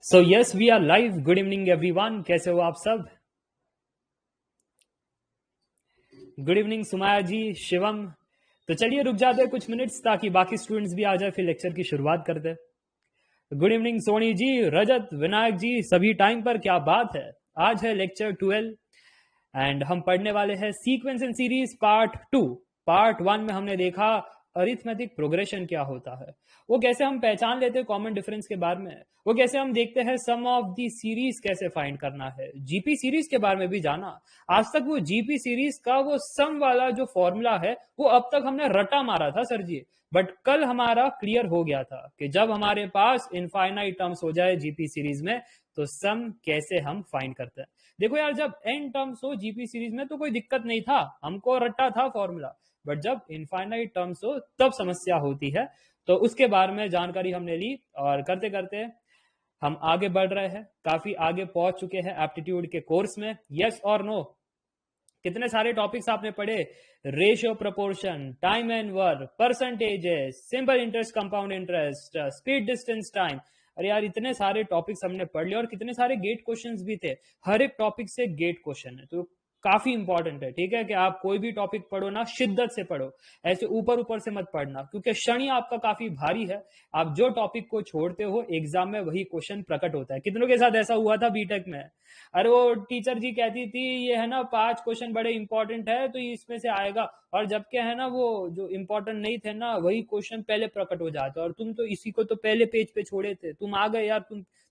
So yes we are live. Good evening everyone, कैसे हो आप सब? Good evening Sumaya ji, Shivam. तो चलिए रुक जाते हैं कुछ मिनट्स ताकि बाकी स्टूडेंट्स भी आ जाए, फिर लेक्चर की शुरुआत करते हैं। गुड इवनिंग सोनी जी, रजत, विनायक जी, सभी टाइम पर। क्या बात है। आज है लेक्चर 12 एंड हम पढ़ने वाले हैं sequence and series part 2। Part 1 में हमने देखा अरिथमेटिक प्रोग्रेशन क्या होता है, वो कैसे हम पहचान लेते हैं कॉमन डिफरेंस के बारे में, वो कैसे हम देखते हैं सम ऑफ दी सीरीज कैसे फाइंड करना है, जीपी सीरीज के बारे में भी जाना। आज तक वो जीपी सीरीज का वो सम वाला जो फॉर्मूला है वो अब तक हमने रटा मारा था सर जी, बट कल हमारा क्लियर हो गया था कि जब हमारे पास इनफाइनाइट टर्म्स हो जाए जीपी सीरीज में तो सम कैसे हम फाइंड करते हैं। देखो यार, जब एन टर्म्स हो जीपी सीरीज में तो कोई दिक्कत नहीं था, हमको रट्टा था फॉर्मूला, बट जब इनफाइनाइट टर्म्स हो तब समस्या होती है। तो उसके बारे में जानकारी हमने ली और करते करते हम आगे बढ़ रहे हैं, काफी आगे पहुंच चुके हैं एप्टीट्यूड के कोर्स में। यस और नो, कितने सारे टॉपिक्स आपने पढ़े? Ratio, proportion, time and work, percentages, simple interest, compound interest, speed, distance, time. अरे यार, इतने सारे टॉपिक्स हमने पढ़ लिए और कितने सारे गेट क्वेश्चंस भी थे। हर एक टॉपिक से गेट क्वेश्चन है, तो काफी इंपॉर्टेंट है। ठीक है कि आप कोई भी टॉपिक पढ़ो ना, शिद्दत से पढ़ो, ऐसे ऊपर ऊपर से मत पढ़ना, क्योंकि शनि आपका काफी भारी है। आप जो टॉपिक को छोड़ते हो एग्जाम में वही क्वेश्चन प्रकट होता है। कितनों के साथ ऐसा हुआ था बीटेक में? अरे वो टीचर जी कहती थी ये है ना 5 क्वेश्चन बड़े इंपॉर्टेंट है तो इसमें से आएगा, और जबकि है ना वो जो इंपॉर्टेंट नहीं थे ना वही क्वेश्चन पहले प्रकट हो जाते, और तुम तो इसी को तो पहले पेज पे छोड़े थे, तुम आ गए यार,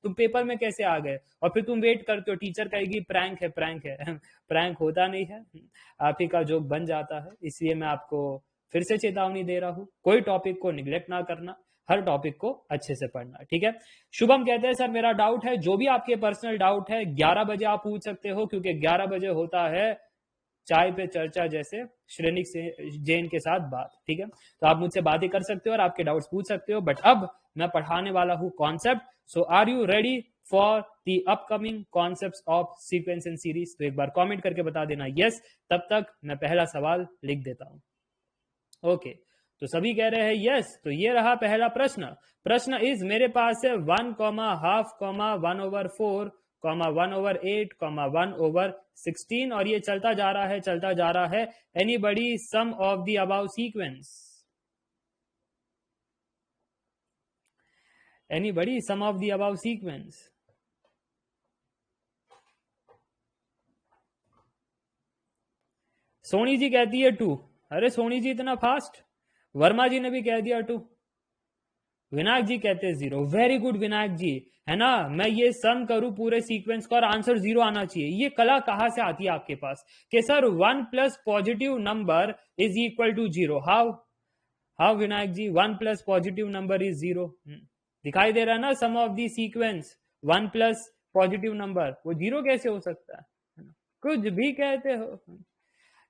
तुम पेपर में कैसे आ गए? और फिर तुम वेट करते हो, टीचर कहेगी प्रैंक है, प्रैंक है। प्रैंक होता नहीं है, आप ही का जोक बन जाता है। इसलिए मैं आपको फिर से चेतावनी दे रहा हूं, कोई टॉपिक को निग्लेक्ट ना करना, हर टॉपिक को अच्छे से पढ़ना। ठीक है। शुभम कहते हैं सर मेरा डाउट है, जो भी आपके पर्सनल डाउट है 11 बजे आप पूछ सकते हो, क्योंकि 11 बजे होता है चाय पे चर्चा, जैसे श्रेणिक से जैन के साथ बात। ठीक है, तो आप मुझसे बातें कर सकते हो और आपके डाउट्स पूछ सकते हो, बट अब मैं पढ़ाने वाला हूं concept. So are you ready for the upcoming concepts of sequence and series? तो एक बार कमेंट करके बता देना यस, तब तक मैं पहला सवाल लिख देता हूं। ओके, तो सभी कह रहे हैं यस। तो ये रहा पहला प्रश्न। प्रश्न इज, मेरे पास है 1 comma half comma 1/4 comma 1/8 comma 1/16, और ये चलता जा रहा है, चलता जा रहा है। Anybody sum of the above sequence? Anybody sum of the above sequence? Soni ji कहती है 2। अरे सोनी जी इतना फास्ट। वर्मा जी ने भी कह दिया 2। विनायक जी कहते हैं 0। वेरी गुड विनायक जी, है ना। मैं ये सम करूं पूरे सीक्वेंस का और आंसर 0 आना चाहिए, ये कला कहां से आती है आपके पास कि sir 1 plus positive number is equal to 0? How how Vinayak ji, 1 plus positive number is 0? दिखाई दे रहा है ना sum of the sequence, 1 plus positive number, वो 0 कैसे हो सकता है? कुछ भी कहते हो।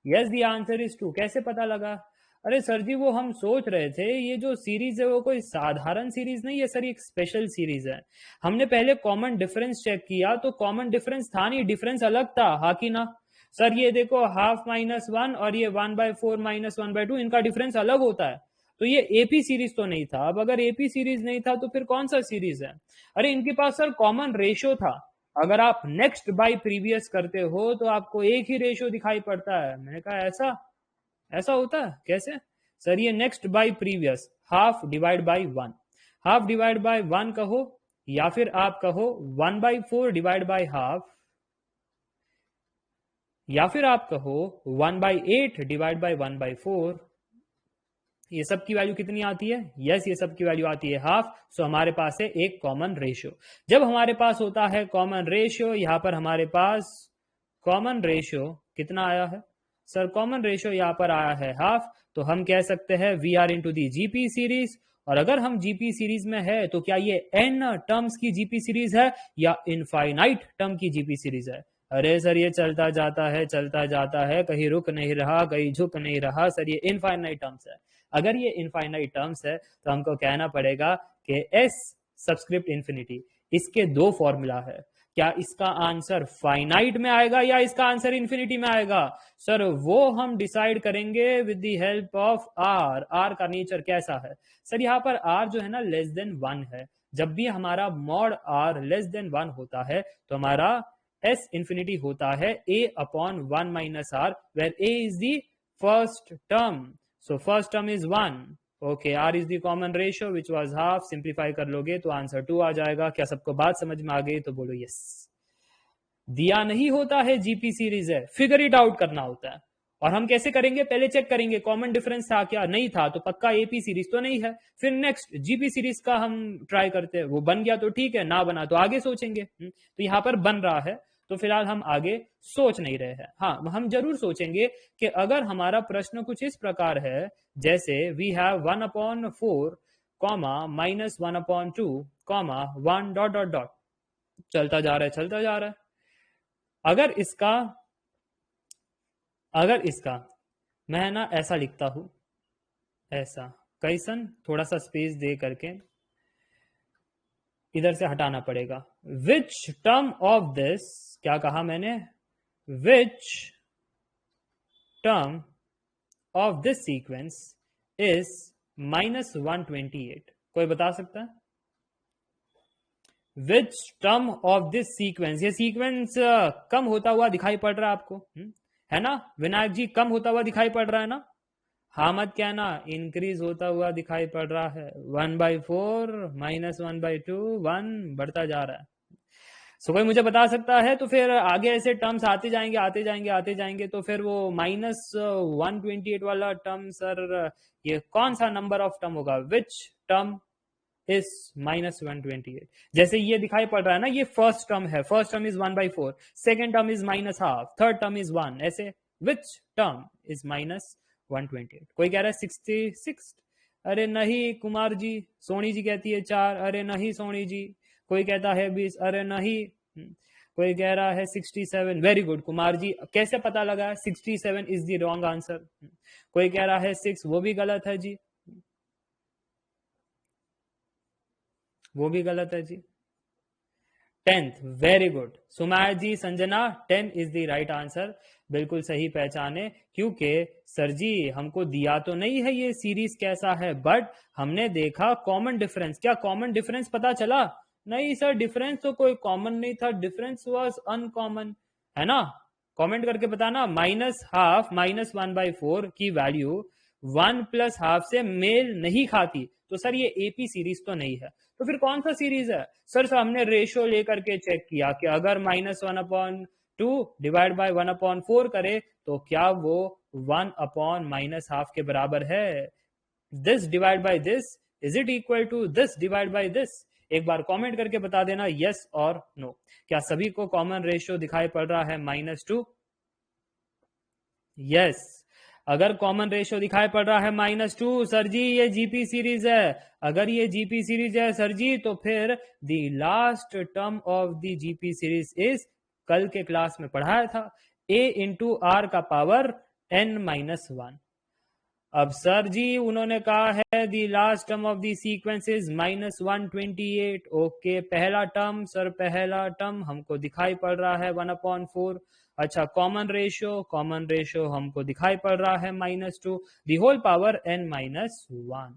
Yes the answer is 2। कैसे पता लगा? अरे सर जी, वो हम सोच रहे थे ये जो सीरीज है वो कोई साधारण सीरीज नहीं है सर, एक स्पेशल सीरीज है। हमने पहले कॉमन डिफरेंस चेक किया तो कॉमन डिफरेंस था नहीं, डिफरेंस अलग था, हाँ कि ना? सर ये देखो, हाफ -1 और ये 1/4 -1/2, इनका डिफरेंस अलग होता है। तो ये एपी सीरीज तो नहीं था। अब अगर एपी सीरीज नहीं था तो फिर कौन सा सीरीज है? अरे इनके पास सर कॉमन रेशियो था। अगर आप नेक्स्ट बाय प्रीवियस करते हो तो आपको एक ही रेशियो दिखाई पड़ता है। मैंने कहा ऐसा ऐसा होता है कैसे? सर ये next bye previous, half divide by 1, half divide by 1 कहो, या फिर आप कहो 1/4 डिवाइड बाय हाफ, या फिर आप कहो 1/8 डिवाइड बाय 1/4। ये सब की वैल्यू कितनी आती है? यस, ये सब की वैल्यू आती है हाफ। सो हमारे पास है एक कॉमन रेशियो। जब हमारे पास होता है कॉमन रेशियो, यहां पर हमारे पास कॉमन रेशियो कितना आया है? सर कॉमन रेशियो यहां पर आया है हाफ। तो हम कह सकते हैं we are into the GP series. और अगर हम जीपी सीरीज में है तो क्या ये एन टर्म्स की जीपी सीरीज है या इनफाइनाइट टर्म की जीपी सीरीज है? अरे सर ये चलता जाता है, चलता जाता है, कहीं रुक नहीं रहा, कहीं झुक नहीं रहा। सर ये इनफाइनाइट टर्म्स है। अगर ये इनफाइनाइट टर्म्स है तो हमको कहना पड़ेगा कि एस सबस्क्रिप्ट इंफिनिटी, इसके दो फॉर्मूला है। क्या इसका आंसर फाइनाइट में आएगा या इसका आंसर इंफिनिटी में आएगा? सर वो हम डिसाइड करेंगे with the help of R. R का नेचर कैसा है? सर यहाँ पर आर जो है ना लेस देन 1 है, जब भी हमारा मॉड आर लेस देन 1 होता है तो हमारा एस इंफिनिटी होता है a upon 1 minus R, where a is the first term, so first term is 1. Okay, R is the common ratio which was half. Simplify कर लोगे तो आंसर 2 आ जाएगा. क्या सबको बात समझ में आ गई? तो बोलो यस. दिया नहीं होता है जीपी सीरीज है, फिगर इट आउट करना होता है. और हम कैसे करेंगे? पहले चेक करेंगे कॉमन डिफरेंस था क्या, नहीं था तो पक्का एपी सीरीज तो नहीं है. फिर नेक्स्ट जीपी सीरीज का हम ट्राई करते हैं, वो बन गया तो ठीक है, ना बना तो आगे सोचेंगे. तो यहां पर बन रहा है तो फिलहाल हम आगे सोच नहीं रहे हैं. हाँ, हम जरूर सोचेंगे कि अगर हमारा प्रश्न कुछ इस प्रकार है, जैसे we have 1/4 comma minus 1/2 comma 1 dot dot dot, चलता जा रहा है चलता जा रहा है. अगर इसका मैं ना ऐसा लिखता हूं, ऐसा कैसन, थोड़ा सा स्पेस दे करके इधर से हटाना पड़ेगा. विच टर्म ऑफ दिस, क्या कहा मैंने, which term of this sequence is -128. कोई बता सकता है? Which term of this sequence, ये सीक्वेंस कम होता हुआ दिखाई पड़ रहा है आपको, है ना विनायक जी? कम होता हुआ दिखाई पड़ रहा है ना? हाँ मत कहना, इंक्रीज होता हुआ दिखाई पड़ रहा है. 1/4 -1/2 1 बढ़ता जा रहा है. सो कोई मुझे बता सकता है? तो फिर आगे ऐसे टर्म्स आते जाएंगे आते जाएंगे आते जाएंगे, तो फिर वो -128 वाला टर्म, सर ये कौन सा नंबर ऑफ टर्म होगा? Which term is -128? जैसे ये दिखाई पड़ रहा है ना, ये फर्स्ट टर्म है, first term is 1/4, second term is -1/2, third term is 1, ऐसे विच टर्म इज -128? कोई कह रहा है 66, अरे नहीं कुमार जी. सोनी जी कहती है 4, अरे नहीं सोनी जी. कोई कहता है 20, अरे नहीं. कोई कह रहा है 67. वेरी गुड कुमार जी, कैसे पता लगा? 67 इज द रॉन्ग आंसर. कोई कह रहा है 6, वो भी गलत है जी, वो भी गलत है जी. 10th, very good Sumaya ji, Sanjana, 10 is the right answer. बिल्कुल सही पहचाने, क्योंकि सर जी हमको दिया तो नहीं है ये सीरीज कैसा है, बट हमने देखा कॉमन डिफरेंस. क्या कॉमन डिफरेंस पता चला? नहीं सर, डिफरेंस तो कोई कॉमन नहीं था, डिफरेंस वाज अनकॉमन, है ना? कमेंट करके बताना. -1/2 -1/4 की वैल्यू 1 + ½ से मेल नहीं खाती, तो सर ये एपी सीरीज तो नहीं है. तो फिर कौन सा सीरीज है? सर हमने रेशियो लेकर के चेक किया कि अगर -1/2 डिवाइड बाय 1/4 करे तो क्या वो 1/−½ के बराबर है? This divide by this, is it equal to this divide by this? एक बार कमेंट करके बता देना यस और नो. क्या सभी को कॉमन रेशियो दिखाई पड़ रहा है -2? यस. अगर कॉमन रेशियो दिखाई पड़ रहा है -2, सर जी ये जीपी सीरीज है. अगर ये जीपी सीरीज है सर जी, तो फिर the last term of the GP series is, कल के क्लास में पढ़ाया था, a इंटू आर का पावर n-1. अब सर जी उन्होंने कहा है the last term of the sequence is -128. Okay, पहला टर्म, सर पहला टर्म हमको दिखाई पड़ रहा है 1/4. अच्छा, कॉमन रेशियो हमको दिखाई पड़ रहा है -2, दी होल पावर n-1.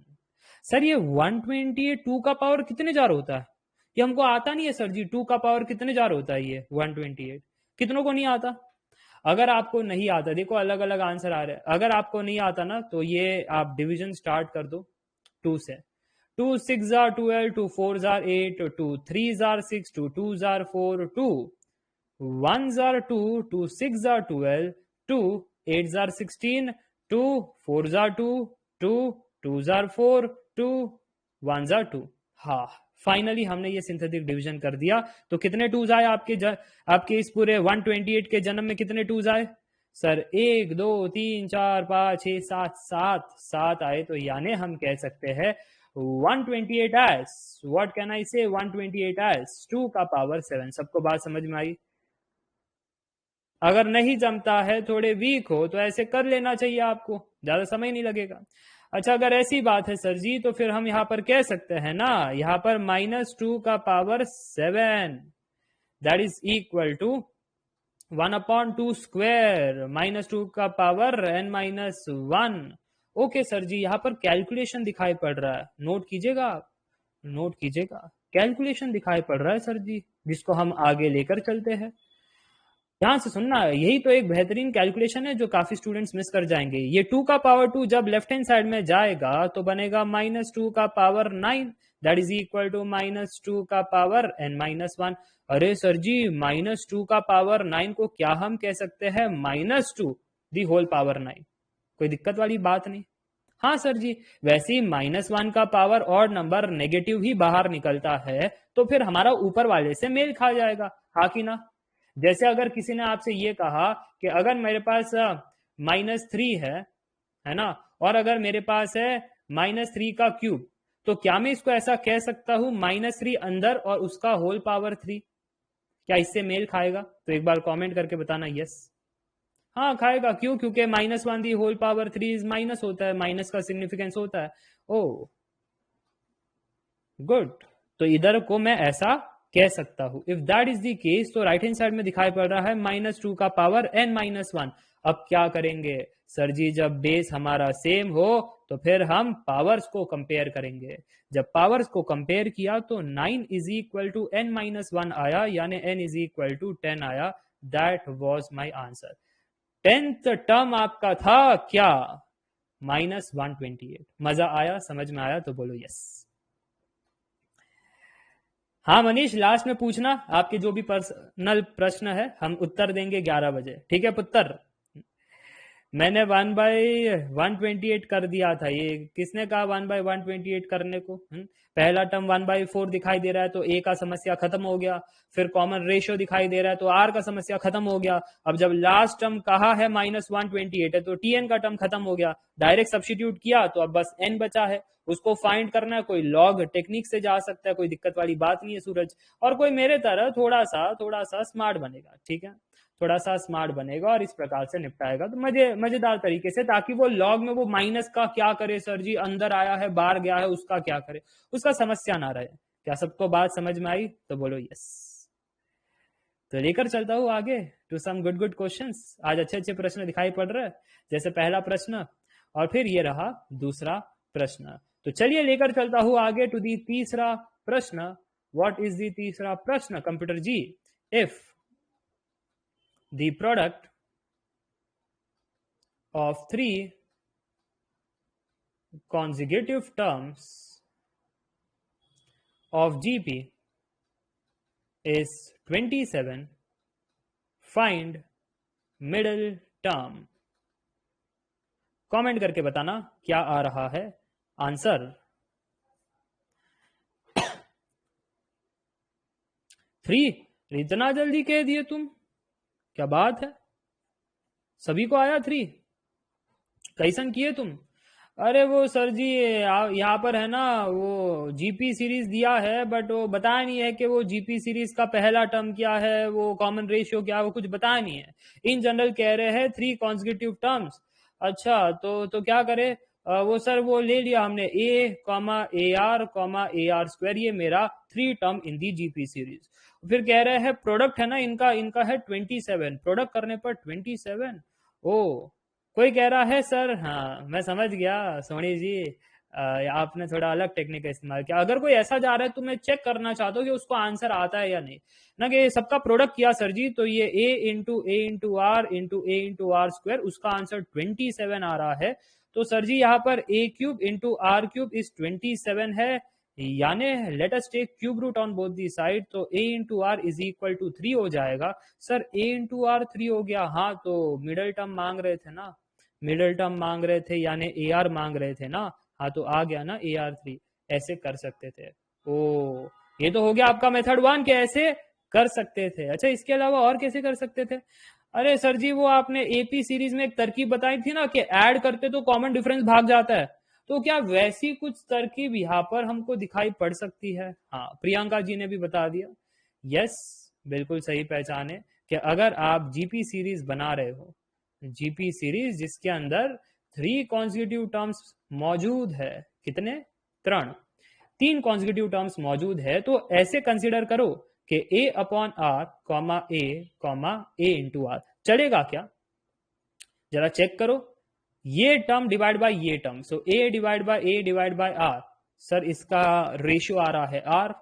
सर ये 128 2 का पावर कितने जार होता है? ये हमको आता नहीं है सर जी, 2 का पावर कितने जार होता है? ये 128 कितनों को नहीं आता? अगर आपको नहीं आता, देखो अलग अलग आंसर आ रहे हैं, अगर आपको नहीं आता ना तो ये आप डिवीजन स्टार्ट कर दो 2 से. 2 6 jar 12, 2 4 jar 8, 2 3 jar 6, 2 2 jar 4, 2 1 jar 2, 2 6 jar 12, 2 8 jar 16, 2 4 jar 2, 2 2 jar 4, 2 1 jar 2. हाँ, फाइनली हमने ये सिंथेटिक डिवीजन कर दिया. तो कितने 2s आए आपके इस पूरे 128 के जन्म में? कितने 2s आए सर? 1 2 3 4 5 6 7 7 आए. तो यानी हम कह सकते हैं 128 as, व्हाट कैन आई से, 128 as 2 का पावर 7. सबको बात समझ में आई? अगर नहीं जमता है, थोड़े वीक हो, तो ऐसे कर लेना चाहिए आपको, ज्यादा समय नहीं लगेगा. अच्छा, अगर ऐसी बात है सर जी, तो फिर हम यहां पर कह सकते हैं ना, यहां पर -2 का power 7 that is equal to 1/2 square, -2 का पावर n-1. ओके सर जी, यहां पर कैलकुलेशन दिखाई पड़ रहा है, नोट कीजिएगा आप, नोट कीजिएगा. कैलकुलेशन दिखाई पड़ रहा है सर जी, जिसको हम आगे लेकर चलते हैं। ध्यान से सुनना, यही तो एक बेहतरीन कैलकुलेशन है जो काफी स्टूडेंट्स मिस कर जाएंगे। ये 2 का पावर 2 जब लेफ्ट हैंड साइड में जाएगा तो बनेगा -2 का power 9, that is equal to -2 का पावर n-1। अरे सर जी, -2 का पावर 9 को क्या हम कह सकते हैं -2 दी होल पावर 9? कोई दिक्कत वाली बात नहीं। हाँ सर जी, वैसे ही -1 का पावर और नंबर नेगेटिव ही बाहर निकलता है, तो फिर हमारा ऊपर वाले से मेल खा जाएगा, हाँ कि ना? जैसे अगर किसी ने आपसे ये कहा कि अगर मेरे पास -3 है ना, और अगर मेरे पास है -3 का क्यूब, तो क्या मैं इसको ऐसा कह सकता हूं -3 अंदर और उसका होल पावर 3? क्या इससे मेल खाएगा? तो एक बार कमेंट करके बताना यस। हाँ खाएगा, क्यों? क्योंकि -1 the whole power 3 is minus होता है, माइनस का सिग्निफिकेंस होता है। ओ गुड, तो इधर को मैं ऐसा कह सकता हूं। If that is the case, तो राइट हैंड साइड में दिखाई पड़ रहा है -2 का पावर n-1। अब क्या करेंगे सर जी? जब बेस हमारा सेम हो तो फिर हम पावर्स को कंपेयर करेंगे। जब पावर्स को कंपेयर किया तो 9 इज इक्वल टू n-1 आया, यानी n इज इक्वल टू 10 आया। That was my answer. 10th term आपका था क्या? -128। मजा आया? समझ में आया तो बोलो यस। हाँ मनीष, लास्ट में पूछना, आपके जो भी पर्सनल प्रश्न है हम उत्तर देंगे 11 बजे, ठीक है पुत्र? मैंने 1/128 कर दिया था। ये किसने कहा 1/128 करने को? पहला टर्म 1/4 दिखाई दे रहा है तो ए का समस्या खत्म हो गया। फिर कॉमन रेशियो दिखाई दे रहा है तो आर का समस्या खत्म हो गया। अब जब लास्ट टर्म कहा है -128 है तो टीएन का टर्म खत्म हो गया। डायरेक्ट सब्स्टिट्यूट किया तो अब बस एन बचा है, उसको फाइंड करना है। कोई लॉग टेक्निक से जा सकता है, कोई दिक्कत वाली बात नहीं है सूरज। और कोई मेरे तरह थोड़ा सा स्मार्ट बनेगा, ठीक है? थोड़ा सा स्मार्ट बनेगा और इस प्रकार से निपटाएगा तो मजेदार तरीके से, ताकि वो लॉग में वो माइनस का क्या करे सर जी, अंदर आया है बाहर गया है उसका क्या करे, उसका समस्या ना रहे। क्या सबको बात समझ में आई? तो बोलो यस। तो लेकर चलता हूं आगे to some good good questions. आज अच्छे अच्छे प्रश्न दिखाई पड़ रहे हैं, जैसे पहला प्रश्न और फिर ये रहा दूसरा प्रश्न। तो चलिए लेकर चलता हूं आगे टू दी तीसरा प्रश्न। व्हाट इज दी तीसरा प्रश्न कंप्यूटर जी? If the product of 3 consecutive terms of GP is 27, find middle term। Comment करके बताना क्या आ रहा है आंसर। 3? इतना जल्दी कह दिए तुम, क्या बात है? सभी को आया 3? कैसन किए तुम? अरे वो सर जी यहाँ पर है ना, वो जीपी सीरीज दिया है बट वो बताया नहीं है कि वो जीपी सीरीज का पहला टर्म क्या है, वो कॉमन रेशियो क्या है, वो कुछ बताया नहीं है। इन जनरल कह रहे हैं 3 कॉन्जिक्यूटिव टर्म्स। अच्छा तो क्या करे? वो सर वो ले लिया हमने a,ar,ar², ये मेरा 3 term in the GP series. फिर कह रहे हैं प्रोडक्ट है ना इनका इनका है 27, प्रोडक्ट करने पर 27। ओ कोई कह रहा है सर, हाँ मैं समझ गया सोनी जी, आपने थोड़ा अलग टेक्निक का इस्तेमाल किया। अगर कोई ऐसा जा रहा है तो मैं चेक करना चाहता हूँ कि उसको आंसर आता है या नहीं ना, कि सबका प्रोडक्ट किया सर जी तो ये a × a × r × a × r², उसका आंसर 27 आ रहा है। तो सर जी यहाँ पर a³ × r³ इज 27 है, यानी let us take cube root on both the side, तो a × r is equal to 3 हो जाएगा। सर a × r 3 हो गया, हाँ तो मिडल टर्म मांग रहे थे ना, मिडल टर्म मांग रहे थे यानी ए आर मांग रहे थे ना, हाँ तो आ गया ना AR3। ऐसे कर सकते थे। ओ ये तो हो गया आपका मेथड 1 के ऐसे कर सकते थे। अच्छा इसके अलावा और कैसे कर सकते थे? अरे सर जी वो आपने एपी सीरीज में एक तरकीब बताई थी ना कि ऐड करते तो कॉमन डिफरेंस भाग जाता है, तो क्या वैसी कुछ तरकीब यहाँ पर हमको दिखाई पड़ सकती है? हाँ प्रियंका जी ने भी बता दिया। यस बिल्कुल सही पहचाने कि अगर आप जीपी सीरीज बना रहे हो, जीपी सीरीज जिसके अंदर 3 कॉन्जिक्यूटिव टर्म्स मौजूद है, कितने? 3 कॉन्जिक्यूटिव टर्म्स मौजूद है, तो ऐसे कंसीडर करो कि a/r, a × r चलेगा क्या? जरा चेक करो, ये टर्म डिवाइड बाय ये term, so a divide bye a divide bye r, sir इसका रेशियो आ रहा है r,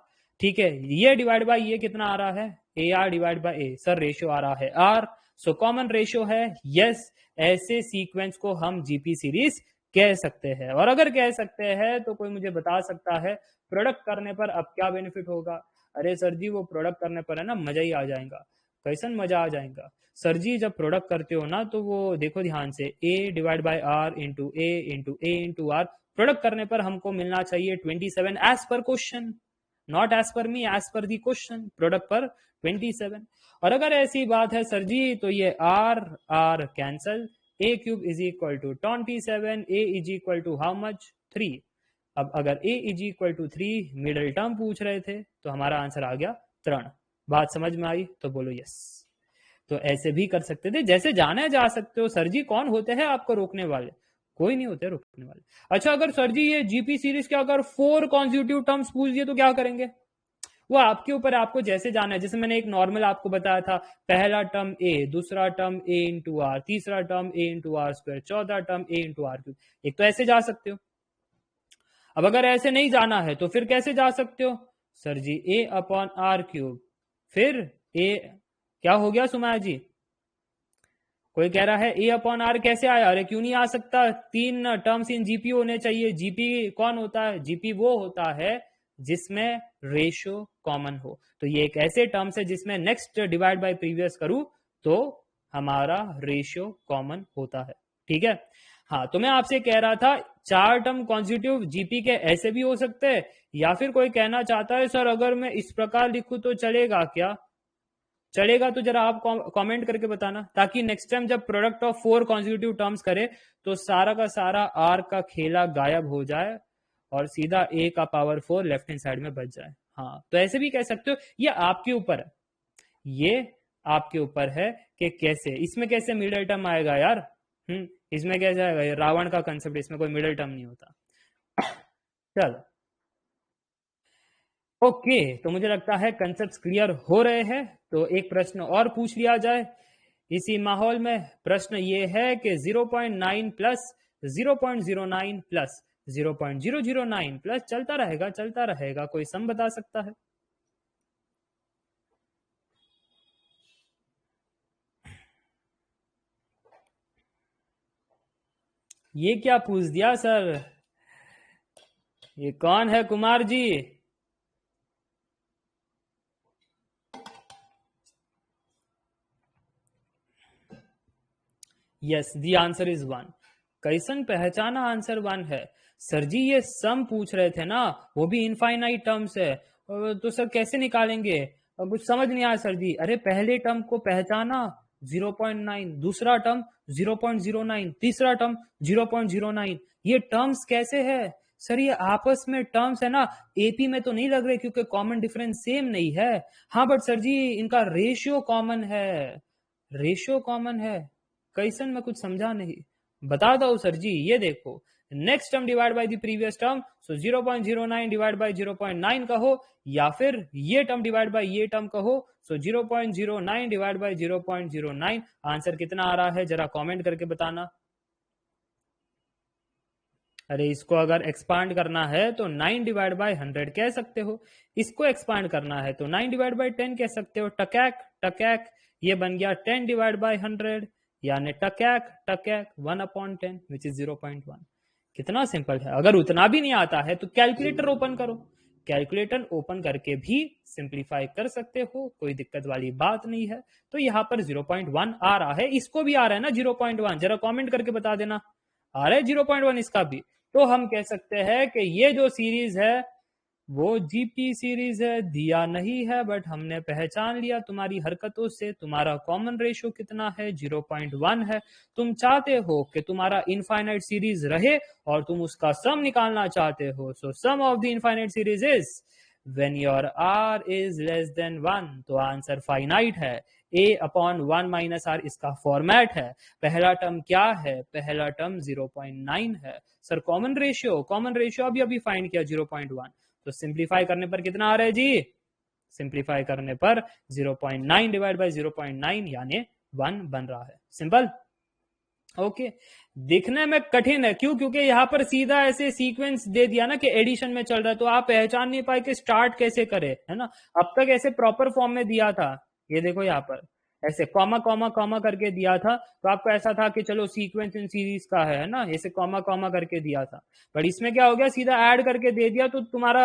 ठीक है, ये डिवाइड बाय ये कितना आ रहा है, A R divide by A, sir ratio आ रहा है आर, सो कॉमन रेशियो है, यस, ऐसे सीक्वेंस को हम जीपी सीरीज कह सकते हैं। और अगर कह सकते हैं तो कोई मुझे बता सकता है प्रोडक्ट करने पर अब क्या बेनिफिट होगा? अरे सर जी वो प्रोडक्ट करने पर है ना मजा ही आ जाएगा। कैसन मजा आ जाएगा सर जी? जब प्रोडक्ट करते हो ना तो वो देखो ध्यान से, A divide by R into A into R, product करने पर हमको मिलना चाहिए 27 as per question, not as per me, as per the question, product पर 27। और अगर ऐसी बात है सर जी तो ये R R cancel, A cube is equal to 27, A is equal to how much 3। अब अगर A is equal to 3 middle term पूछ रहे थे तो हमारा आंसर आ गया 3। बात समझ में आई तो बोलो यस। तो ऐसे भी कर सकते थे, जैसे जाने जा सकते हो। सर जी कौन होते हैं आपको रोकने वाले? कोई नहीं होते रोकने वाले। अच्छा अगर सर जी ये जीपी सीरीज के अगर 4 कॉन्जिक्यूटिव टर्म्स पूछ दिए तो क्या करेंगे? वो आपके ऊपर, आपको जैसे जाना है। जैसे मैंने एक नॉर्मल आपको बताया था, पहला टर्म ए, दूसरा टर्म ए इंटू आर, तीसरा term A into R square, चौथा term A into R cube. एक तो ऐसे जा सकते हो। अब अगर ऐसे नहीं जाना है तो फिर कैसे जा सकते हो? Sir ji A upon R cube, फिर ए, क्या हो गया सुमाया जी? कोई कह रहा है ए अपॉन आर कैसे आया? अरे क्यों नहीं आ सकता? 3 टर्म्स इन जीपी होने चाहिए। जीपी कौन होता है? जीपी वो होता है जिसमें रेशियो कॉमन हो। तो ये एक ऐसे टर्म्स है जिसमें नेक्स्ट डिवाइड बाय प्रीवियस करूं तो हमारा रेशियो कॉमन होता है। ठीक है, हाँ। तो मैं आपसे कह रहा था 4 टर्म कॉन्जिक्यूटिव जीपी के ऐसे भी हो सकते हैं, या फिर कोई कहना चाहता है सर अगर मैं इस प्रकार लिखूं तो चलेगा क्या? चलेगा तो जरा आप कमेंट करके बताना, ताकि नेक्स्ट टाइम जब प्रोडक्ट ऑफ 4 कॉन्जिक्यूटिव टर्म्स करे तो सारा का सारा आर का खेला गायब हो जाए और सीधा ए का पावर 4 लेफ्ट हैंड साइड में बच जाए। हाँ, तो ऐसे भी कह सकते हो। ये आपके ऊपर है, ये आपके ऊपर है कि कैसे, इसमें कैसे मिडिल टर्म आएगा यार। इसमें कैसे आएगा? ये रावण का कंसेप्ट, इसमें कोई मिडिल टर्म नहीं होता। चलो ओके, तो मुझे लगता है कंसेप्ट क्लियर हो रहे हैं। तो एक प्रश्न और पूछ लिया जाए इसी माहौल में। प्रश्न ये है कि 0.9 प्लस 0.09 प्लस 0.009 प्लस चलता रहेगा, कोई सम बता सकता है? ये क्या पूछ दिया सर? ये कौन है Kumar ji? Yes, the answer is 1। कैसन पहचाना आंसर 1 है? सर जी ये सम पूछ रहे थे ना, वो भी इनफाइनाइट टर्म्स है, तो सर कैसे निकालेंगे? अब कुछ समझ नहीं आया सर जी। अरे पहले टर्म को पहचाना 0.9, दूसरा टर्म 0.09, तीसरा टर्म 0.09। ये टर्म्स कैसे है सर? ये आपस में टर्म्स है ना, एपी में तो नहीं लग रहे क्योंकि कॉमन डिफरेंस सेम नहीं है। हाँ बट सर जी इनका रेशियो कॉमन है, रेशियो कॉमन है। कैसन? मैं कुछ समझा नहीं, बता दो सर जी। ये देखो, next term divide by the previous term, so 0.09 divide by 0.9 कहो, या फिर ये टर्म डिवाइड बाय ये टर्म कहो, सो 0.09 डिवाइड बाय 0.09। आंसर कितना आ रहा है जरा कमेंट करके बताना। अरे इसको अगर एक्सपांड करना है तो 9 डिवाइड बाय 100 कह सकते हो। इसको एक्सपांड करना है तो 9 डिवाइड बाय 10 कह सकते हो। टकैक टकैक, ये बन गया 10 डिवाइड बाय 100, यानी टकैक टकैक 1/10 विच इज 0.1। कितना सिंपल है। अगर उतना भी नहीं आता है तो कैलकुलेटर ओपन करो, कैलकुलेटर ओपन करके भी सिंप्लीफाई कर सकते हो, कोई दिक्कत वाली बात नहीं है। तो यहाँ पर 0.1 आ रहा है, इसको भी आ रहा है ना 0.1, जरा कमेंट करके बता देना आ रहा है 0.1 इसका भी। तो हम कह सकते हैं कि ये जो सीरीज है वो जीपी सीरीज है। दिया नहीं है बट हमने पहचान लिया तुम्हारी हरकतों से। तुम्हारा कॉमन रेशियो कितना है? 0.1 है। तुम चाहते हो कि तुम्हारा इनफाइनाइट सीरीज रहे और तुम उसका सम निकालना चाहते हो। So sum of the infinite series is when your r is less than 1, तो आंसर फाइनाइट है। a अपॉन 1 माइनस आर इसका फॉर्मेट है। पहला टर्म क्या है? पहला टर्म 0.9 है। सर कॉमन रेशियो अभी अभी फाइंड किया 0.1, तो सिंप्लीफाई करने पर कितना आ रहा है जी? सिंप्लीफाई करने पर 0.9 डिवाइड बाय 0.9 यानी 1 बन रहा है। सिंपल। ओके, दिखने में कठिन है, क्यों? क्योंकि यहाँ पर सीधा ऐसे सीक्वेंस दे दिया ना कि एडिशन में चल रहा है, तो आप पहचान नहीं पाए कि स्टार्ट कैसे करे, है ना। अब तक ऐसे प्रॉपर फॉर्म में दिया था, ये देखो यहाँ पर ऐसे कॉमा कॉमा कॉमा करके दिया था, तो आपको ऐसा था कि चलो सीक्वेंस इन सीरीज का है ना, ऐसे कॉमा कॉमा करके दिया था। पर इसमें क्या हो गया, सीधा ऐड करके दे दिया, तो तुम्हारा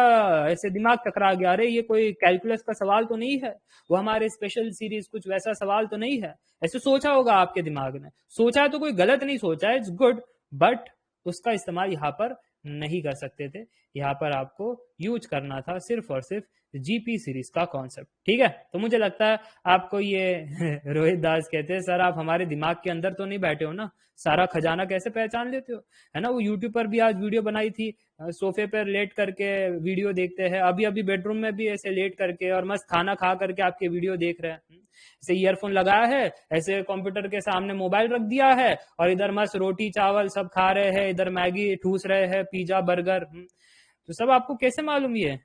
ऐसे दिमाग टकरा गया, अरे ये कोई कैलकुलस का सवाल तो नहीं है, वो हमारे स्पेशल सीरीज कुछ वैसा सवाल तो नहीं है। ऐसे सोचा होगा आपके दिमाग ने, सोचा है तो कोई गलत नहीं सोचा है, इट्स गुड, बट उसका इस्तेमाल यहाँ पर नहीं कर सकते थे। यहाँ पर आपको यूज करना था सिर्फ और सिर्फ जीपी सीरीज का कॉन्सेप्ट, ठीक है। तो मुझे लगता है आपको ये रोहित दास कहते हैं, सर आप हमारे दिमाग के अंदर तो नहीं बैठे हो ना, सारा खजाना कैसे पहचान लेते हो, है ना। वो यूट्यूब पर भी आज वीडियो बनाई थी, सोफे पर लेट करके वीडियो देखते हैं, अभी अभी बेडरूम में भी ऐसे लेट करके और मस्त खाना खा करके आपके वीडियो देख रहे हैं, ऐसे ईयरफोन लगाया है, ऐसे कंप्यूटर के सामने मोबाइल रख दिया है, और इधर मस्त रोटी चावल सब खा रहे हैं, इधर मैगी ठूस रहे हैं, पिज्जा बर्गर, तो सब आपको कैसे मालूम ये?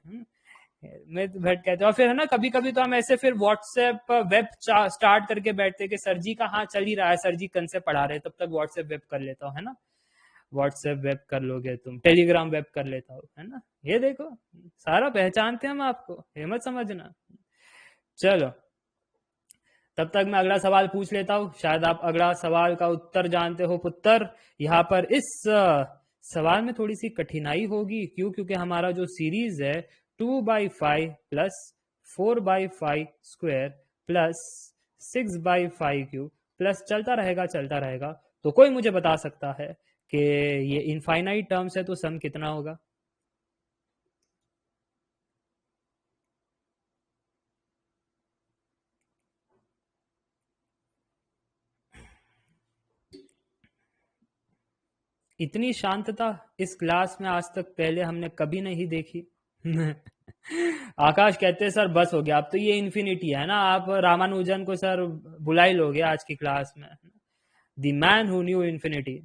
मैं तो बैठ कहते, और फिर है ना कभी कभी तो हम ऐसे फिर व्हाट्सएप वेब स्टार्ट करके बैठते कि सर जी का हाँ चल ही रहा है, सर जी कन से पढ़ा रहे, तब तक व्हाट्सएप वेब कर लेता हूँ, है ना। व्हाट्सएप वेब कर लोगे तुम, टेलीग्राम वेब कर लेता हो, है ना। ये देखो, सारा पहचानते हैं हम आपको, ये मत समझना। चलो, तब तक मैं अगला सवाल पूछ लेता हूं, शायद आप अगला सवाल का उत्तर जानते हो पुत्र। यहाँ पर इस सवाल में थोड़ी सी कठिनाई होगी, क्यों? क्योंकि हमारा जो सीरीज है 2/5 plus 4/5 square plus 6/5 cube plus चलता रहेगा। तो कोई मुझे बता सकता है कि ये इनफाइनाइट टर्म्स है, तो सम कितना होगा? इतनी शांतता इस क्लास में आज तक पहले हमने कभी नहीं देखी। आकाश कहते हैं सर बस हो गया, अब तो ये इन्फिनिटी है ना, आप रामानुजन को सर बुला ही लोगे आज की क्लास में। The man who knew infinity,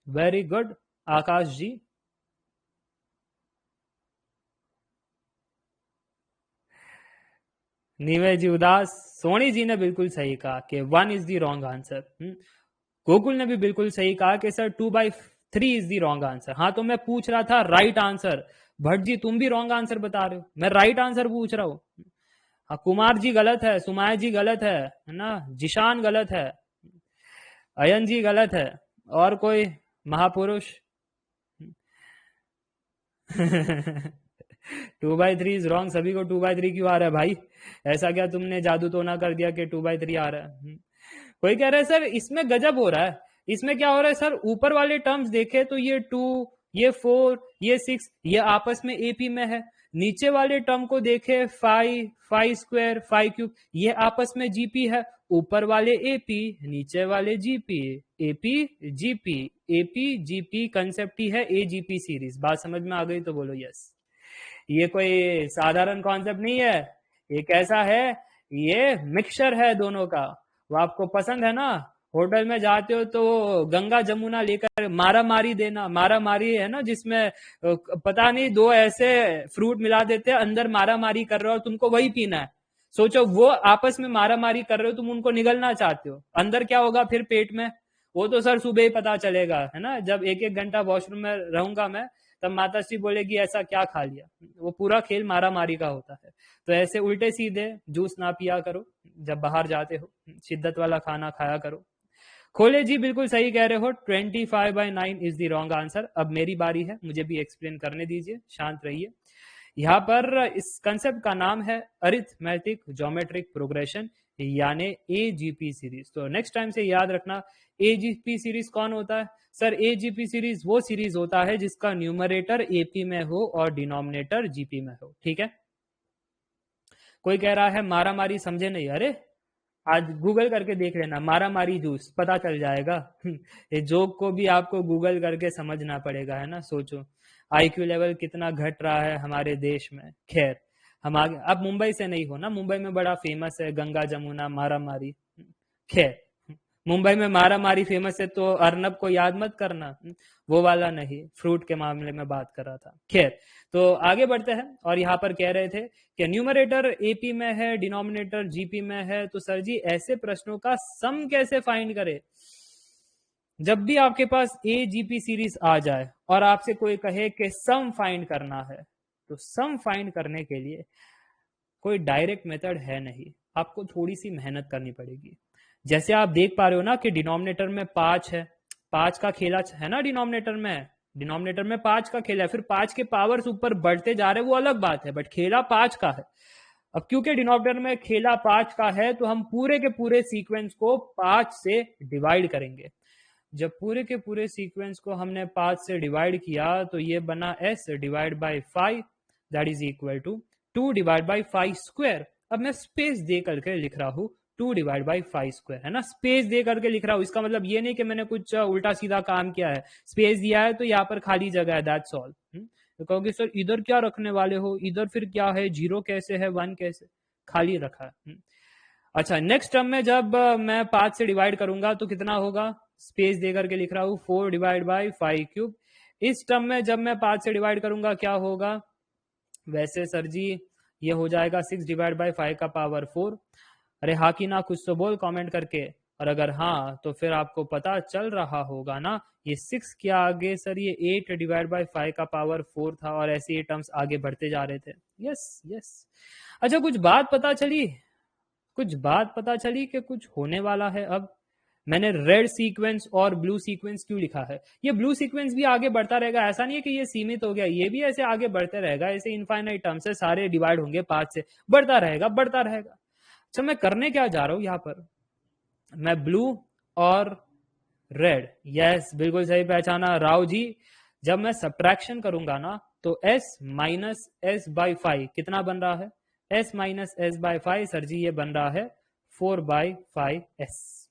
very good Akash ji. नीवे जी उदास, सोनी जी ने बिल्कुल सही कहा कि 1 is the wrong answer. Gokul ने भी बिल्कुल सही कहा कि sir 2/3 is the wrong answer. हाँ, तो मैं पूछ रहा था राइट आंसर, भट्ट जी तुम भी रॉन्ग आंसर बता रहे हो, मैं राइट आंसर पूछ रहा हूँ। हाँ, कुमार जी गलत है, सुमाया जी गलत है ना, जिशान गलत है, अयन जी गलत है, और कोई महापुरुष? 2/3 इज रॉन्ग, सभी को 2/3 क्यों आ रहा है भाई? ऐसा क्या तुमने जादू तो ना कर दिया कि 2/3 आ रहा है? कोई कह रहा है सर इसमें गजब हो रहा है, इसमें क्या हो रहा है सर, ऊपर वाले टर्म्स देखे तो ये 2, ये 4, ये 6, ये आपस में एपी में है। नीचे वाले टर्म को देखे 5, 5 स्क्वायर, 5 क्यूब, ये आपस में जीपी है। ऊपर वाले एपी, नीचे वाले GP, AP GP, AP GP concept ही है एजीपी सीरीज। बात समझ में आ गई तो बोलो यस। ये कोई साधारण कॉन्सेप्ट नहीं है, ये कैसा है, ये मिक्सचर है दोनों का। वो आपको पसंद है ना, होटल में जाते हो तो गंगा जमुना लेकर मारा मारी देना, मारा मारी है ना जिसमें पता नहीं दो ऐसे फ्रूट मिला देते हैं, अंदर मारा मारी कर रहे हो और तुमको वही पीना है। सोचो वो आपस में मारा मारी कर रहे हो, तुम उनको निगलना चाहते हो, अंदर क्या होगा फिर पेट में? वो तो सर सुबह ही पता चलेगा, है ना, जब 1-1 घंटा वॉशरूम में रहूंगा मैं, तब माता श्री बोलेगी ऐसा क्या खा लिया। वो पूरा खेल मारा मारी का होता है। तो ऐसे उल्टे सीधे जूस ना पिया करो जब बाहर जाते हो, शिद्दत वाला खाना खाया करो। खोले जी बिल्कुल सही कह रहे हो, 25/9 इज द रॉन्ग आंसर। अब मेरी बारी है, मुझे भी एक्सप्लेन करने दीजिए, शांत रहिए। यहाँ पर इस कंसेप्ट का नाम है अरिथमेटिक ज्योमेट्रिक प्रोग्रेशन, यानी एजीपी सीरीज। तो नेक्स्ट टाइम से याद रखना, एजीपी सीरीज कौन होता है? सर एजीपी सीरीज वो सीरीज होता है जिसका न्यूमरेटर एपी में हो और डिनोमिनेटर जीपी में हो, ठीक है। कोई कह रहा है मारा मारी समझे नहीं, अरे आज गूगल करके देख लेना, मारा मारी जूस पता चल जाएगा। ये जोक को भी आपको गूगल करके समझना पड़ेगा, है ना। सोचो आईक्यू लेवल कितना घट रहा है हमारे देश में। खैर हम आगे, अब मुंबई से नहीं हो ना, मुंबई में बड़ा फेमस है गंगा जमुना मारा मारी। खैर मुंबई में मारा मारी फेमस है, तो अर्नब को याद मत करना, वो वाला नहीं, फ्रूट के मामले में बात कर रहा था। खैर तो आगे बढ़ते हैं, और यहाँ पर कह रहे थे कि न्यूमरेटर एपी में है, डिनोमिनेटर जीपी में है, तो सर जी ऐसे प्रश्नों का सम कैसे फाइंड करे? जब भी आपके पास ए जीपी सीरीज आ जाए और आपसे कोई कहे कि सम फाइंड करना है, तो सम फाइंड करने के लिए कोई डायरेक्ट मेथड है नहीं, आपको थोड़ी सी मेहनत करनी पड़ेगी। जैसे आप देख पा रहे हो ना कि डिनोमिनेटर में 5 है, 5 का खेला है ना, डिनोमिनेटर में 5 का खेला है, फिर 5 के पावर्स ऊपर बढ़ते जा रहे, वो अलग बात है, बट खेला 5 का है। अब क्योंकि डिनोमिनेटर में खेला 5 का है, तो हम पूरे के पूरे सीक्वेंस को 5 से डिवाइड करेंगे। जब पूरे के पूरे सीक्वेंस को हमने 5 से डिवाइड किया, तो ये बना s divide by 5, that is equal to 2 divide by 5 square. अब मैं स्पेस दे करके लिख रहा हूं 2 डिवाइड बाई 5 स्क्वायर, है ना, स्पेस दे करके लिख रहा हूं। इसका मतलब ये नहीं कि मैंने कुछ उल्टा सीधा काम किया है, स्पेस दिया है तो यहाँ पर खाली जगह है, दैट्स ऑल। तो कहोगे सर इधर क्या रखने वाले हो, इधर फिर क्या है, 0 कैसे है, 1 कैसे, खाली रखा है। अच्छा, नेक्स्ट टर्म में जब मैं 5 से डिवाइड करूंगा तो कितना होगा, स्पेस दे करके लिख रहा हूं 4 डिवाइड बाई 5 क्यूब। इस टर्म में जब मैं 5 से डिवाइड करूंगा क्या होगा, वैसे सर जी ये हो जाएगा 6 डिवाइड बाई 5 का पावर 4। अरे हाँ कि ना, कुछ तो बोल कमेंट करके। और अगर हाँ तो फिर आपको पता चल रहा होगा ना, ये 6 के आगे सर ये 8 डिवाइड बाई 5 का पावर 4 था, और ऐसे ये टर्म्स आगे बढ़ते जा रहे थे। Yes yes. अच्छा, कुछ बात पता चली कि कुछ होने वाला है। अब मैंने रेड सीक्वेंस और ब्लू सीक्वेंस क्यों लिखा है, ये ब्लू सीक्वेंस भी आगे बढ़ता रहेगा, ऐसा नहीं है कि ये सीमित हो गया, ये भी ऐसे आगे बढ़ते रहेगा, ऐसे इनफाइनाइट टर्म से सारे डिवाइड होंगे 5 से, बढ़ता रहेगा। अच्छा, मैं करने क्या जा रहा हूं यहां पर, मैं ब्लू और रेड, यस बिल्कुल सही पहचाना राव जी। जब मैं सब्ट्रैक्शन करूंगा ना, तो s माइनस एस बाई 5 कितना बन रहा है, s minus s by 5 sir जी ये बन रहा है 4 बाई 5s,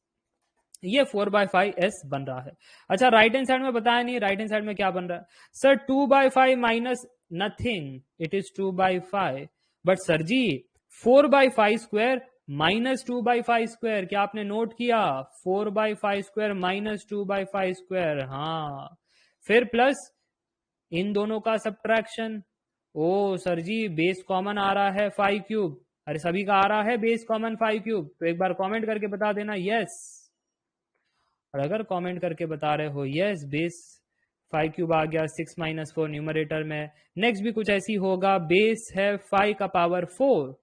ये 4 बाई 5s बन रहा है। अच्छा, राइट हैंड साइड में बताया नहीं, राइट हैंड साइड में क्या बन रहा है sir, 2 by 5 minus nothing, it is 2 by 5। But sir ji 4 by 5 square minus 2 by 5 square, क्या आपने नोट किया, 4 by 5 square minus 2 by 5 square, हाँ, फिर प्लस इन दोनों का subtraction. Oh sir ji base common आ रहा है 5 क्यूब, अरे सभी का आ रहा है बेस कॉमन 5 क्यूब, तो एक बार कमेंट करके बता देना यस। और अगर कमेंट करके बता रहे हो यस बेस 5 क्यूब आ गया, 6 माइनस 4 न्यूमरेटर में, नेक्स्ट भी कुछ ऐसी होगा, बेस है 5 का पावर 4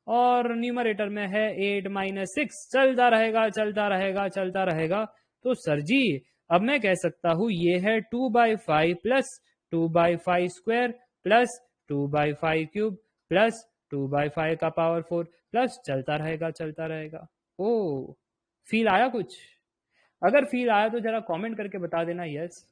और न्यूमरेटर में है 8 माइनस 6, चलता रहेगा। तो सर जी अब मैं कह सकता हूं ये है 2 by 5 plus 2 by 5 square plus 2 by 5 cube plus 2 by 5 का पावर 4 प्लस चलता रहेगा। ओ फील आया कुछ, अगर फील आया तो जरा कमेंट करके बता देना यस।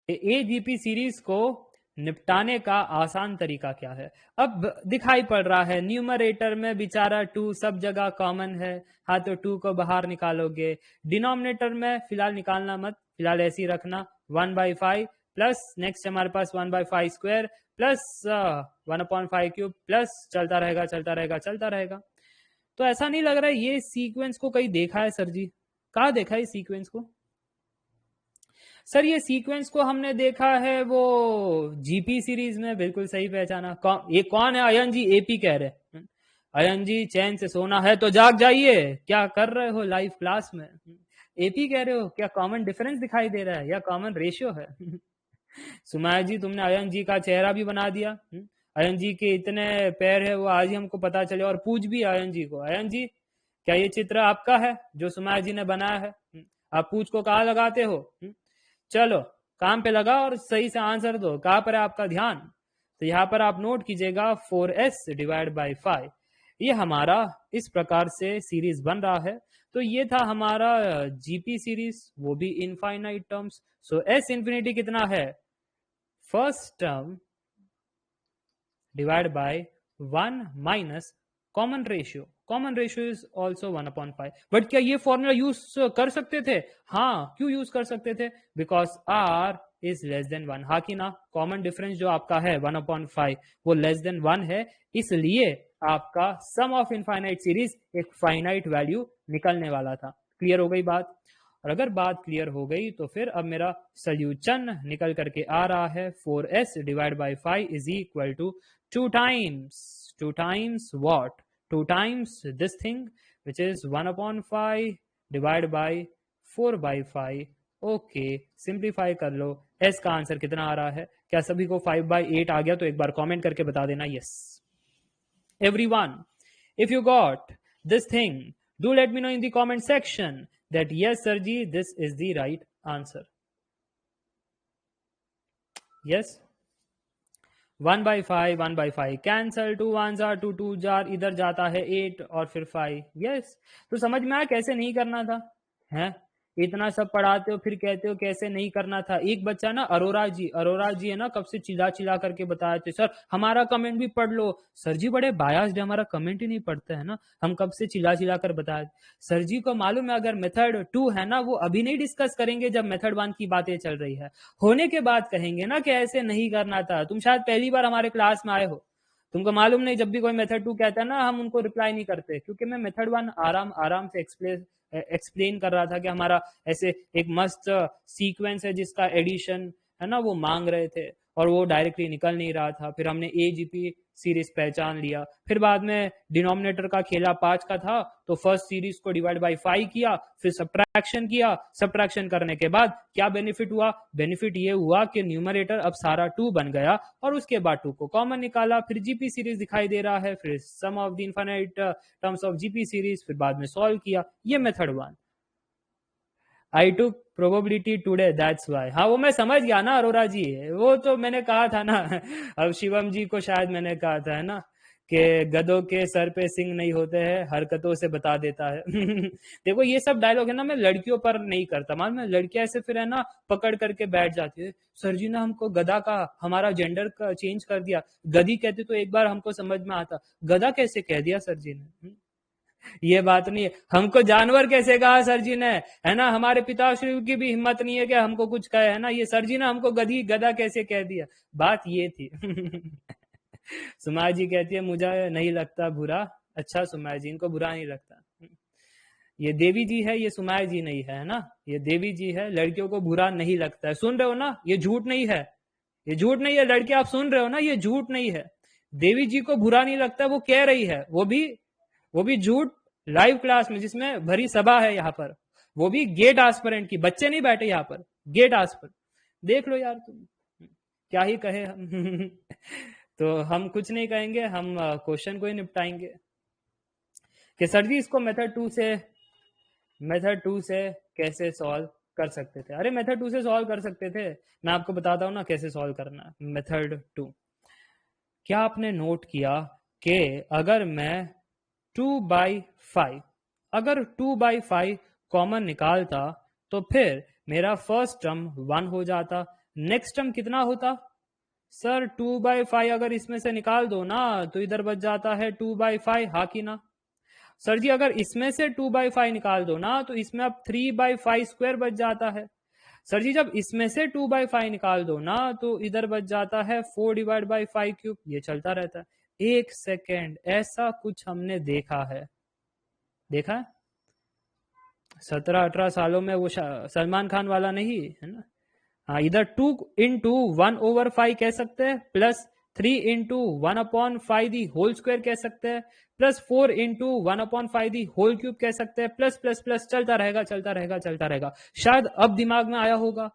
एजीपी सीरीज को निपटाने का आसान तरीका क्या है, अब दिखाई पड़ रहा है न्यूमरेटर में बेचारा 2 सब जगह कॉमन है, हाँ तो 2 को बाहर निकालोगे, डिनोमिनेटर में फिलहाल निकालना मत, फिलहाल ऐसे ही रखना 1 बाई 5 प्लस नेक्स्ट हमारे पास 1 by 5 square plus 1/5 cube plus चलता रहेगा। तो ऐसा नहीं लग रहा है ये सीक्वेंस को कहीं देखा है सर जी, कहाँ देखा है इस सीक्वेंस को, सर ये सीक्वेंस को हमने देखा है वो जीपी सीरीज में, बिल्कुल सही पहचाना। ये कौन है, अयन जी एपी कह रहे हैं, अयन जी चैन से सोना है तो जाग जाइए, क्या कर रहे हो लाइव क्लास में, एपी कह रहे हो, क्या कॉमन डिफरेंस दिखाई दे रहा है या कॉमन रेशियो है। सुमाया जी तुमने अयन जी का चेहरा भी बना दिया, अयन जी के इतने पैर है वो आज ही हमको पता चले, और पूछ भी अयन जी को, अयन जी क्या ये चित्र आपका है जो सुमाया जी ने बनाया है, आप पूछ को कहाँ लगाते हो, चलो काम पे लगा और सही से आंसर दो, कहाँ पर है आपका ध्यान, तो यहाँ पर आप नोट कीजिएगा 4s डिवाइड बाई 5, ये हमारा इस प्रकार से सीरीज बन रहा है। तो ये था हमारा जीपी सीरीज, वो भी इनफाइनाइट टर्म्स। सो s इंफिनिटी कितना है, first term divide by 1 minus common ratio is also 1/5। But क्या ये फॉर्मूला यूज कर सकते थे, हाँ क्यों यूज कर सकते थे, because r is less than 1, हाँ कि ना, कॉमन डिफरेंस जो आपका है 1/5 वो लेस देन 1 है, इसलिए आपका सम ऑफ इनफाइनाइट सीरीज एक फाइनाइट वैल्यू निकलने वाला था। क्लियर हो गई बात, और अगर बात क्लियर हो गई तो फिर अब मेरा सोल्यूशन निकल करके आ रहा है 4s divide by 5 is equal to 2 times what, 2 times this thing which is 1/5 divide by 4/5। Okay, simplify कर लो। एस का आंसर कितना आ रहा है? क्या सभी को 5/8 आ गया? तो एक बार कमेंट करके बता देना yes. Everyone, if you got this thing, do let me know in the comment section that yes sir ji, this is the right answer. Yes, 1/5 1/5 cancel, 2 1 jar 2 2 jar, इधर जाता है 8 और फिर 5। यस, तो समझ में आया कैसे नहीं करना था? हैं, इतना सब पढ़ाते हो फिर कहते हो कैसे नहीं करना था। एक बच्चा ना, अरोरा जी है ना, कब से चिल्ला चिल्ला करके बताए थे सर हमारा कमेंट भी पढ़ लो। सर जी बड़े बायास्ड, हमारा कमेंट ही नहीं पढ़ते है ना, हम कब से चिल्ला चिल्ला कर बताए। सर जी को मालूम है अगर मेथड 2 है ना, वो अभी नहीं डिस्कस करेंगे जब मेथड 1 की बातें चल रही है, होने के बाद कहेंगे ना कि ऐसे नहीं करना था। तुम शायद पहली बार हमारे क्लास में आए हो, तुमको मालूम नहीं, जब भी कोई मेथड 2 कहता है ना, हम उनको रिप्लाई नहीं करते, क्योंकि मैं मेथड 1 आराम आराम से एक्सप्लेन कर रहा था कि हमारा ऐसे एक मस्त सीक्वेंस है जिसका एडिशन है ना वो मांग रहे थे, और वो डायरेक्टली निकल नहीं रहा था। फिर हमने एजीपी सीरीज पहचान लिया, फिर बाद में डिनोमिनेटर का खेला 5 का था, तो फर्स्ट सीरीज को डिवाइड बाय 5 किया, फिर सब्ट्रैक्शन किया। सब्ट्रैक्शन करने के बाद क्या बेनिफिट हुआ? बेनिफिट ये हुआ कि न्यूमरेटर अब सारा 2 बन गया, और उसके बाद 2 को कॉमन निकाला, फिर जीपी सीरीज दिखाई दे रहा है, फिर sum of the infinite terms of GP series, फिर बाद में सॉल्व किया। ये method 1। I to probability today that's why. हाँ वो मैं समझ गया ना अरोरा जी, वो तो मैंने कहा था ना अब शिवम जी को शायद मैंने कहा था है ना कि गधों के सर पे सिंग नहीं होते हैं, हरकतों से बता देता है देखो ये सब डायलॉग है ना मैं लड़कियों पर नहीं करता, मालूम है, लड़कियां ऐसे फिर है ना पकड़ करके बैठ जाती है, सर जी ने हमको गधा कहा, हमारा जेंडर का चेंज कर दिया, गधी कहते तो एक बार हमको समझ में आता, गधा कैसे कह दिया सर जी ने। ये बात नहीं है, हमको जानवर कैसे कहा सर जी ने, है ना, हमारे पिताश्री की भी हिम्मत नहीं है कि हमको कुछ कहे, है ना, ये सर जी ने हमको गधी गधा कैसे कह दिया, बात ये थी सुमा जी कहती है मुझे नहीं लगता बुरा। अच्छा सुमा जी, इनको बुरा नहीं लगता। ये देवी जी है, ये सुमाय जी नहीं है ना, ये देवी जी है। लड़कियों को बुरा नहीं लगता है, सुन रहे हो ना, ये झूठ नहीं है, ये झूठ नहीं है लड़के, आप सुन रहे हो ना, ये झूठ नहीं है। देवी जी को बुरा नहीं लगता, वो कह रही है, वो भी झूठ लाइव क्लास में जिसमें भरी सभा है यहाँ पर, वो भी गेट आस्पिरेंट की, बच्चे नहीं बैठे यहाँ पर, गेट आस्पिरेंट। देख लो यार तुम, क्या ही कहे हम तो हम कुछ नहीं कहेंगे, हम क्वेश्चन को ही निपटाएंगे कि सर जी इसको मेथड 2 से कैसे सॉल्व कर सकते थे। अरे मेथड 2 से सॉल्व कर सकते थे, मैं आपको बताता हूं ना कैसे सॉल्व करना मेथड 2। क्या आपने नोट किया कि अगर मैं 2/5 अगर 2/5 कॉमन निकालता तो फिर मेरा फर्स्ट टर्म 1 हो जाता, नेक्स्ट टर्म कितना होता सर? 2/5 अगर इसमें से निकाल दो ना तो इधर बच जाता है 2/5, हाँ कि ना? सर जी अगर इसमें से 2/5 निकाल दो ना तो इसमें अब 3/5² बच जाता है। सर जी जब इसमें से 2/5 निकाल दो ना तो इधर बच जाता है 4/5³। ये चलता रहता है। एक सेकेंड, ऐसा कुछ हमने देखा है, देखा है 17-18 सालों में, वो सलमान खान वाला नहीं है ना। हाँ, इधर 2 × 1/5 कह सकते हैं, प्लस 3 × 1/5 दी होल स्क्वायर कह सकते हैं, प्लस 4 × 1/5 दी होल क्यूब कह सकते हैं, प्लस प्लस प्लस चलता रहेगा चलता रहेगा चलता रहेगा। शायद अब दिमाग में आया होगा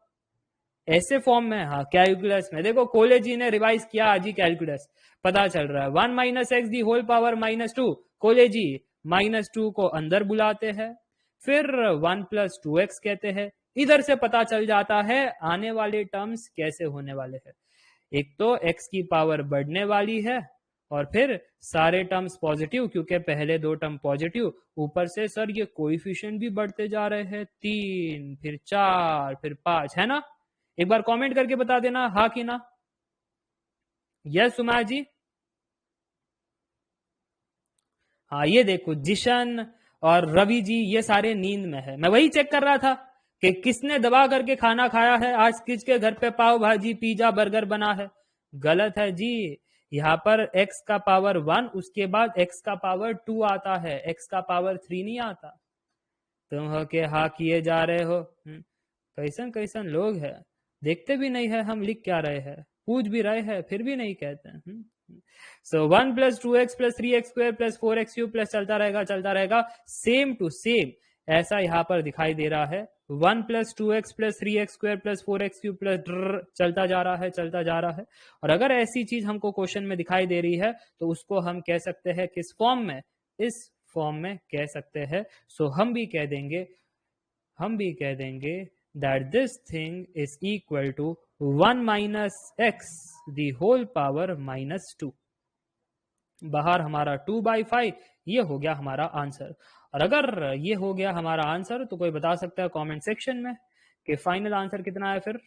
ऐसे फॉर्म में। हाँ कैलकुलस में देखो, कोले जी ने रिवाइज किया आज ही कैलकुलस, पता चल रहा है 1 - x दी होल पावर -2। कोले जी -2 को अंदर बुलाते हैं, फिर 1 + 2x कहते हैं, इधर से पता चल जाता है आने वाले टर्म्स कैसे होने वाले हैं। एक तो x की पावर बढ़ने वाली है, और फिर सारे टर्म्स पॉजिटिव क्योंकि पहले 2 टर्म पॉजिटिव, ऊपर से सर ये कोएफिशिएंट भी बढ़ते जा रहे हैं, 3 फिर 4 फिर 5, है ना? एक बार कमेंट करके बता देना हाँ कि ना। यस सुमा जी। हाँ ये देखो जिशन और रवि जी ये सारे नींद में है, मैं वही चेक कर रहा था कि किसने दबा करके खाना खाया है आज, किसके घर पे पाव भाजी पिज्जा बर्गर बना है। गलत है जी, यहाँ पर x का पावर 1 उसके बाद x का पावर 2 आता है, x का पावर 3 नहीं आता। तुम हो के हाँ किए जा रहे हो, कैसन कैसन लोग है, देखते भी नहीं है हम लिख क्या रहे हैं, पूछ भी रहे हैं फिर भी नहीं कहते हैं। सो 1 + 2x + 3x² + 4x³ प्लस चलता रहेगा सेम टू सेम। ऐसा यहाँ पर दिखाई दे रहा है 1 + 2x + 3x² + 4x³ + चलता जा रहा है, चलता जा रहा है। और अगर ऐसी चीज हमको क्वेश्चन में दिखाई दे रही है तो उसको हम कह सकते हैं किस फॉर्म में, इस फॉर्म में कह सकते हैं। सो हम भी कह देंगे that this thing is equal to 1 - x the whole power -2। बाहर हमारा 2/5, ये हो गया हमारा आंसर। और अगर ये हो गया हमारा आंसर तो कोई बता सकता है कमेंट सेक्शन में कि फाइनल आंसर कितना है फिर।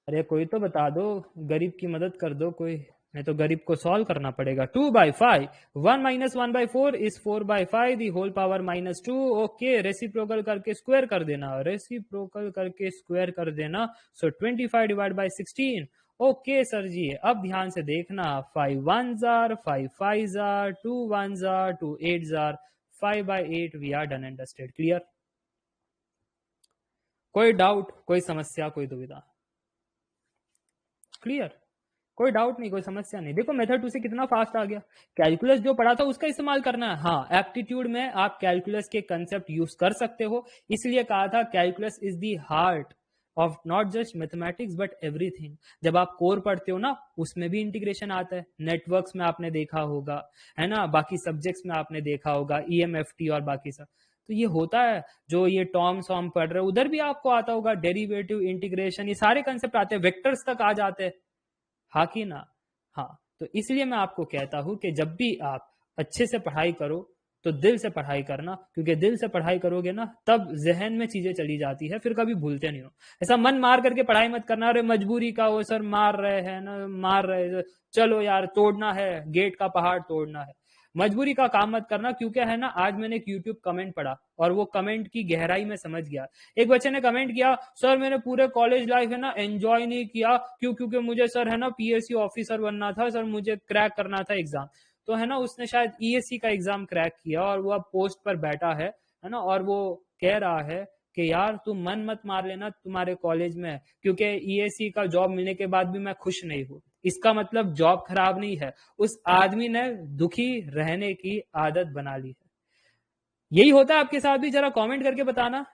अरे कोई तो बता दो, गरीब की मदद कर दो कोई, नहीं तो गरीब को सॉल्व करना पड़ेगा। 2/5, 1 - 1/4 is 4/5 the whole power -2। Okay, reciprocal करके स्क्वायर कर देना, रेसिप्रोकल करके स्क्वायर कर देना। So 25 divide by 16। Okay sir ji, अब ध्यान से देखना, 5 1s are 5 5s are 2 1s are 2 8s are 5/8। We are done and dusted. Clear? कोई डाउट, कोई समस्या, कोई दुविधा? क्लियर? कोई डाउट नहीं, कोई समस्या नहीं। देखो मेथड 2 से कितना फास्ट आ गया। कैलकुलस जो पढ़ा था उसका इस्तेमाल करना है। हाँ, एप्टीट्यूड में आप कैलकुलस के कंसेप्ट यूज कर सकते हो, इसलिए कहा था calculus is the heart of not just mathematics but everything. जब आप कोर पढ़ते हो ना, उसमें भी इंटीग्रेशन आता है। नेटवर्क्स में आपने देखा होगा, है ना, बाकी सब्जेक्ट्स में आपने देखा होगा, EMFT और बाकी सब। तो ये होता है, जो ये टॉम सॉम पढ़ रहे हो उधर भी आपको आता होगा, डेरिवेटिव, इंटीग्रेशन, ये सारे कंसेप्ट आते हैं, वेक्टर्स तक आ जाते हैं। हाँ कि ना? हाँ, तो इसलिए मैं आपको कहता हूं कि जब भी आप अच्छे से पढ़ाई करो तो दिल से पढ़ाई करना, क्योंकि दिल से पढ़ाई करोगे ना तब जहन में चीजें चली जाती है, फिर कभी भूलते नहीं हो। ऐसा मन मार करके पढ़ाई मत करना, अरे मजबूरी का वो सर मार रहे हैं ना, मार रहे, चलो यार तोड़ना है, गेट का पहाड़ तोड़ना है। मजबूरी का काम मत करना, क्योंकि है ना, आज मैंने एक यूट्यूब कमेंट पढ़ा और वो कमेंट की गहराई में समझ गया। एक बच्चे ने कमेंट किया, सर मैंने पूरे कॉलेज लाइफ है ना एंजॉय नहीं किया, क्योंकि मुझे सर है ना PSC ऑफिसर बनना था, सर मुझे क्रैक करना था एग्जाम। तो है ना, उसने शायद ESC का एग्जाम क्रैक किया और वो अब पोस्ट पर बैठा है ना, और वो कह रहा है कि यार तुम मन मत मार लेना तुम्हारे कॉलेज में, क्योंकि ESC का जॉब मिलने के बाद भी मैं खुश नहीं हूँ। इसका मतलब जॉब खराब नहीं है, उस आदमी ने दुखी रहने की आदत बना ली है। यही होता है आपके साथ भी? जरा कमेंट करके बताना,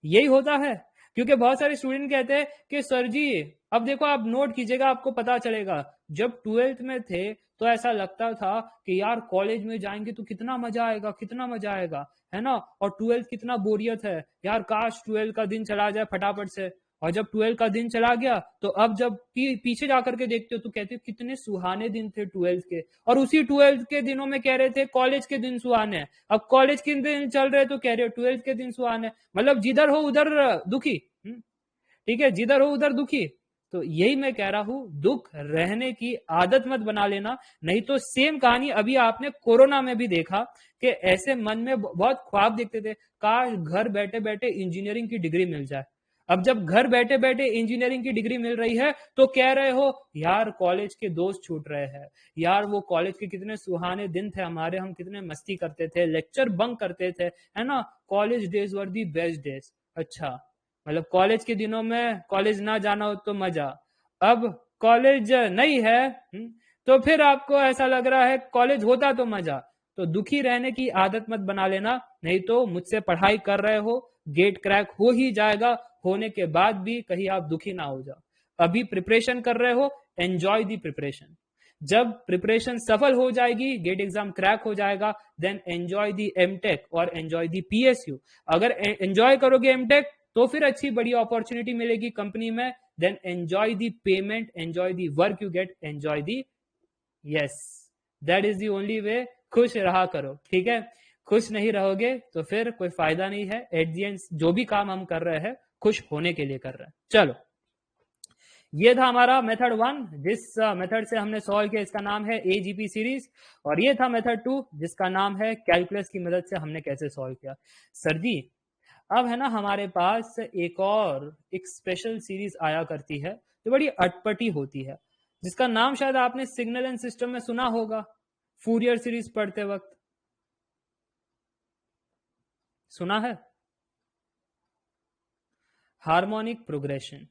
यही होता है? क्योंकि बहुत सारे स्टूडेंट कहते हैं कि सर जी, अब देखो आप नोट कीजिएगा, आपको पता चलेगा, जब 12th में थे तो ऐसा लगता था कि यार कॉलेज में जाएंगे तो कितना मजा आएगा, कितना मजा आएगा, है ना, और 12th कितना बोरियत है यार, काश 12th का दिन चला जाए फटाफट से। और जब 12th का दिन चला गया तो अब जब पीछे जाकर के देखते हो तो कहते हो कितने सुहाने दिन थे 12th के, और उसी 12th के दिनों में कह रहे थे कॉलेज के दिन सुहाने हैं। अब कॉलेज के दिन चल रहे तो कह रहे हो 12th के दिन सुहाने। मतलब जिधर हो उधर दुखी। ठीक है, जिधर हो उधर दुखी। तो यही मैं कह रहा हूं, दुख रहने की आदत मत बना लेना, नहीं तो सेम कहानी अभी आपने कोरोना में भी देखा कि ऐसे मन में बहुत ख्वाब देखते थे, काश घर बैठे बैठे इंजीनियरिंग की डिग्री मिल जाए। अब जब घर बैठे बैठे इंजीनियरिंग की डिग्री मिल रही है तो कह रहे हो यार कॉलेज के दोस्त छूट रहे हैं, यार वो कॉलेज के कितने सुहाने दिन थे हमारे, हम कितने मस्ती करते थे, लेक्चर बंक करते थे, है ना, college days were the best days. अच्छा, मतलब कॉलेज के दिनों में कॉलेज ना जाना हो तो मजा, अब कॉलेज नहीं है तो फिर आपको ऐसा लग रहा है कॉलेज होता तो मजा। तो दुखी रहने की आदत मत बना लेना, नहीं तो मुझसे पढ़ाई कर रहे हो, गेट क्रैक हो ही जाएगा, होने के बाद भी कहीं आप दुखी ना हो जाओ। अभी प्रिपरेशन कर रहे हो, एंजॉय दी प्रिपरेशन। जब प्रिपरेशन सफल हो जाएगी, गेट एग्जाम क्रैक हो जाएगा, देन एंजॉय दी एमटेक और एंजॉय दी PSU। अगर एंजॉय करोगे एमटेक तो फिर अच्छी बड़ी अपॉर्चुनिटी मिलेगी कंपनी में, then enjoy the payment, enjoy the work you get, enjoy the, yes, that is the only way. खुश रहा करो, ठीक है? खुश नहीं रहोगे तो फिर कोई फायदा नहीं है। एट दी एंड जो भी काम हम कर रहे हैं खुश होने के लिए कर रहे हैं। चलो, ये था हमारा मेथड 1, जिस मेथड से हमने सॉल्व किया इसका नाम है AGP सीरीज, और ये था मेथड 2 जिसका नाम है कैलकुलस की मदद से हमने कैसे सॉल्व किया। सर जी, अब है ना हमारे पास एक स्पेशल सीरीज आया करती है जो बड़ी अटपटी होती है, जिसका नाम शायद आपने सिग्नल एंड सिस्टम में सुना होगा, फूरियर सीरीज पढ़ते वक्त सुना है, हार्मोनिक प्रोग्रेशन,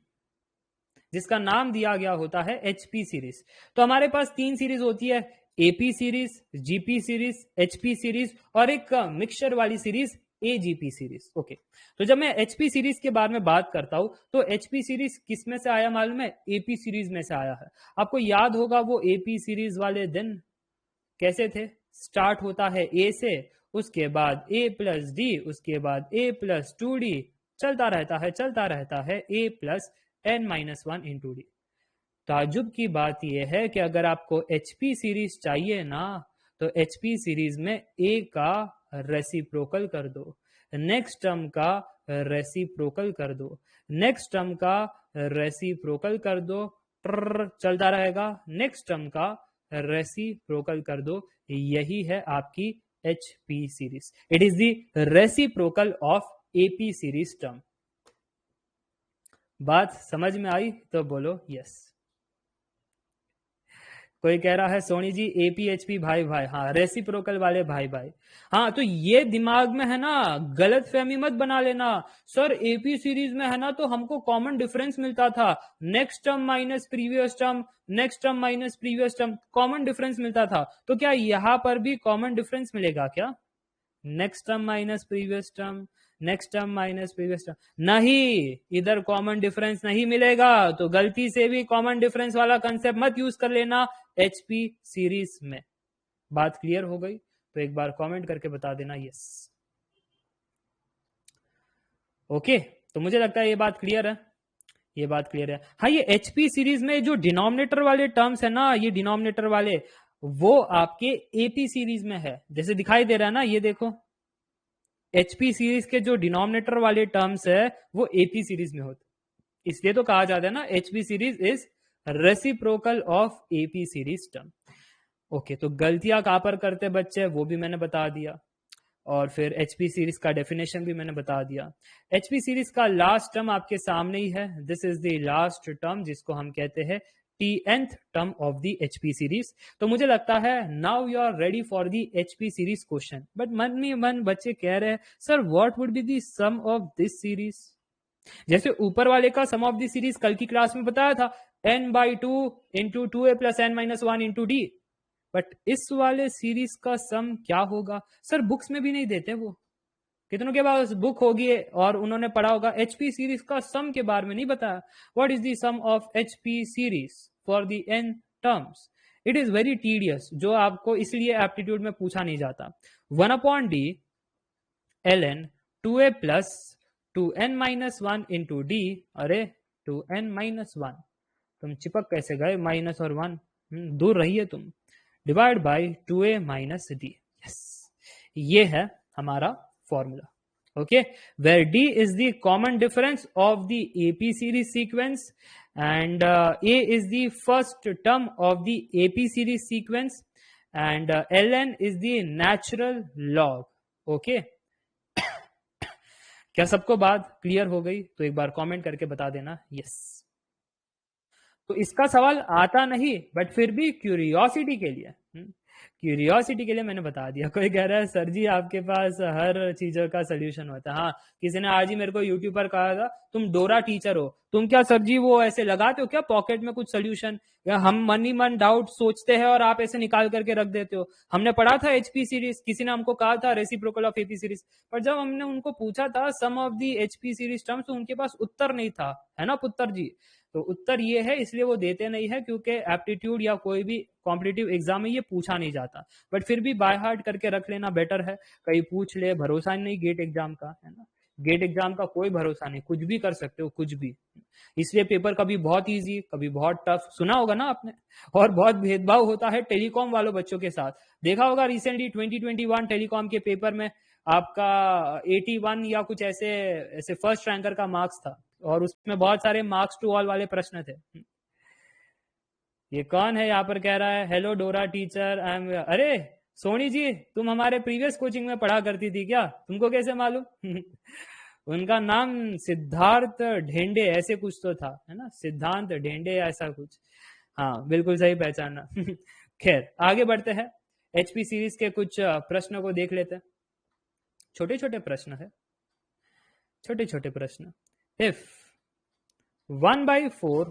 जिसका नाम दिया गया होता है HP सीरीज। तो हमारे पास 3 सीरीज होती है, AP series, GP series, HP series और एक मिक्सचर वाली सीरीज एजीपी सीरीज। ओके, तो जब मैं एचपी सीरीज के बारे में बात करता हूं तो एचपी सीरीज किस में से आया मालूम है? एपी सीरीज में से आया है। आपको याद होगा वो एपी सीरीज वाले दिन कैसे थे? स्टार्ट होता है ए से, उसके बाद ए प्लस डी, उसके बाद ए प्लस 2d, चलता रहता है a plus n minus 1 into d. ताजुब की बात यह है कि अगर आपको एचपी सीरीज चाहिए ना, तो एचपी सीरीज में ए का रेसिप्रोकल कर दो, नेक्स्ट टर्म का रेसिप्रोकल कर दो, नेक्स्ट टर्म का रेसिप्रोकल कर दो, चलता रहेगा, नेक्स्ट टर्म का रेसिप्रोकल कर दो। यही है आपकी HP series. It is the reciprocal of AP series term. बात समझ में आई तो बोलो यस। कोई कह रहा है सोनी जी एपीएचपी भाई भाई, हाँ रेसिप्रोकल वाले भाई भाई। हाँ तो ये दिमाग में है ना, गलत फहमी मत बना लेना। सर एपी सीरीज में है ना तो हमको कॉमन डिफरेंस मिलता था, next term minus previous term, next term minus previous term, common difference मिलता था। तो क्या यहां पर भी कॉमन डिफरेंस मिलेगा क्या? Next term minus previous term, next term minus previous term, नहीं, इधर कॉमन डिफरेंस नहीं मिलेगा। तो गलती से भी कॉमन डिफरेंस वाला कंसेप्ट मत यूज कर लेना एचपी सीरीज में। बात क्लियर हो गई? तो एक बार कमेंट करके बता देना यस। ओके, तो मुझे लगता है ये बात क्लियर है, ये बात क्लियर है। हाँ, ये एचपी सीरीज में जो डिनोमिनेटर वाले टर्म्स है ना, ये डिनोमिनेटर वाले वो आपके एपी सीरीज में है, जैसे दिखाई दे रहा है ना, ये देखो एचपी सीरीज के जो डिनोमिनेटर वाले टर्म्स है वो एपी सीरीज में होते, इसलिए तो कहा जाता है ना HP series is reciprocal of AP series term. Okay, तो गलतियां कहां पर करते बच्चे वो भी मैंने बता दिया, और फिर एचपी सीरीज का डेफिनेशन भी मैंने बता दिया। एचपी सीरीज का लास्ट टर्म आपके सामने ही है, this is the last term जिसको हम कहते हैं tenth term of the HP series. तो मुझे लगता है now you are ready for the HP series question. But मन में मन बच्चे कह रहे हैं sir what would be the sum of this series? जैसे ऊपर वाले का सम ऑफ द सीरीज कल की क्लास में बताया था n/2 into 2a plus n minus 1 into D, but इस वाले सीरीज का सम क्या होगा? सर बुक्स में भी नहीं देते, वो कितनों के पास बुक होगी और उन्होंने पढ़ा होगा, एचपी सीरीज का सम के बारे में नहीं बताया। What is the sum of HP series for the n terms? It is very tedious, जो आपको इसलिए एप्टीट्यूड में पूछा नहीं जाता। 1/d ln 2a plus 2n minus 1 into D, अरे 2n माइनस 1, तुम चिपक कैसे गए माइनस और 1, दूर रहिए तुम, divide by 2a minus D. Yes, ये है हमारा formula. Okay, where d is the common difference of the AP series sequence and a is the first term of the AP series sequence and ln is the natural log. Okay, क्या सबको बात clear हो गई? तो एक बार comment करके बता देना यस। तो इसका सवाल आता नहीं, बट फिर भी क्यूरियोसिटी के लिए, क्यूरियोसिटी के लिए मैंने बता दिया। कोई कह रहा है सर जी आपके पास हर चीजों का सोल्यूशन होता है। हाँ, किसी ने आज ही मेरे को यूट्यूब पर कहा था तुम डोरा टीचर हो, तुम क्या सर जी वो ऐसे लगाते हो क्या पॉकेट में कुछ सोल्यूशन, या हम मन ही मन डाउट सोचते हैं और आप ऐसे निकाल करके रख देते हो? हमने पढ़ा था एचपी सीरीज, किसी ने हमको कहा था रेसिप्रोकल ऑफ एपी सीरीज, पर जब हमने उनको पूछा था sum of the HP series terms, तो उनके पास उत्तर नहीं था, है ना पुत्र जी? तो उत्तर ये है, इसलिए वो देते नहीं है क्योंकि एप्टीट्यूड या कोई भी कॉम्पिटिटिव एग्जाम में ये पूछा नहीं जाता। बट फिर भी बाय हार्ट करके रख लेना बेटर है, कहीं पूछ ले, भरोसा नहीं गेट एग्जाम का, है ना? गेट एग्जाम का कोई भरोसा नहीं, कुछ भी कर सकते हो, कुछ भी। इसलिए पेपर कभी बहुत इजी, कभी बहुत टफ, सुना होगा ना आपने। और बहुत भेदभाव होता है टेलीकॉम वालों बच्चों के साथ, देखा होगा रिसेंटली 2021 टेलीकॉम के पेपर में आपका 81 या कुछ ऐसे ऐसे फर्स्ट रैंकर का मार्क्स था, और उसमें बहुत सारे मार्क्स टू ऑल वाले प्रश्न थे। ये कौन है यहाँ पर कह रहा है हेलो डोरा टीचर आई एम, अरे सोनी जी तुम हमारे प्रीवियस कोचिंग में पढ़ा करती थी क्या, तुमको कैसे मालूम? उनका नाम सिद्धार्थ ढेंडे ऐसे कुछ तो था, है ना, सिद्धांत ढेंडे ऐसा कुछ। हाँ बिल्कुल सही पहचाना। खैर आगे बढ़ते हैं, एचपी सीरीज के कुछ प्रश्नों को देख लेते हैं। छोटे छोटे प्रश्न है, छोटे छोटे प्रश्न। If 1/4,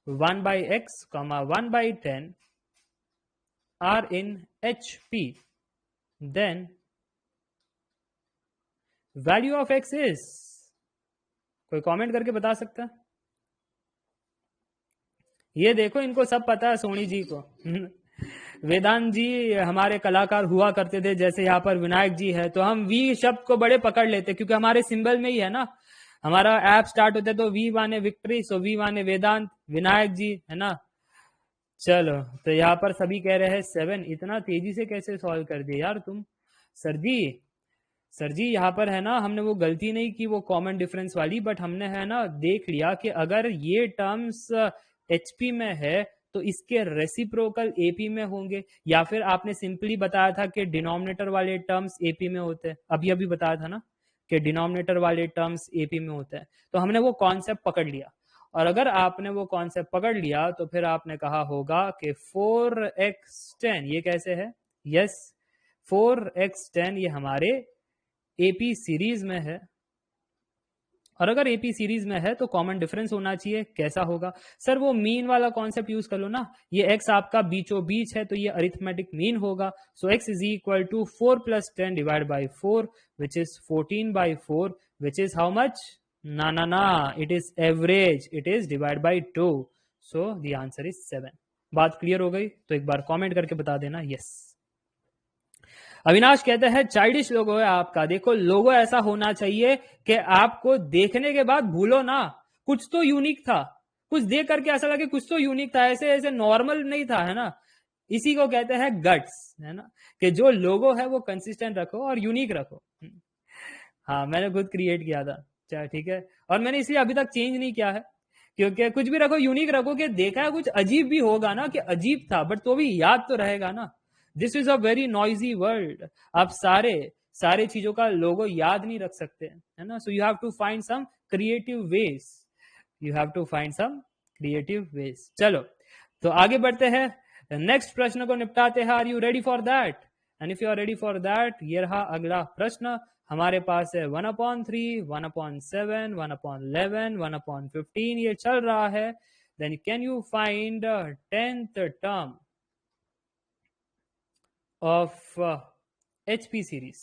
1/x, 1/10 are in HP, then value of x is, कोई कमेंट करके बता सकता है? ये देखो, इनको सब पता है, सोनी जी को। वेदांत जी हमारे कलाकार हुआ करते थे, जैसे यहाँ पर विनायक जी है, तो हम वी शब्द को बड़े पकड़ लेते क्योंकि हमारे सिंबल में ही है ना, हमारा ऐप स्टार्ट होता है तो वी माने विक्ट्री, सो वी माने वेदांत, विनायक जी है ना। चलो, तो यहाँ पर सभी कह रहे हैं 7। इतना तेजी से कैसे सॉल्व कर दिया यार तुम? सर जी यहाँ पर है ना, हमने वो गलती नहीं की वो कॉमन डिफरेंस वाली, बट हमने है ना देख लिया कि अगर ये टर्म्स एचपी में है तो इसके रेसिप्रोकल एपी में होंगे, या फिर आपने सिंपली बताया था कि डिनोमिनेटर वाले टर्म्स एपी में होते हैं, अभी बताया था ना कि डिनोमिनेटर वाले टर्म्स एपी में होते हैं। तो हमने वो कॉन्सेप्ट पकड़ लिया, और अगर आपने वो कॉन्सेप्ट पकड़ लिया तो फिर आपने कहा होगा कि 4x10 ये कैसे है? यस, 4x10 ये हमारे एपी सीरीज में है, और अगर एपी सीरीज में है तो कॉमन डिफरेंस होना चाहिए। कैसा होगा सर? वो मीन वाला कॉन्सेप्ट यूज कर लो ना, ये x आपका बीचों बीच है तो ये अरिथमेटिक मीन होगा। So x is equal to 4 + 10 divide by 4 which is 14/4 which is how much? ना, it is average, it is divide by 2, so the answer is 7। बात क्लियर हो गई? तो एक बार कॉमेंट करके बता देना यस। अविनाश कहते हैं चाइल्डिश लोगो है आपका। देखो, लोगो ऐसा होना चाहिए कि आपको देखने के बाद भूलो ना, कुछ तो यूनिक था, कुछ देख करके ऐसा लगे कुछ तो यूनिक था, ऐसे ऐसे नॉर्मल नहीं था, है ना। इसी को कहते हैं गट्स, है ना, कि जो लोगो है वो कंसिस्टेंट रखो और यूनिक रखो। हाँ, मैंने खुद क्रिएट किया था, चल ठीक है, और मैंने इसलिए अभी तक चेंज नहीं किया है, क्योंकि कुछ भी रखो यूनिक रखो, कि देखा है कुछ अजीब भी होगा ना कि अजीब था, बट तो भी याद तो रहेगा ना। This is a very noisy world, आप सारे चीजों का लोगो याद नहीं रख सकते, है ना। So you have to find some creative ways, चलो, तो आगे बढ़ते हैं, नेक्स्ट प्रश्न को निपटाते हैं। Are you ready for that? And if you are ready for that, ये रहा अगला प्रश्न। हमारे पास है 1/3, 1/7, 1/11, 1/15, ये चल रहा है। Then can you find 10th term of HP series?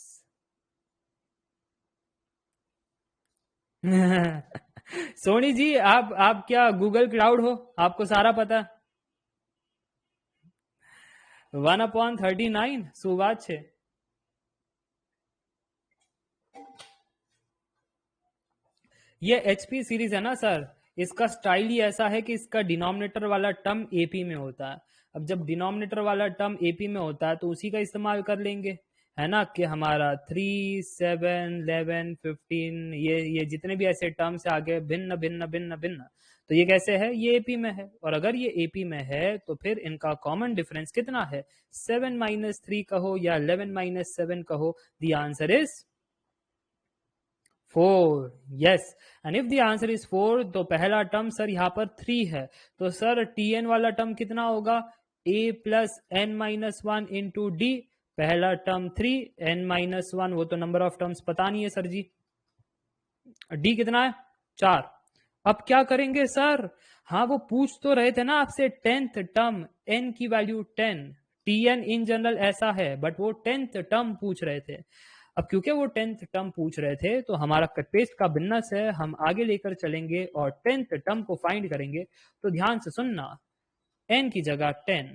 Soni ji, आप क्या गूगल क्लाउड हो? आपको सारा पता। 1/39 सुबात छे। ये HP सीरीज है ना सर, इसका स्टाइल ही ऐसा है कि इसका डिनोमिनेटर वाला टर्म एपी में होता है। अब जब डिनोमिनेटर वाला टर्म एपी में होता है तो उसी का इस्तेमाल कर लेंगे, है ना, कि हमारा 3, 7, 11, 15, ये जितने भी ऐसे टर्म्स है आगे भिन्न भिन्न भिन्न भिन्न, तो ये कैसे है? ये एपी में है, और अगर ये एपी में है तो फिर इनका कॉमन डिफरेंस कितना है? 7 - 3 कहो या 11 - 7 कहो, the answer is 4। Yes, and if the answer is 4 तो पहला टर्म सर यहाँ पर 3 है, तो सर tn वाला टर्म कितना होगा? a + n - 1 into D. पहला टर्म 3, n - 1 वो तो नंबर ऑफ टर्म्स पता नहीं है सर जी, डी कितना है? 4। अब क्या करेंगे सर? हाँ, वो पूछ तो रहे थे ना आपसे 10th टर्म, n की वैल्यू 10, tn इन जनरल ऐसा है, बट वो 10th टर्म पूछ रहे थे। अब क्योंकि वो 10th टर्म पूछ रहे थे तो हमारा कट पेस्ट का बिजनेस है, हम आगे लेकर चलेंगे और 10th टर्म को फाइंड करेंगे। तो ध्यान से सुनना, n की जगह 10,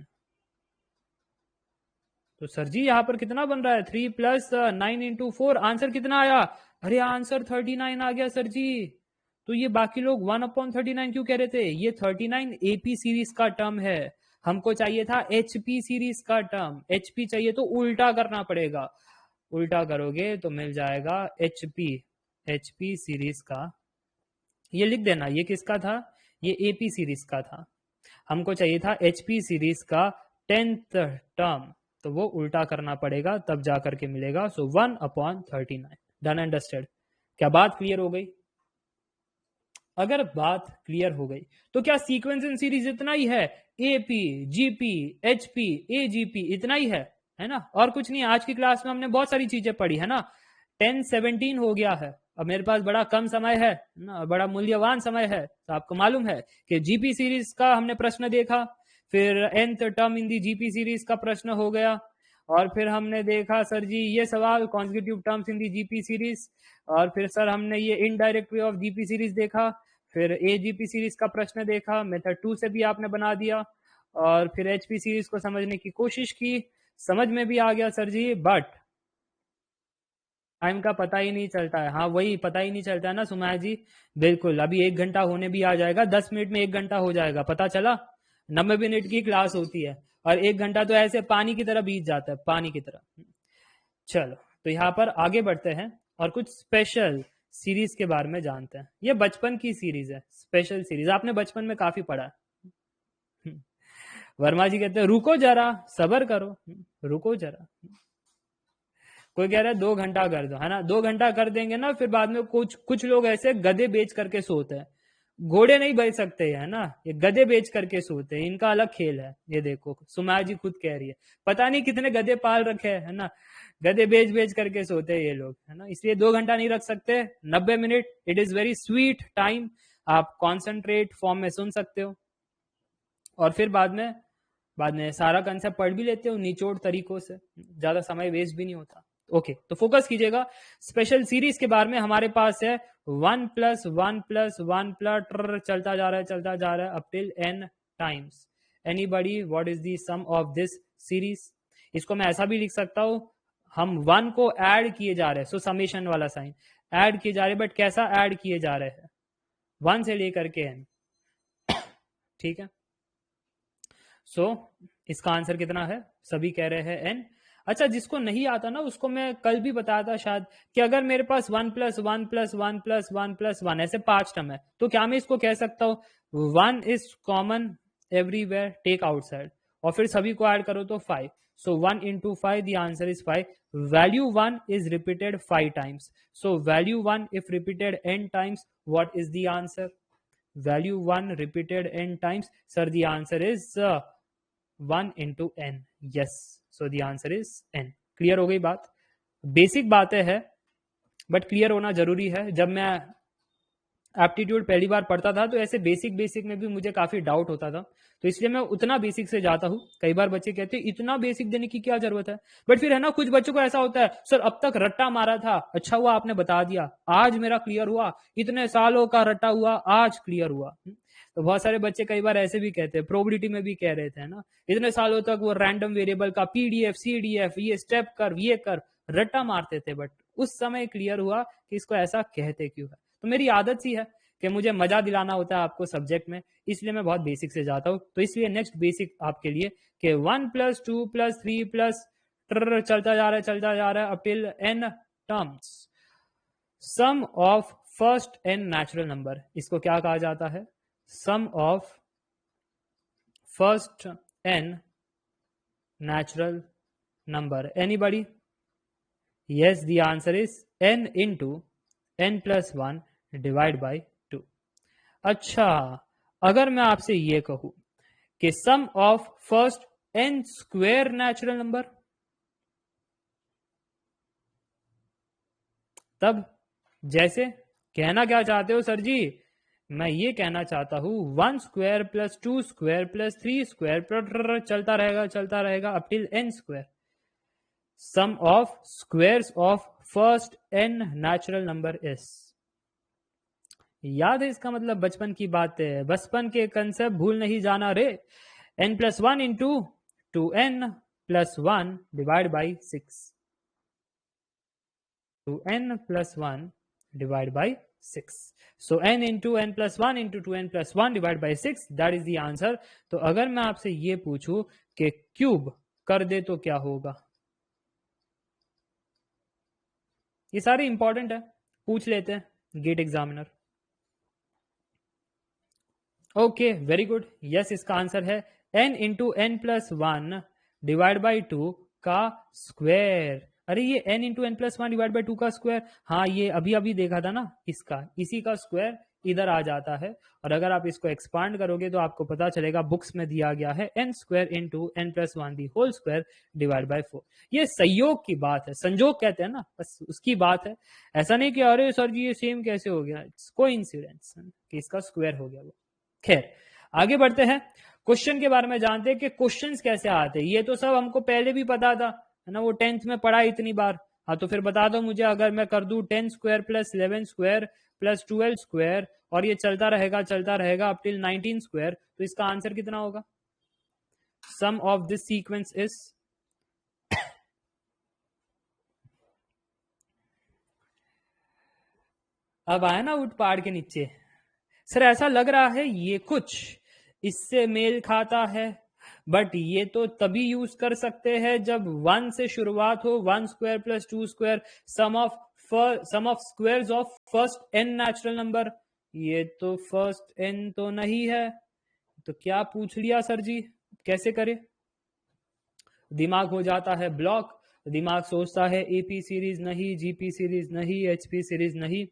तो सर जी यहाँ पर कितना बन रहा है? 3 + 9 इंटू 4, आंसर कितना आया? अरे आंसर 39 आ गया सर जी। तो ये बाकी लोग 1/39 क्यों कह रहे थे? ये 39 एपी सीरीज का टर्म है, हमको चाहिए था HP सीरीज का टर्म। HP चाहिए तो उल्टा करना पड़ेगा, उल्टा करोगे तो मिल जाएगा HP सीरीज का। ये लिख देना, ये किसका था? ये AP सीरीज का था। हमको चाहिए था HP सीरीज का 10th टर्म, तो वो उल्टा करना पड़ेगा, तब जाकर के मिलेगा। सो 1/39। Done, understand? क्या बात क्लियर हो गई? अगर बात क्लियर हो गई तो क्या सीक्वेंस इन सीरीज इतना ही है? AP, GP, HP, AGP इतना ही है ना, और कुछ नहीं। आज की क्लास में हमने बहुत सारी चीजें पढ़ी है ना, 10-17 हो गया है। अब मेरे पास बड़ा कम समय है ना, बड़ा मूल्यवान समय है, तो आपको मालूम है कि GP सीरीज का हमने प्रश्न देखा, फिर nth term in the GP series का प्रश्न हो गया, और फिर हमने देखा सर जी ये सवाल consecutive terms in the GP series, और फिर सर हमने ये indirect way of GP series देखा, फिर एजीपी सीरीज का प्रश्न देखा, मेथड 2 से भी आपने बना दिया, और फिर एचपी सीरीज को समझने की कोशिश की, समझ में भी आ गया सर जी, बट टाइम का पता ही नहीं चलता है। हाँ वही पता ही नहीं चलता है ना सुमाया जी, बिल्कुल। अभी 1 घंटा होने भी आ जाएगा, 10 मिनट में 1 घंटा हो जाएगा, पता चला। 90 मिनट की क्लास होती है और 1 घंटा तो ऐसे पानी की तरह बीत जाता है, पानी की तरह। चलो तो यहाँ पर आगे बढ़ते हैं और कुछ स्पेशल सीरीज के बारे में जानते हैं। ये बचपन की सीरीज है, स्पेशल सीरीज, आपने बचपन में काफी पढ़ा है। वर्मा जी कहते हैं रुको जरा, सबर करो, रुको जरा। कोई कह रहा है 2 घंटा कर दो, है ना, 2 घंटा कर देंगे ना, फिर बाद में कुछ लोग ऐसे गधे बेच करके सोते हैं। घोड़े नहीं बेच सकते, है ना, ये गधे बेच करके सोते हैं, इनका अलग खेल है। ये देखो सुमाया जी खुद कह रही है, पता नहीं कितने गधे पाल रखे है ना, गधे बेच बेच करके सोते हैं ये लोग, है ना। इसलिए 2 घंटा नहीं रख सकते, 90 minute it is very sweet time, आप कॉन्सेंट्रेट फॉर्म में सुन सकते हो, और फिर बाद में सारा कंसेप्ट पढ़ भी लेते हो निचोड़ तरीकों से, ज्यादा समय वेस्ट भी नहीं होता। ओके तो फोकस कीजिएगा। स्पेशल सीरीज के बारे में हमारे पास है 1 + 1 + 1 प्लस चलता जा रहा है up till n times. Anybody what is the sum of this series? इसको मैं ऐसा भी लिख सकता हूं, हम 1 को ऐड किए जा रहे हैं, सो समेशन वाला साइन ऐड किए जा रहे हैं, बट कैसा ऐड किए जा रहे हैं, 1 से लेकर के n, ठीक है। सो इसका आंसर कितना है, सभी कह रहे हैं n। अच्छा जिसको नहीं आता ना उसको मैं कल भी बताया था शायद, कि अगर मेरे पास 1 + 1 + 1 + 1 + 1 ऐसे 5 टर्म है, तो क्या मैं इसको कह सकता हूं 1 is common everywhere, take outside, और फिर सभी को ऐड करो तो 5। So 1 × 5 the answer is 5। Value 1 is repeated 5 times, so value 1 if repeated n times what is the answer? Value 1 repeated n times, sir the answer is 1 × n। Yes, so the answer is n। Clear हो गई बात? Basic बातें है but clear होना जरूरी है। जब मैं एप्टीट्यूड पहली बार पढ़ता था तो ऐसे बेसिक में भी मुझे काफी डाउट होता था, तो इसलिए मैं उतना बेसिक से जाता हूँ। कई बार बच्चे कहते हैं इतना बेसिक देने की क्या जरूरत है, बट फिर है ना कुछ बच्चों को ऐसा होता है सर अब तक रट्टा मारा था, अच्छा हुआ आपने बता दिया, आज मेरा क्लियर हुआ, इतने सालों का रट्टा हुआ आज क्लियर हुआ। तो बहुत सारे बच्चे कई बार ऐसे भी कहते हैं, प्रोबेबिलिटी में भी कह रहे थे ना, इतने सालों तक वो रैंडम वेरिएबल का पीडीएफ सीडीएफ ये स्टेप कर ये कर रट्टा मारते थे, बट उस समय क्लियर हुआ कि इसको ऐसा कहते क्यों है। तो मेरी आदत सी है कि मुझे मजा दिलाना होता है आपको सब्जेक्ट में, इसलिए मैं बहुत बेसिक से जाता हूँ। तो इसलिए नेक्स्ट बेसिक आपके लिए कि 1 + 2 + 3 + चलता जा रहा है up till n terms. Sum of first n natural number, इसको क्या कहा जाता है? Sum of first n natural number. Anybody? Yes, the answer is n into n plus 1 divided by 2. अच्छा अगर मैं आपसे ये कहूं कि sum of first n square natural number, तब जैसे कहना क्या चाहते हो सर जी? मैं ये कहना चाहता हूं 1 स्क्वायर + 2 स्क्वायर + 3 स्क्वायर चलता रहेगा up till n square. Sum of squares of first n natural number is, याद है इसका मतलब बचपन की बात है, बचपन के कंसेप्ट भूल नहीं जाना रे। n + 1 × 2n + 1 divide by 6, 2n + 1 divide by 6, so n × n + 1 × 2n + 1 divide by 6, that is the answer. तो अगर मैं आपसे ये पूछूं कि क्यूब कर दे तो क्या होगा? ये सारे इंपॉर्टेंट है, पूछ लेते हैं GATE examiner. Okay very good, yes इसका आंसर है n × n + 1 डिवाइड बाई 2 का स्क्वायर। अरे ये n × n + 1 डिवाइड बाई 2 का स्क्वायर, हाँ ये अभी अभी देखा था ना, इसका इसी का स्क्वायर इधर आ जाता है, और अगर आप इसको एक्सपांड करोगे तो आपको पता चलेगा बुक्स में दिया गया है n² × n + 1 the whole square divide by 4। ये संयोग की बात है, संजोग कहते हैं ना, बस उसकी बात है। ऐसा नहीं कि अरे सर जी ये सेम कैसे हो गया, इट्स कोइंसिडेंस कि इसका स्क्वायर हो गया वो। खैर आगे बढ़ते हैं, क्वेश्चन के बारे में जानते हैं कि क्वेश्चंस कैसे आते हैं। ये तो सब हमको पहले भी पता था, है ना, वो 10th में पढ़ा इतनी बार। हाँ, तो फिर बता दो मुझे, अगर मैं कर दूं 10 square plus 11 square plus 12 square और ये चलता रहेगा अप टिल 19 स्क्वायर, तो इसका आंसर कितना होगा? सम ऑफ दिस सीक्वेंस इज, अब आया ना उठ पहाड़ के नीचे। सर ऐसा लग रहा है ये कुछ इससे मेल खाता है, बट ये तो तभी यूज कर सकते हैं जब 1 से शुरुआत हो। 1 square plus 2 square sum of squares of first n natural number. ये तो फर्स्ट n तो नहीं है, तो क्या पूछ लिया सर जी, कैसे करे? दिमाग हो जाता है ब्लॉक, दिमाग सोचता है एपी सीरीज नहीं, जीपी सीरीज नहीं, एचपी सीरीज नहीं,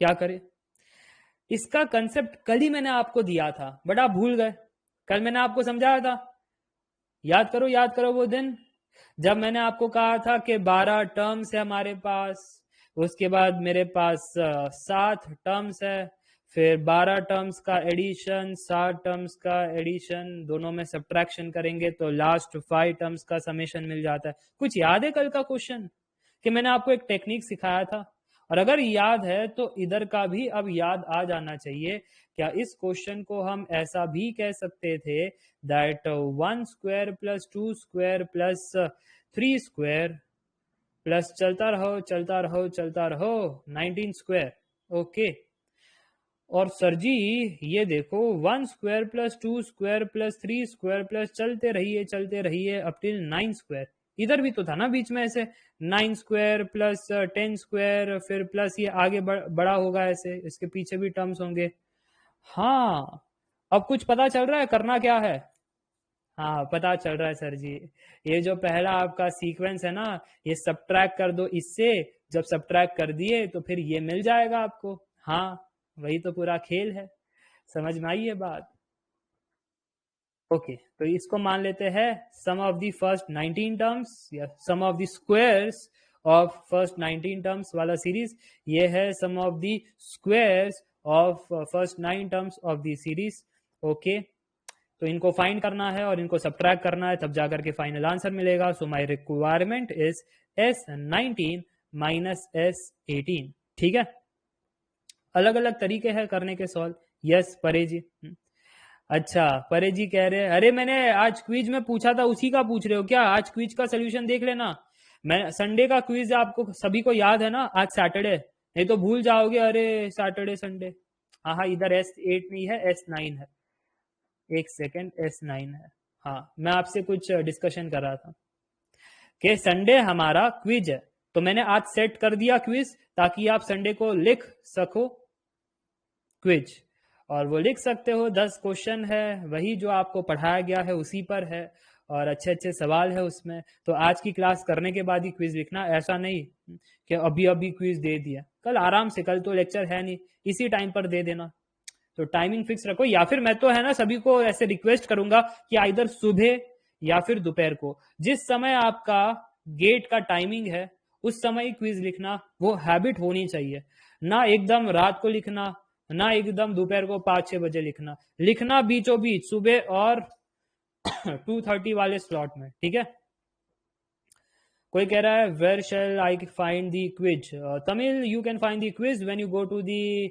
क्या करे? इसका कंसेप्ट कल ही मैंने आपको दिया था, बट आप भूल गए। कल मैंने आपको समझाया था, याद करो वो दिन जब मैंने आपको कहा था कि 12 टर्म्स है हमारे पास, उसके बाद मेरे पास 7 टर्म्स है, फिर 12 टर्म्स का एडिशन, 7 टर्म्स का एडिशन, दोनों में सब्ट्रैक्शन करेंगे तो लास्ट 5 टर्म्स का समेशन मिल जाता है। कुछ याद है कल का क्वेश्चन कि मैंने आपको एक टेक्निक सिखाया था? और अगर याद है तो इधर का भी अब याद आ जाना चाहिए। क्या इस क्वेश्चन को हम ऐसा भी कह सकते थे that 1 square plus 2 square plus 3 square plus चलता रहो 19 स्क्वायर? ओके। और सर जी ये देखो 1 square plus 2 square plus 3 square plus चलते रहिए अप टिल 9 स्क्वायर। इधर भी तो था ना बीच में ऐसे 9 स्क्वायर प्लस 10 स्क्वायर, फिर प्लस ये आगे बड़ा होगा ऐसे, इसके पीछे भी टर्म्स होंगे। हाँ, अब कुछ पता चल रहा है करना क्या है? हाँ पता चल रहा है सर जी, ये जो पहला आपका सीक्वेंस है ना, ये सब्ट्रैक्ट कर दो इससे, जब सब्ट्रैक्ट कर दिए तो फिर ये मिल जाएगा आपको। हाँ वही तो पूरा खेल है, समझ में आई ये बात? ओके, तो इसको मान लेते हैं sum of the first 19 terms या sum of the squares of first 19 terms वाला सीरीज। ये है sum of the squares of first 9 terms of the series. Okay, तो इनको फाइंड करना है और इनको सब्ट्रैक्ट करना है, तब जाकर के फाइनल आंसर मिलेगा। So my requirement is S19 minus S18। ठीक है, अलग अलग तरीके हैं करने के सॉल्व। यस परे जी। अच्छा, परे जी कह रहे हैं अरे मैंने आज क्विज में पूछा था उसी का पूछ रहे हो क्या? आज क्विज का सोल्यूशन देख लेना। मैं संडे का क्विज आपको सभी को याद है ना, आज सैटरडे, नहीं तो भूल जाओगे, अरे सैटरडे संडे। हाँ इधर S8 नहीं है, S9 है। एक सेकेंड, S9 है। हाँ मैं आपसे कुछ डिस्कशन कर रहा था कि संडे हमारा क्विज है, तो मैंने आज सेट कर दिया क्विज ताकि आप संडे को लिख सको क्विज, और वो लिख सकते हो। 10 क्वेश्चन है, वही जो आपको पढ़ाया गया है उसी पर है, और अच्छे अच्छे सवाल है उसमें। तो आज की क्लास करने के बाद ही क्विज लिखना, ऐसा नहीं कि अभी अभी क्विज दे दिया। कल आराम से, कल तो लेक्चर है नहीं, इसी टाइम पर दे देना। तो टाइमिंग फिक्स रखो, या फिर मैं तो है ना सभी को ऐसे रिक्वेस्ट करूंगा कि आइदर सुबह या फिर दोपहर को, जिस समय आपका गेट का टाइमिंग है उस समय ही क्विज लिखना, वो हैबिट होनी चाहिए। ना एकदम रात को लिखना, ना एकदम दोपहर को 5-6 बजे लिखना, लिखना बीचों बीच सुबह और 2:30 वाले स्लॉट में। ठीक है, कोई कह रहा है where shall I find the quiz? Tamil, you can find the quiz when you go to the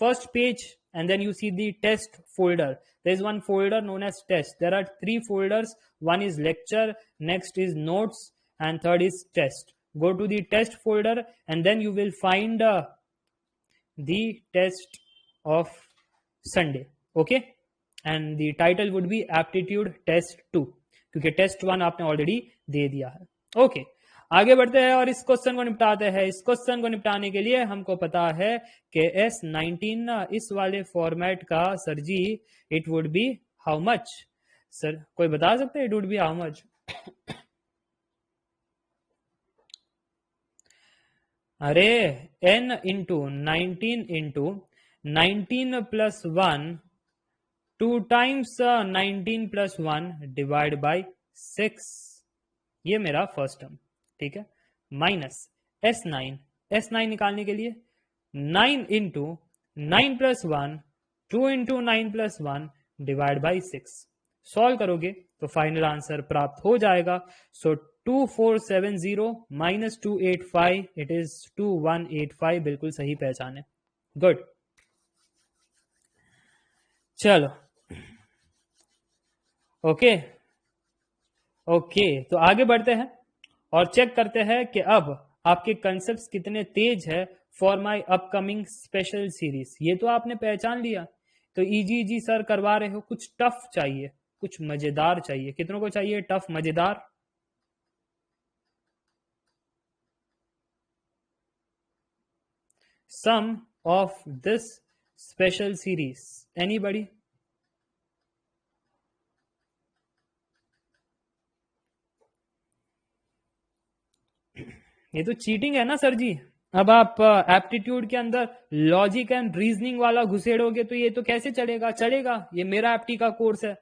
first page and then you see the test folder. There is one folder known as test. There are 3 folders. One is lecture, next is notes, and third is test. Go to the test folder and then you will find the test of Sunday. Okay, and the title would be aptitude test 2 क्योंकि test 1 आपने already दे दिया है। Okay, आगे बढ़ते हैं और इस question को निपटाते हैं। इस क्वेश्चन को निपटाने के लिए हमको पता है कि S19 ना इस वाले फॉर्मेट का sir ji it would be how much? Sir कोई बता सकते हैं it would be how much? अरे n into 19 into 19 plus 1 2 times 19 plus 1 divide by 6, ये मेरा फर्स्ट टर्म। ठीक है, माइनस S9 निकालने के लिए 9 into 9 plus 1 2 into 9+1 divide by 6। Solve करोगे तो फाइनल आंसर प्राप्त हो जाएगा। सो 2470 माइनस 285 इट इज 2185, बिल्कुल सही पहचाने। गुड, चलो ओके ओके, तो आगे बढ़ते हैं और चेक करते हैं कि अब आपके कंसेप्ट कितने तेज है for my upcoming special series. ये तो आपने पहचान लिया, तो इजी इजी सर करवा रहे हो, कुछ टफ चाहिए, कुछ मजेदार चाहिए। कितनों को चाहिए टफ मजेदार? Sum of this special series, anybody? ये तो चीटिंग है ना सर जी। अब आप एप्टीट्यूड के अंदर लॉजिक एंड रीजनिंग वाला घुसेड़ोगे तो ये तो कैसे चलेगा? चलेगा, ये मेरा एप्टी का कोर्स है,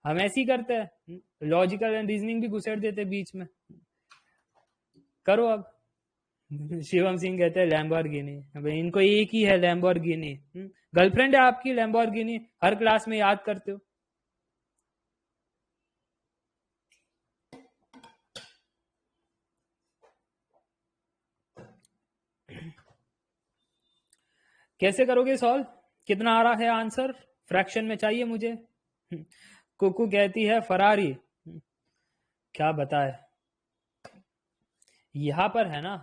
हम ऐसे ही करते हैं, लॉजिकल एंड रीजनिंग भी घुसेड़ देते बीच में। करो अब। शिवम सिंह कहते हैं लैम्बोर्गिनी, भाई इनको एक ही है लैम्बोर्गिनी। गर्लफ्रेंड है आपकी लैम्बोर्गिनी, हर क्लास में याद करते हो। कैसे करोगे सॉल्व? कितना आ रहा है आंसर? फ्रैक्शन में चाहिए मुझे। कुकू कहती है फरारी। क्या बताए, यहां पर है ना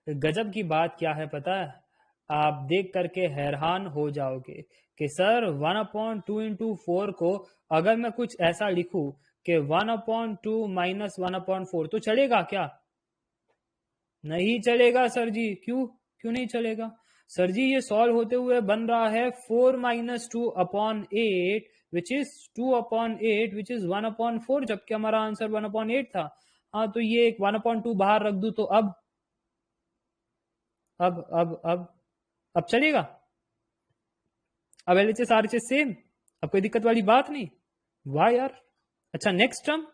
गजब की बात क्या है पता है? आप देख करके हैरान हो जाओगे कि सर 1/2 इंटू 4 को अगर मैं कुछ ऐसा लिखूं कि 1/2 माइनस 1/4 तो चलेगा क्या? नहीं चलेगा सर जी। क्यों क्यों नहीं चलेगा सर जी? ये सॉल्व होते हुए बन रहा है 4 minus 2/8 which is 2/8 which is 1/4, जबकि हमारा आंसर 1/8 था। हाँ, तो ये एक 1/2 बाहर रख दूं तो अब चलेगा? अब एलएचएस आरएचएस सेम, अब कोई दिक्कत वाली बात नहीं। वाह यार। अच्छा, नेक्स्ट टर्म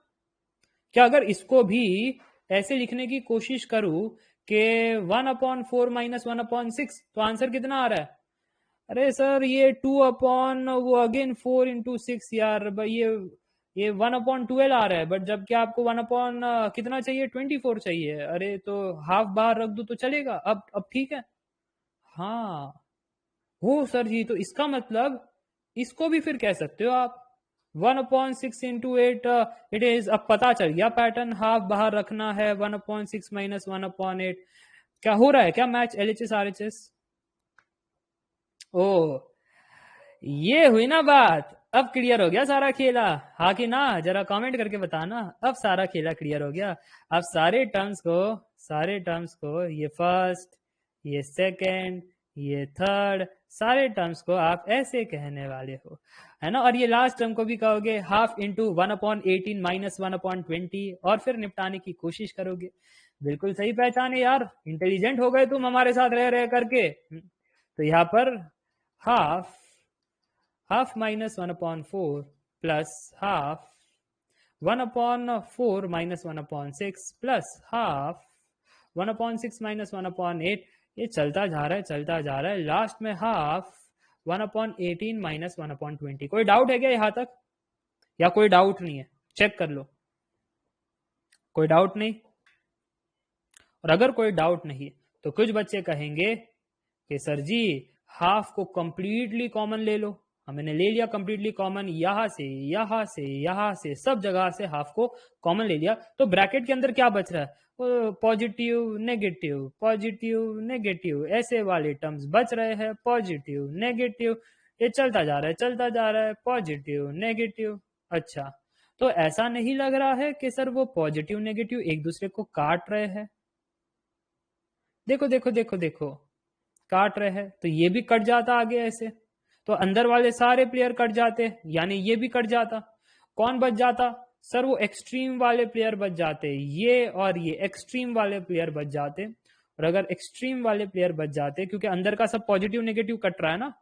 क्या अगर इसको भी ऐसे लिखने की कोशिश करूं कि 1/4 माइनस 1/6 तो आंसर कितना आ रहा है? अरे सर ये 2 अपॉन वो अगेन 4 इंटू 6 यार, ये 1/12 आ रहा है, बट जबकि आपको 1 अपॉन कितना चाहिए? 24 चाहिए। अरे तो हाफ बाहर रख दो तो चलेगा? अब ठीक है। हाँ हो सर जी, तो इसका मतलब इसको भी फिर कह सकते हो आप 1/6 इंटू 8 इट इज। अब पता चल गया पैटर्न, हाफ बाहर रखना है, 1/6 माइनस 1/8। क्या हो रहा है? क्या मैच एलएचएस आरएचएस? ओ, ये हुई ना बात। अब क्लियर हो गया सारा खेला, हाँ कि ना? जरा कमेंट करके बताना। अब सारा खेला क्लियर हो गया। अब सारे टर्म्स को ये फर्स्ट, ये सेकंड, ये थर्ड, सारे टर्म्स को आप ऐसे कहने वाले हो, है ना? और ये लास्ट टर्म को भी कहोगे हाफ इंटू 1/18 माइनस 1/20, और फिर निपटाने की कोशिश करोगे। बिल्कुल सही पहचाने यार, इंटेलिजेंट हो गए तुम हमारे साथ रह रह करके। तो यहाँ पर half minus 1/4 plus half 1/4 minus 1/6 plus half 1/6 minus 1/8। ये चलता जा रहा है, लास्ट में हाफ 1/18 माइनस 1/20। कोई डाउट है क्या यहाँ तक, या कोई डाउट नहीं है? चेक कर लो, कोई डाउट नहीं। और अगर कोई डाउट नहीं तो कुछ बच्चे कहेंगे कि सर जी हाफ को कंप्लीटली कॉमन ले लो। हमने ले लिया कंप्लीटली कॉमन, यहां से यहां से यहां से सब जगह से हाफ को कॉमन ले लिया, तो ब्रैकेट के अंदर क्या बच रहा है? पॉजिटिव नेगेटिव पॉजिटिव नेगेटिव ऐसे वाले टर्म्स बच रहे हैं। पॉजिटिव नेगेटिव, ये चलता जा रहा है पॉजिटिव नेगेटिव। अच्छा, तो ऐसा नहीं लग रहा है कि सर वो पॉजिटिव नेगेटिव एक दूसरे को काट रहे हैं? देखो देखो देखो देखो, काट रहे हैं, तो ये भी कट जाता आगे ऐसे, तो अंदर वाले सारे प्लेयर कट जाते, यानी ये भी कट जाता। कौन बच जाता? सर वो एक्सट्रीम वाले प्लेयर बच जाते, ये और ये एक्सट्रीम वाले प्लेयर बच जाते। और अगर एक्सट्रीम वाले प्लेयर बच जाते, क्योंकि अंदर का सब पॉजिटिव नेगेटिव कट रहा है ना,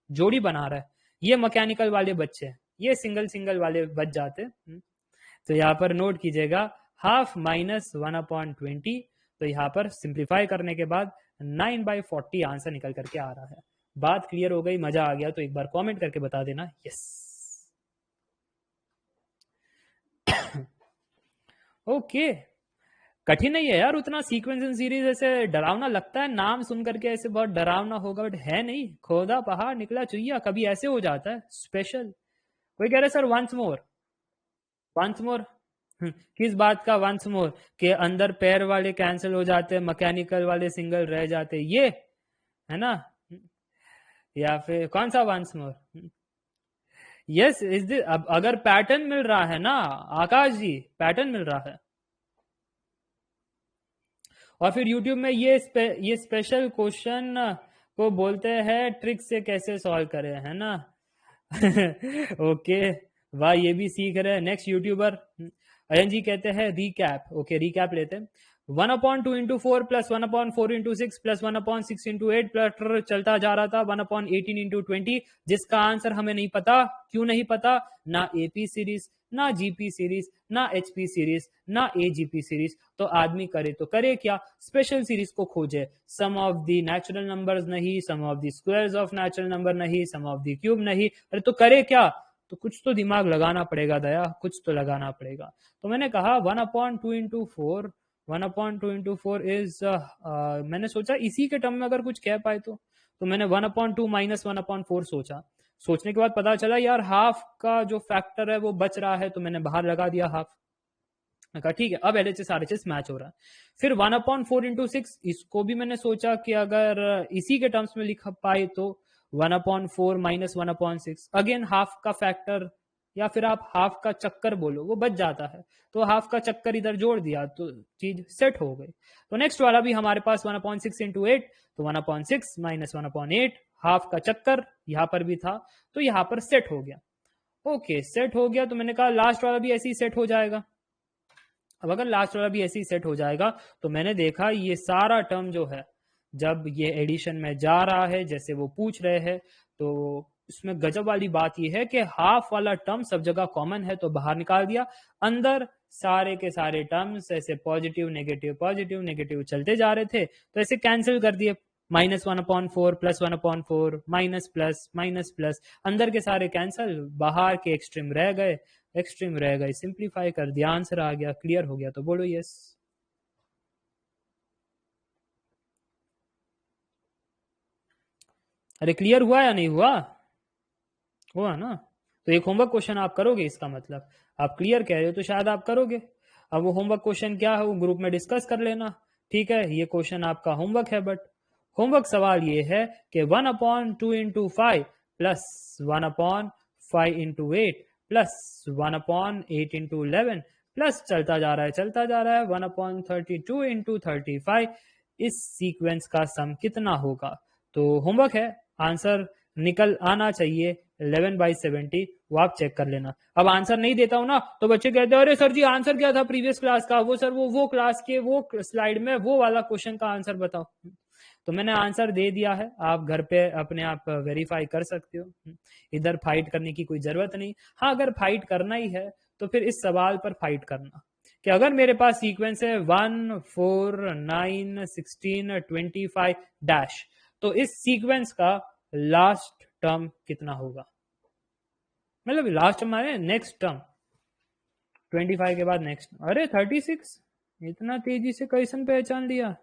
जोड़ी बना रहा है, ये मैकेनिकल वाले बच्चे, ये सिंगल सिंगल वाले बच जाते। तो यहाँ पर नोट कीजिएगा हाफ माइनस 1/20, तो यहाँ पर सिंप्लीफाई करने के बाद 9/40 आंसर निकल करके आ रहा है। बात क्लियर हो गई, मजा आ गया तो एक बार कमेंट करके बता देना यस। ओके, कठिन नहीं है यार उतना। सीक्वेंस इन सीरीज ऐसे डरावना लगता है, नाम सुन करके ऐसे बहुत डरावना होगा, बट है नहीं। खोदा पहाड़ निकला चुईया, कभी ऐसे हो जाता है स्पेशल। कोई कह रहे sir once more, once more. किस बात का वंस मोर? के अंदर पैर वाले कैंसिल हो जाते, मैकेनिकल वाले सिंगल रह जाते, ये है ना? या फिर कौन सा वंस मोर? यस इज अब अगर पैटर्न मिल रहा है ना आकाश जी, पैटर्न मिल रहा है। और फिर YouTube में ये स्पेशल क्वेश्चन को बोलते हैं ट्रिक से कैसे सॉल्व करें, है ना? ओके, वाह, ये भी सीख रहे हैं। नेक्स्ट यूट्यूबर अयन जी कहते हैं रिकैप। ओके, रिकैप लेते हैं। 1/2 × 4 + 1/4 × 6 + 1/6 × 8 प्लस चलता जा रहा था 1/18 × 20, जिसका आंसर हमें नहीं पता। क्यों नहीं पता? ना एपी सीरीज, ना जीपी सीरीज, ना एचपी सीरीज, ना एजीपी सीरीज। तो आदमी करे तो करे क्या? स्पेशल सीरीज को खोजे। Sum of the natural numbers नहीं, sum of the squares of natural number नहीं, सम ऑफ द क्यूब नहीं। अरे तो करे क्या? तो कुछ तो दिमाग लगाना पड़ेगा दया, कुछ तो लगाना पड़ेगा। तो मैंने कहा 1/2 × 4, 1/2 × 4 इज, मैंने सोचा इसी के टर्म में अगर कुछ कह पाए तो मैंने 1/2 - 1/4 सोचा। सोचने के बाद पता चला यार हाफ का जो फैक्टर है वो बच रहा है, तो मैंने बाहर लगा दिया हाफ। कहा ठीक है, अब LHS RHS मैच हो रहा है। फिर 1/4 × 6, इसको भी मैंने सोचा कि अगर इसी के टर्म्स में लिख पाए तो 1/4 - 1/6, अगेन हाफ का फैक्टर या फिर आप हाफ का चक्कर बोलो, वो बच जाता है। तो हाफ का चक्कर इधर जोड़ दिया तो चीज सेट हो गई। तो नेक्स्ट वाला भी हमारे पास 1/6 × 8, तो 1/6 - 1/8, हाफ का चक्कर यहां पर भी था, तो यहां पर सेट हो गया। ओके, सेट हो गया, तो मैंने कहा लास्ट वाला भी ऐसे ही सेट हो जाएगा। अब अगर लास्ट वाला भी ऐसे ही सेट हो जाएगा, तो मैंने देखा ये सारा टर्म जो है जब ये एडिशन में जा रहा है जैसे वो पूछ रहे हैं, तो इसमें गजब वाली बात ये है कि हाफ वाला टर्म सब जगह कॉमन है, तो बाहर निकाल दिया। अंदर सारे के सारे टर्म्स ऐसे पॉजिटिव नेगेटिव चलते जा रहे थे, तो ऐसे कैंसिल कर दिए। -1/4 + 1/4 माइनस प्लस माइनस प्लस, अंदर के सारे कैंसिल, बाहर के एक्सट्रीम रह गए, एक्सट्रीम रह गए, सिंप्लीफाई कर दिया, आंसर आ गया। क्लियर हो गया तो बोलो यस। अरे क्लियर हुआ या नहीं हुआ? हुआ ना? तो एक होमवर्क क्वेश्चन आप करोगे, इसका मतलब आप क्लियर कह रहे हो तो शायद आप करोगे। अब वो होमवर्क क्वेश्चन क्या है वो ग्रुप में डिस्कस कर लेना, ठीक है? ये क्वेश्चन आपका होमवर्क है, बट होमवर्क सवाल ये है कि 1/2 × 5 + 1/5 × 8 + 1/8 × 11 प्लस चलता जा रहा है 1/32 × 35, इस सीक्वेंस का सम कितना होगा? तो होमवर्क है, आंसर निकल आना चाहिए 11/70, वो आप चेक कर लेना। अब आंसर नहीं देता हूं ना तो बच्चे कहते हैं अरे सर जी आंसर क्या था प्रीवियस क्लास का? वो सर वो क्लास के वो स्लाइड में वो वाला क्वेश्चन का आंसर बताओ। तो मैंने आंसर दे दिया है, आप घर पे अपने आप वेरीफाई कर सकते हो। इधर फाइट करने की कोई जरूरत नहीं। हाँ, अगर फाइट करना ही है तो फिर इस सवाल पर फाइट करना कि अगर मेरे पास सीक्वेंस है 1 4 9 16 25 डैश, तो इस सीक्वेंस का लास्ट टर्म कितना होगा? मतलब लास्ट टर्म माने नेक्स्ट टर्म, 25 के बाद नेक्स्ट। अरे 36, इतना तेजी से कैसन पहचान लिया?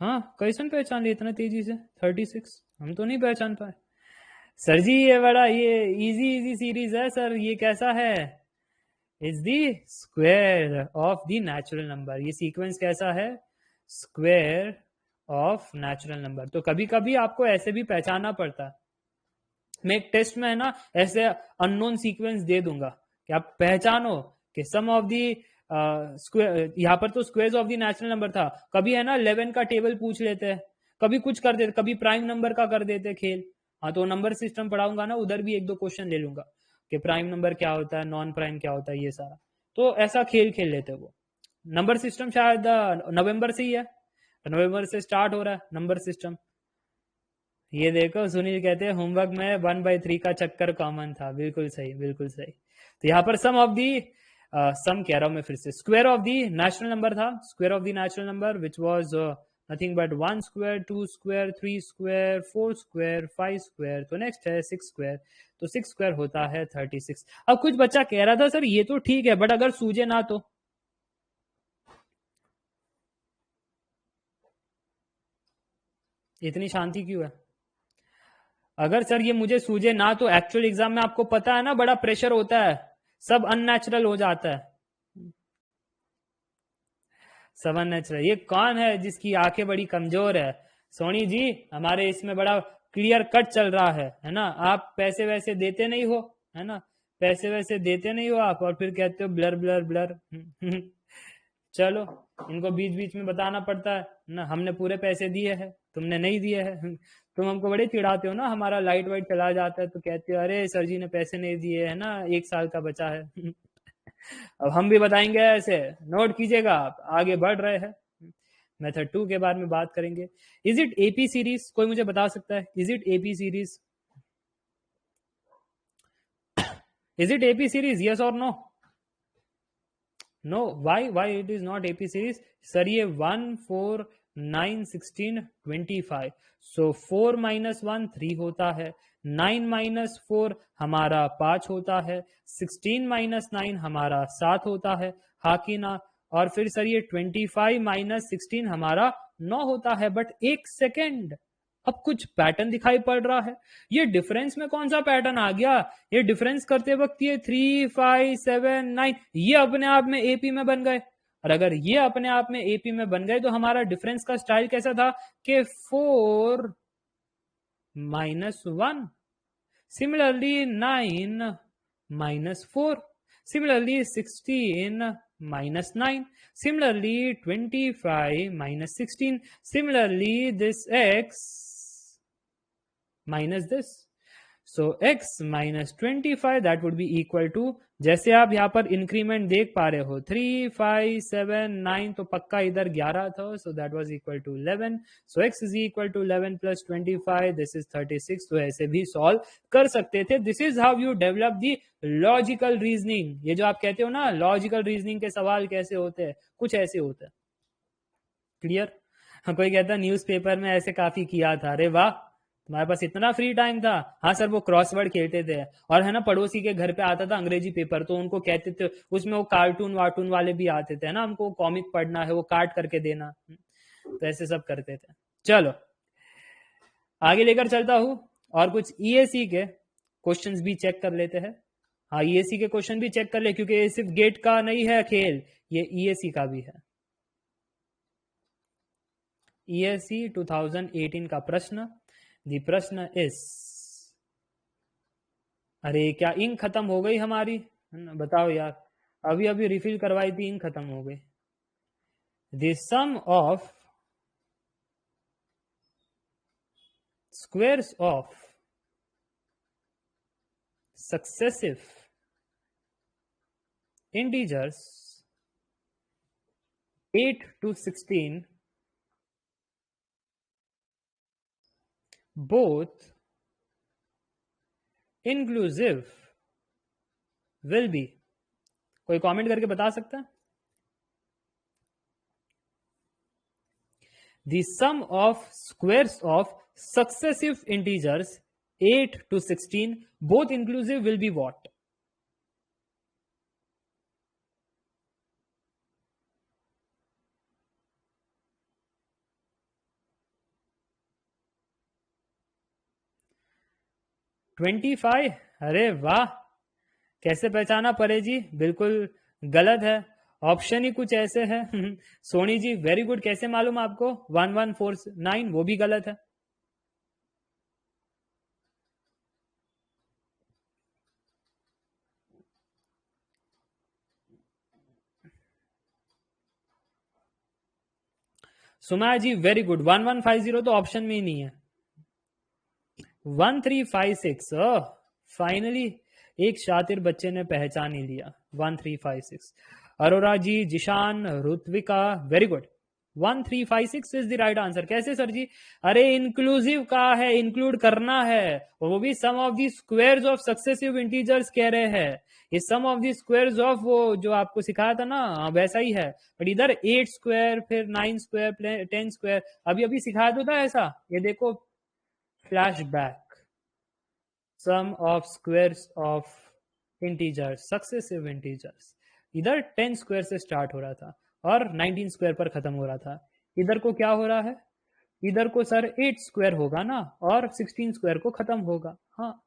हाँ, कैसन पहचान लिया इतना तेजी से 36? हम तो नहीं पहचान पाए सर जी। ये बड़ा ये इजी सीरीज है सर, ये कैसा है? Is the square of the natural number. ये सीक्वेंस कैसा है? Square of natural number. तो कभी कभी आपको ऐसे भी पहचानना पड़ता है। मैं एक टेस्ट में है ना ऐसे अननोन सीक्वेंस दे दूंगा कि आप पहचानो कि सम ऑफ दी स्क्वायर, यहाँ पर तो squares of the natural number था, कभी है ना 11 का टेबल पूछ लेते हैं, कभी कुछ कर देते, कभी प्राइम नंबर का कर देते खेल। हाँ, तो नंबर सिस्टम पढ़ाऊंगा ना, उधर भी 1-2 क्वेश्चन ले लूंगा कि प्राइम नंबर क्या होता है, नॉन प्राइम क्या होता है, ये सारा। तो ऐसा खेल खेल लेते वो। नंबर सिस्टम शायद नवंबर से ही है, नवंबर से स्टार्ट हो रहा है नंबर सिस्टम। ये देखो सुनील कहते हैं होमवर्क में 1/3 का चक्कर कॉमन था। बिल्कुल सही, बिल्कुल सही। तो यहाँ पर सम ऑफ दी सम कह रहा हूं मैं फिर से, square of the natural number था, square of the natural number which was nothing but 1 square, 2 square, 3 square, 4 square, 5 square, तो नेक्स्ट है 6 स्क्वायर, तो 6 स्क्वायर होता है 36। अब कुछ बच्चा कह रहा था सर ये तो ठीक है बट अगर सूझे ना तो, इतनी शांति क्यों है? अगर सर ये मुझे सूझे ना तो एक्चुअल एग्जाम में आपको पता है ना बड़ा प्रेशर होता है, सब अननेचुरल हो जाता है, सब अननेचुरल। ये कौन है जिसकी आंखें बड़ी कमजोर है? सोनी जी, हमारे इसमें बड़ा क्लियर कट चल रहा है ना? आप पैसे वैसे देते नहीं हो, है ना? पैसे वैसे देते नहीं हो आप, और फिर कहते हो ब्लर ब्लर ब्लर। चलो, इनको बीच बीच में बताना पड़ता है ना, हमने पूरे पैसे दिए हैं, तुमने नहीं दिए हैं। तुम हमको बड़े चिढ़ाते हो ना, हमारा लाइट वाइट चला जाता है तो कहते हो अरे सर जी ने पैसे नहीं दिए है ना, 1 साल का बचा है। अब हम भी बताएंगे ऐसे, नोट कीजिएगा आप, आगे बढ़ रहे हैं। मेथड 2 के बारे में बात करेंगे। Is it AP series? कोई मुझे बता सकता है, is it AP series? Is it AP series, yes और no? No, why it is not AP series? Sir ये 1 4 9 16 25, सो 4 माइनस 1 3 होता है, 9 माइनस 4 हमारा 5 होता है, 16 माइनस 9 हमारा 7 होता है, हाँ कि ना? और फिर सर ये 25 माइनस 16 हमारा 9 होता है। बट एक सेकेंड, अब कुछ पैटर्न दिखाई पड़ रहा है। ये डिफरेंस में कौन सा पैटर्न आ गया? ये डिफरेंस करते वक्त ये 3 5 7 9 ये अपने आप में एपी में बन गए। और अगर ये अपने आप में एपी में बन गए तो हमारा डिफरेंस का स्टाइल कैसा था कि 4 minus 1, similarly 9 minus 4, similarly 16 minus 9, similarly 25 minus 16, similarly this x minus this, so x minus 25 that would be equal to, जैसे आप यहाँ पर इंक्रीमेंट देख पा रहे हो 3 5 7 9, तो पक्का इधर 11 था, so that was equal to 11, so x is equal to 11 plus 25, this is 36। तो ऐसे भी सॉल्व कर सकते थे। This is how you develop the logical reasoning. ये जो आप कहते हो ना लॉजिकल रीजनिंग के सवाल कैसे होते हैं, कुछ ऐसे होते हैं। क्लियर? कोई कहता न्यूज़पेपर में ऐसे काफी किया था, अरे वाह तुम्हारे पास इतना फ्री टाइम था। हाँ सर, वो क्रॉसवर्ड खेलते थे, और है ना पड़ोसी के घर पे आता था अंग्रेजी पेपर, तो उनको कहते थे, उसमें वो कार्टून वार्टून वाले भी आते थे ना, हमको कॉमिक पढ़ना है वो काट करके देना, तो ऐसे सब करते थे। चलो आगे लेकर चलता हूं, और कुछ ईएसी के क्वेश्चंस भी चेक कर लेते हैं। हाँ, ईएसी के क्वेश्चन भी चेक कर ले, क्योंकि ये सिर्फ गेट का नहीं है खेल, ये ईएसी का भी है। ईएसी 2018 का प्रश्न, दी प्रश्न इस, अरे क्या इंक खत्म हो गई हमारी? बताओ यार, अभी अभी रिफिल करवाई थी, इंक खत्म हो गई। The sum of squares of successive integers 8 to 16 both inclusive will be, कोई कमेंट करके बता सकता है? The sum of squares of successive integers 8 to 16 both inclusive will be what? $25। अरे वाह, कैसे पहचाना परे जी? बिल्कुल गलत है, ऑप्शन ही कुछ ऐसे है। सोनी जी वेरी गुड, कैसे मालूम आपको? 1149 वो भी गलत है। सुमा जी वेरी गुड, 1150 तो ऑप्शन में ही नहीं है। 1356, फाइनली एक शातिर बच्चे ने पहचान ही लिया, 1356। Arora ji, Zishan, Rutvika very good, 1356 is the right answer. कैसे सर जी? अरे इंक्लूसिव कहा है, इंक्लूड करना है, और वो भी sum of the squares of successive integers कह रहे हैं। ये sum of the squares of वो जो आपको सिखाया था ना, वैसा ही है, बट इधर 8 स्क्वायर, फिर 9 स्क्वायर, 10 स्क्वायर, अभी अभी सिखाया तो था ऐसा। ये देखो flashback, sum of squares of integers, successive integers, इधर 10 स्क्वायर से स्टार्ट हो रहा था और 19 स्क्वायर पर खत्म हो रहा था। इधर को क्या हो रहा है? इधर को सर 8 स्क्वायर होगा ना, और 16 स्क्वायर को खत्म होगा। हाँ,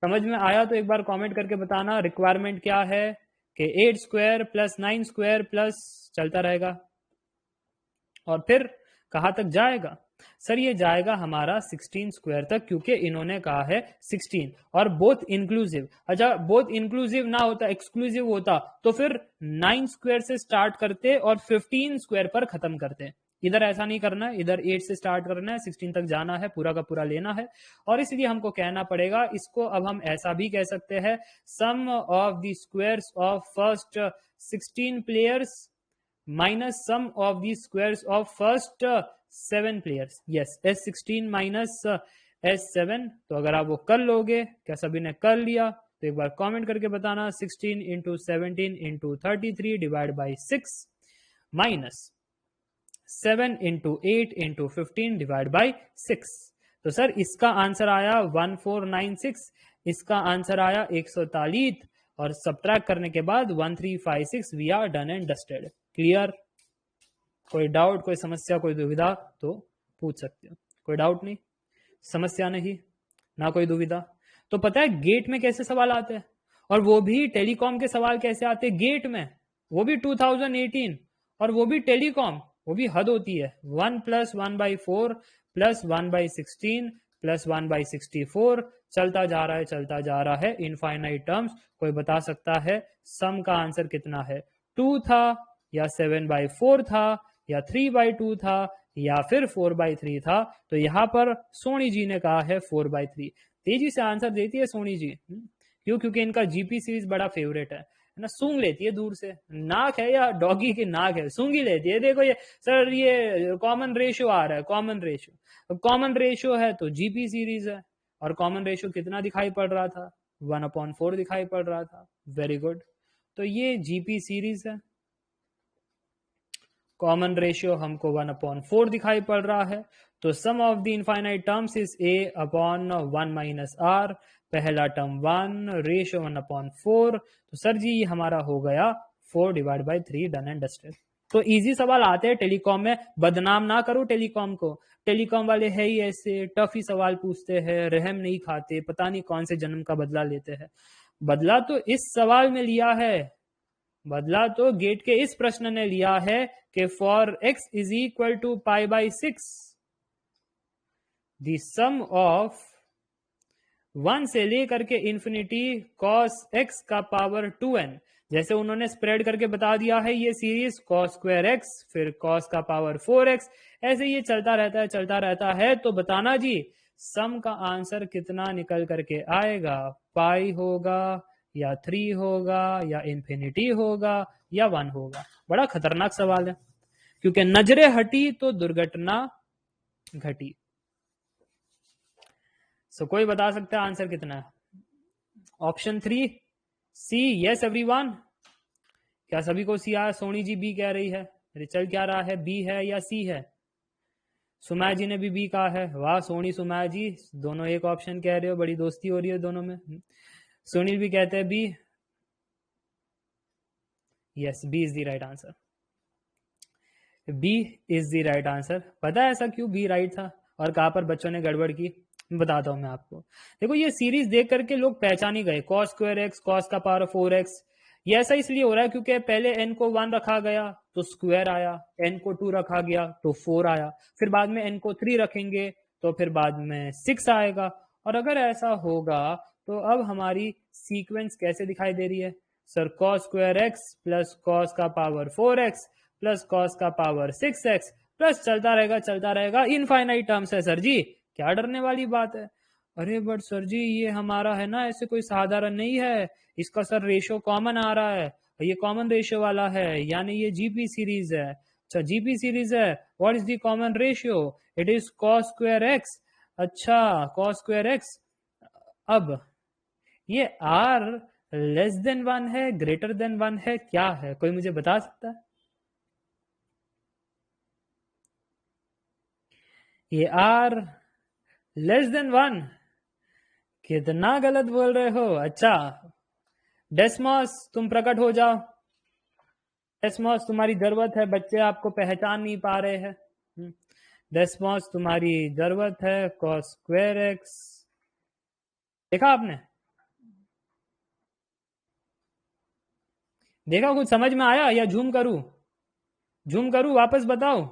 समझ में आया तो एक बार कमेंट करके बताना। रिक्वायरमेंट क्या है कि 8 स्क्वायर प्लस 9 स्क्वायर प्लस चलता रहेगा, और फिर कहाँ तक जाएगा? सर ये जाएगा हमारा 16 स्क्वायर तक, क्योंकि इन्होंने कहा है 16 और बोथ इंक्लूसिव। अच्छा, बोथ इंक्लूसिव ना होता, एक्सक्लूसिव होता, तो फिर 9 स्क्वायर से स्टार्ट करते और 15 स्क्वायर पर खत्म करते। इधर ऐसा नहीं करना है, इधर 8 से स्टार्ट करना है, 16 तक जाना है, पूरा का पूरा लेना है, और इसलिए हमको कहना पड़ेगा, इसको अब हम ऐसा भी कह सकते हैं, sum of the squares of first 16 players minus sum of the squares of first 7 players. Yes, S16 minus S7। तो अगर आप वो कर लोगे, क्या सभी ने कर लिया? तो एक बार कमेंट करके बताना। 16 into 17 into 33 divide by 6 minus 7 into 8 into 15 divide by 6। तो सर इसका आंसर आया 1496, इसका आंसर आया 143, और सब्ट्रैक्ट करने के बाद 1356। We are done and dusted. Clear? कोई डाउट, कोई समस्या, कोई दुविधा तो पूछ सकते हो। कोई डाउट नहीं, समस्या नहीं, ना कोई दुविधा। तो पता है गेट में कैसे सवाल आते हैं, और वो भी टेलीकॉम के सवाल कैसे आते हैं गेट में, वो भी 2018, और वो भी टेलीकॉम, वो भी हद होती है। 1 + 1/4 + 1/16 + 1/64 चलता जा रहा है, चलता जा रहा है, इनफाइनाइट टर्म्स। कोई बता सकता है सम का आंसर कितना है? 2 था, या 7/4 था, या 3/2 था, या फिर 4/3 था? तो यहां पर सोनी जी ने कहा है 4/3। तेजी से आंसर देती है सोनी जी। क्यों? क्योंकि इनका जीपी सीरीज बड़ा फेवरेट है ना। सूंघ लेती है दूर से, नाक है या डॉगी की नाक है, सूंघी लेती है। देखो ये सर, ये कॉमन रेशियो आ रहा है, कॉमन रेशियो, कॉमन रेशियो है तो जीपी सीरीज है। और कॉमन रेशियो कितना दिखाई पड़ रहा था? 1/4 दिखाई पड़ रहा था। वेरी गुड, तो ये जीपी सीरीज है। कॉमन रेशियो हमको 1/4 दिखाई पड़ रहा है। तो sum of the infinite terms is A/1 - R। पहला टर्म 1, रेशियो 1/4। तो सर जी ये हमारा हो गया 4/3। Done and dusted. तो इजी सवाल आते हैं टेलीकॉम में, बदनाम ना करो टेलीकॉम को। टेलीकॉम वाले है ही ऐसे, टफ ही सवाल पूछते हैं, रहम नहीं खाते, पता नहीं कौन से जन्म का बदला लेते हैं। बदला तो इस सवाल में लिया है, बदला तो गेट के इस प्रश्न ने लिया है कि for x is equal to π/6 the sum of 1 से लेकर के इंफिनिटी cos x का पावर 2n। जैसे उन्होंने स्प्रेड करके बता दिया है ये सीरीज, cos²x फिर cos का पावर 4x, ऐसे ये चलता रहता है, चलता रहता है। तो बताना जी सम का आंसर कितना निकल करके आएगा? पाई होगा, या 3 होगा, या इंफिनिटी होगा, या 1 होगा? बड़ा खतरनाक सवाल है, क्योंकि नजरे हटी तो दुर्घटना घटी। सो कोई बता सकता है आंसर कितना है? ऑप्शन 3 सी। यस एवरीवन, क्या सभी को सी आया? सोनी जी बी कह रही है। रिचल क्या रहा है, बी है या सी है? सुमाया जी ने भी बी कहा है। वाह सोनी, सुमाया जी दोनों एक ऑप्शन कह रहे हो, बड़ी दोस्ती हो रही है दोनों में। सुनील भी कहते हैं B. Yes, B is the right answer. B is the right answer. पता है ऐसा क्यों बी राइट था और कहां पर बच्चों ने गड़बड़ की? बताता हूं मैं आपको। देखो ये सीरीज देख करके लोग पहचान ही गए, cos²x cos का पावर 4x। ये ऐसा इसलिए हो रहा है क्योंकि पहले n को 1 रखा गया तो स्क्वायर आया, n को 2 रखा गया तो 4 आया, फिर बाद में n को 3 रखेंगे तो फिर बाद में 6 आएगा। और अगर ऐसा होगा तो अब हमारी सीक्वेंस कैसे दिखाई दे रही है? सर cos²x प्लस cos का पावर 4x प्लस cos का पावर 6x प्लस चलता रहेगा, चलता रहेगा, इनफाइनाइट टर्म्स है सर जी, क्या डरने वाली बात है? अरे बट सर जी ये हमारा है ना, ऐसे कोई साधारण नहीं है, इसका सर रेशियो कॉमन आ रहा है, ये कॉमन रेशियो वाला है, यानी ये जीपी सीरीज है। अच्छा जीपी सीरीज है, what is the common ratio? It is cos square x. अच्छा कॉस स्क्वायर एक्स। अब ये आर लेस देन 1 है, ग्रेटर देन 1 है, क्या है? कोई मुझे बता सकता है? ये आर लेस देन 1, कितना गलत बोल रहे हो। अच्छा डेस्मोस तुम प्रकट हो जाओ। डेस्मोस तुम्हारी जरूरत है, बच्चे आपको पहचान नहीं पा रहे हैं। डेस्मोस तुम्हारी जरूरत है। कॉस स्क्वायर एक्स देखा आपने? देखा? कुछ समझ में आया या जूम करूं? जूम करूं वापस बताओ?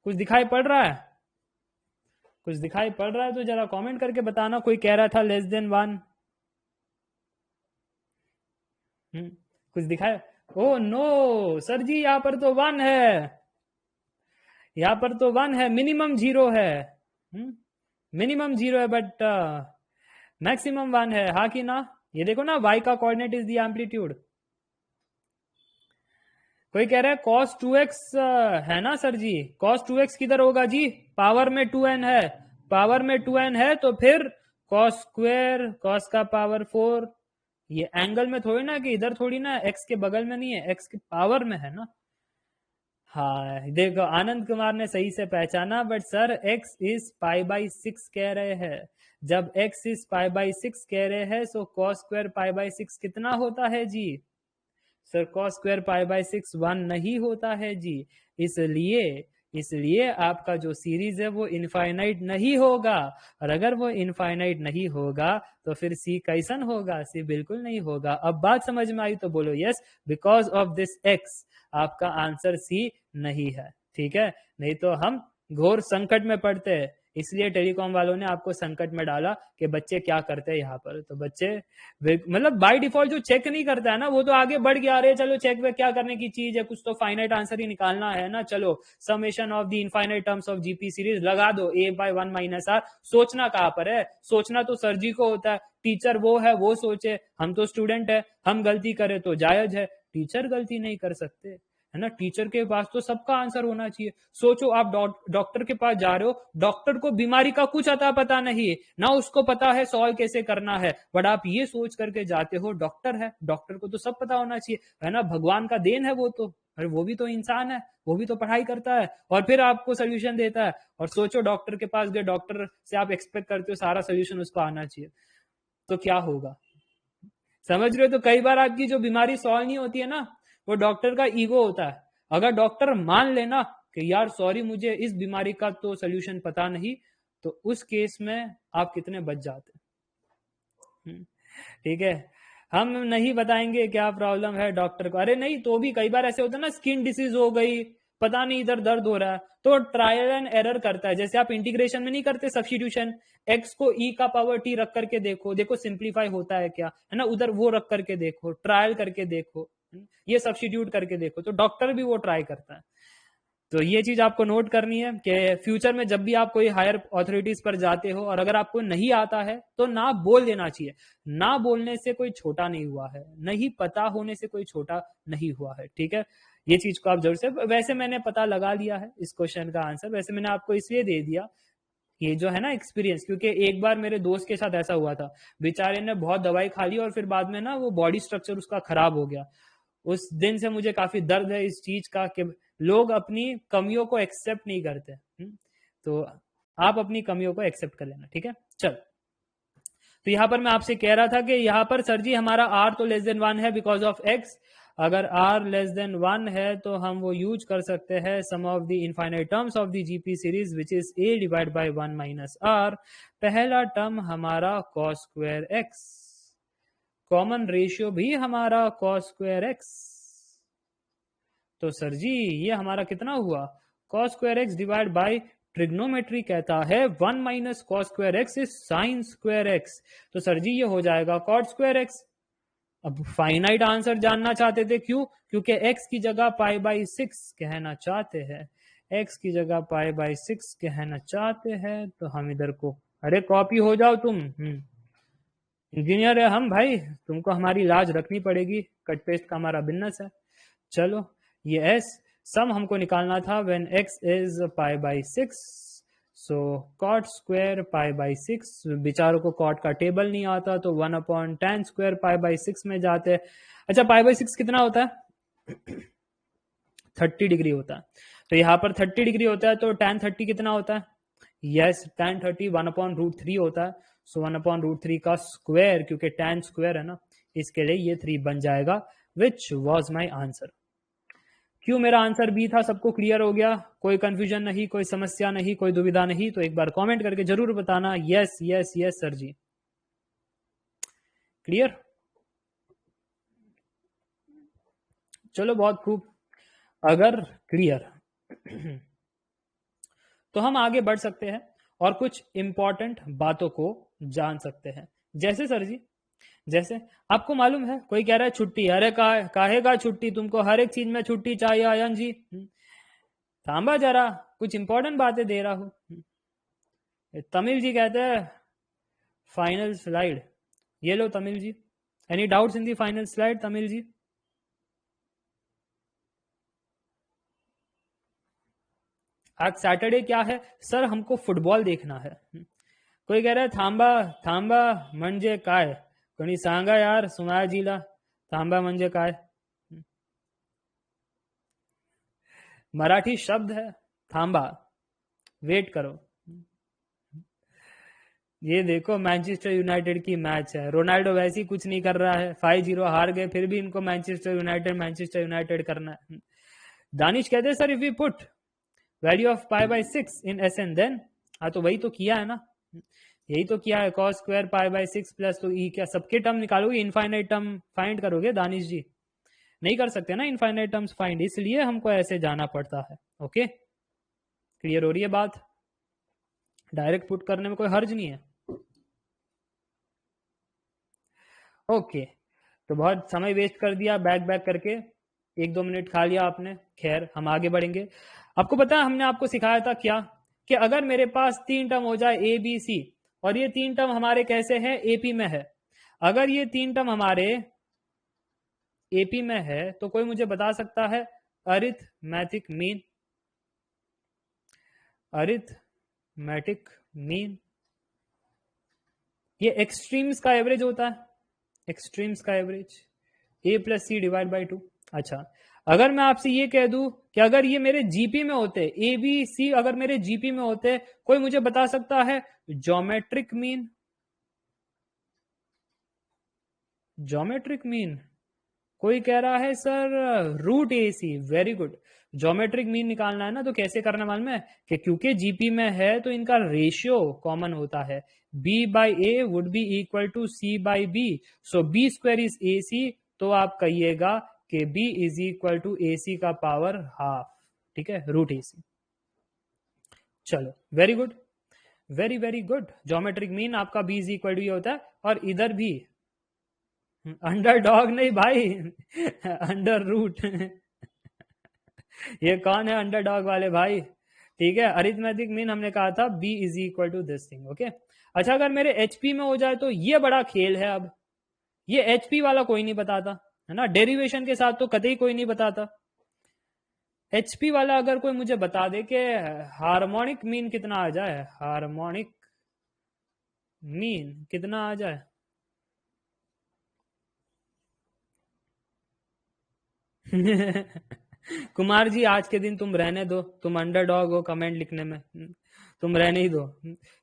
कुछ दिखाई पड़ रहा है? कुछ दिखाई पड़ रहा है तो जरा कमेंट करके बताना। कोई कह रहा था लेस देन 1। कुछ दिखाए? ओ नो सर जी, यहाँ पर तो 1 है। यहाँ पर तो 1 है, मिनिमम 0 है। मिनिमम 0 है बट मैक्सिमम 1 है, हाँ कि ना? ये देखो ना, y का कोऑर्डिनेट इज द एम्पलीट्यूड। कोई कह रहा है cos 2x है ना सर जी? cos 2x किधर होगा जी? पावर में 2n है। पावर में 2n है तो फिर cos स्क्वायर, cos का पावर 4। ये एंगल में थोड़ी ना, कि इधर थोड़ी ना, x के बगल में नहीं है, x के पावर में है ना। हाँ देखो आनंद कुमार ने सही से पहचाना, बट सर x इज π/6 कह रहे हैं। जब x इज π/6 कह रहे हैं सो cos स्क्वायर π/6 कितना होता है जी? सर cos स्क्वायर π/6 1 नहीं होता है जी। इसलिए इसलिए आपका जो सीरीज है वो इनफाइनाइट नहीं होगा। और अगर वो इनफाइनाइट नहीं होगा तो फिर सी कैसन होगा? सी बिल्कुल नहीं होगा। अब बात समझ में आई तो बोलो yes. Because of this x आपका आंसर सी नहीं है, ठीक है? नहीं तो हम घोर संकट में पड़ते हैं। इसलिए टेलीकॉम वालों ने आपको संकट में डाला कि बच्चे क्या करते हैं यहाँ पर। तो बच्चे मतलब बाय डिफॉल्ट जो चेक नहीं करता है ना, वो तो आगे बढ़ गया। अरे चलो चेक वे क्या करने की चीज है, कुछ तो फाइनाइट आंसर ही निकालना है ना। चलो summation of the infinite terms of GP series लगा दो, a/1 - r। सोचना कहाँ पर है? सोचना तो सर जी को होता है। टीचर वो है, वो सोचे। हम तो स्टूडेंट है, हम गलती करें तो जायज है। टीचर गलती नहीं कर सकते, है ना? टीचर के पास तो सबका आंसर होना चाहिए। सोचो आप डॉक्टर के पास जा रहे हो, डॉक्टर को बीमारी का कुछ अता पता नहीं, ना उसको पता है सॉल्व कैसे करना है, बट आप ये सोच करके जाते हो डॉक्टर है, डॉक्टर को तो सब पता होना चाहिए, है ना? भगवान का देन है वो तो। अरे वो भी तो इंसान है, वो भी तो पढ़ाई करता है और फिर आपको सोल्यूशन देता है। और सोचो डॉक्टर के पास गए, डॉक्टर से आप एक्सपेक्ट करते हो सारा सोल्यूशन उसको आना चाहिए, तो क्या होगा? समझ रहे हो? तो कई बार आपकी जो बीमारी सॉल्व नहीं होती है ना, वो डॉक्टर का ईगो होता है। अगर डॉक्टर मान लेना कि यार सॉरी मुझे इस बीमारी का तो सोल्यूशन पता नहीं, तो उस केस में आप कितने बच जाते। ठीक है? हम नहीं बताएंगे क्या प्रॉब्लम है डॉक्टर को। अरे नहीं, तो भी कई बार ऐसे होता है ना, स्किन डिसीज हो गई, पता नहीं इधर दर्द हो रहा है, तो ट्रायल एंड एरर करता है। जैसे आप इंटीग्रेशन में नहीं करते सब्स्टिट्यूशन, एक्स को ई का पावर टी रख करके देखो, देखो सिंप्लीफाई होता है क्या, है ना? उधर वो रख करके देखो, ट्रायल करके देखो, ये सब्स्टिट्यूट करके देखो। तो डॉक्टर भी वो ट्राई करता है। तो ये चीज आपको नोट करनी है कि फ्यूचर में जब भी आप कोई हायर अथॉरिटीज पर जाते हो और अगर आपको नहीं आता है तो ना बोल देना चाहिए। ना बोलने से कोई छोटा नहीं हुआ है, नहीं पता होने से कोई छोटा नहीं हुआ है, ठीक है? ये चीज को आप जरूर से, वैसे मैंने पता लगा लिया है इस क्वेश्चन का आंसर, वैसे मैंने आपको इसलिए दे दिया ये जो है ना एक्सपीरियंस, क्योंकि एक बार मेरे दोस्त के साथ ऐसा हुआ था। बेचारे ने बहुत दवाई खा ली और फिर बाद में ना वो बॉडी स्ट्रक्चर उसका खराब हो गया। उस दिन से मुझे काफी दर्द है इस चीज का कि लोग अपनी कमियों को एक्सेप्ट नहीं करते। तो आप अपनी कमियों को एक्सेप्ट कर लेना, ठीक है? चल, तो यहां पर मैं आपसे कह रहा था कि यहां पर सर जी हमारा r तो लेस देन 1 है बिकॉज ऑफ x। अगर r लेस देन 1 है तो हम वो यूज कर सकते हैं sum of the infinite terms of the GP series which is a divide by 1 - r। पहला टर्म हमारा cos square x, common ratio भी हमारा cos स्क्वायर x। तो सर जी ये हमारा कितना हुआ? cos square x divide by trigonometry कहता है 1 - cos square x is sine square x. तो सर जी ये हो जाएगा cot स्क्वायर एक्स। अब फाइनाइट आंसर जानना चाहते थे, क्यों? क्योंकि x की जगह π/6 कहना चाहते हैं, x की जगह π/6 कहना चाहते हैं। तो हम इधर को, अरे कॉपी हो जाओ तुम, इंजीनियर है हम भाई, तुमको हमारी लाज रखनी पड़ेगी, कट पेस्ट का हमारा बिजनेस है। चलो ये एस सम हमको निकालना था when x is pi by 6, so cot square pi by 6, बेचारों को कॉट का टेबल नहीं आता तो 1/tan स्क्वायर पाई बाई 6 में जाते हैं। अच्छा, पाई बाई 6 कितना होता है? 30 डिग्री होता है। तो यहाँ पर 30 डिग्री होता है तो tan 30 कितना होता है? यस, tan 30 1/√3 होता है। सो 1/√3 का स्क्वायर, क्योंकि tan स्क्वायर है ना, इसके लिए ये 3 बन जाएगा, विच वॉज माई आंसर। क्यों मेरा आंसर बी था? सबको क्लियर हो गया? कोई कंफ्यूजन नहीं, कोई समस्या नहीं, कोई दुविधा नहीं? तो एक बार कमेंट करके जरूर बताना यस यस यस सर जी। क्लियर? चलो बहुत खूब। अगर क्लियर तो हम आगे बढ़ सकते हैं और कुछ इंपॉर्टेंट बातों को जान सकते हैं। जैसे सर जी, जैसे आपको मालूम है कोई कह रहा है छुट्टी, अरे काहे का छुट्टी, तुमको हर एक चीज में छुट्टी चाहिए आयन जी। थांबा जरा, कुछ इंपॉर्टेंट बातें दे रहा हूं। तमिल जी कहते हैं फाइनल स्लाइड, ये लो Tamil ji. Any doubts in the final slide Tamil ji? आज सैटरडे क्या है सर? हमको फुटबॉल देखना है। कोई कह रहा है थांबा थांबा म्हणजे काय, कोणी सांगा यार सुमायाजीला थांबा म्हणजे काय। मराठी शब्द है थांबा, वेट करो। ये देखो मैनचेस्टर यूनाइटेड की मैच है, रोनाल्डो वैसे ही कुछ नहीं कर रहा है, 5-0 हार गए, फिर भी इनको मैनचेस्टर यूनाइटेड करना है। दानिश कहते हैं sir if you put value of pi by 6 in S N then, हाँ तो वही तो किया है ना, यही तो किया है, cos square pi by 6 plus, तो ई क्या सबके टर्म निकालोगे, इनफाइनाइट टर्म फाइंड करोगे दानिश जी? नहीं कर सकते ना इनफाइनाइट टर्म्स फाइंड, इसलिए हमको ऐसे जाना पड़ता है। ओके, क्लियर हो रही है बात? डायरेक्ट पुट करने में कोई हर्ज नहीं है। ओके, तो बहुत समय वेस्ट कर दिया बैक बैक करके, 1-2 मिनट खा लिया आपने। खैर, हम आगे बढ़ेंगे। आपको पता है हमने आपको सिखाया था क्या, कि अगर मेरे पास 3 टर्म हो जाए ए बी सी, और ये 3 टर्म हमारे कैसे हैं? एपी में है। अगर ये 3 टर्म हमारे एपी में है तो कोई मुझे बता सकता है अरिथमेटिक मीन? अरिथमेटिक मीन ये एक्सट्रीम्स का एवरेज होता है, एक्सट्रीम्स का average A plus C divide by 2। अच्छा, अगर मैं आपसे ये कह दूं कि अगर ये मेरे जीपी में होते, ए बी सी अगर मेरे जीपी में होते, कोई मुझे बता सकता है ज्योमेट्रिक मीन? ज्योमेट्रिक मीन कोई कह रहा है sir root a c. Very good. Geometric mean निकालना है ना, तो कैसे करना मालूम है? कि क्योंकि जीपी में है तो इनका रेशियो कॉमन होता है, b by a would be equal to c by b, so b square is a c, तो आप कहिएगा कि b is equal to a c का पावर हाफ, ठीक है, रूट ए सी। चलो very good, very very good. Geometric mean आपका b is equal to ये होता है, और इधर भी अंडर डॉग नहीं भाई, अंडर रूट। ये कौन है अंडर डॉग वाले भाई? ठीक है, अरिथमेटिक मीन हमने कहा था b is equal to this thing. Okay, अच्छा अगर मेरे एचपी में हो जाए तो ये बड़ा खेल है। अब ये एचपी वाला कोई नहीं बताता है ना, डेरिवेशन के साथ तो कतई कोई नहीं बताता। एचपी वाला अगर कोई मुझे बता दे कि हार्मोनिक मीन कितना आ जाए, हार्मोनिक मीन कितना आ जाए? कुमार जी आज के दिन तुम रहने दो, तुम अंडरडॉग हो कमेंट लिखने में, तुम रहने ही दो।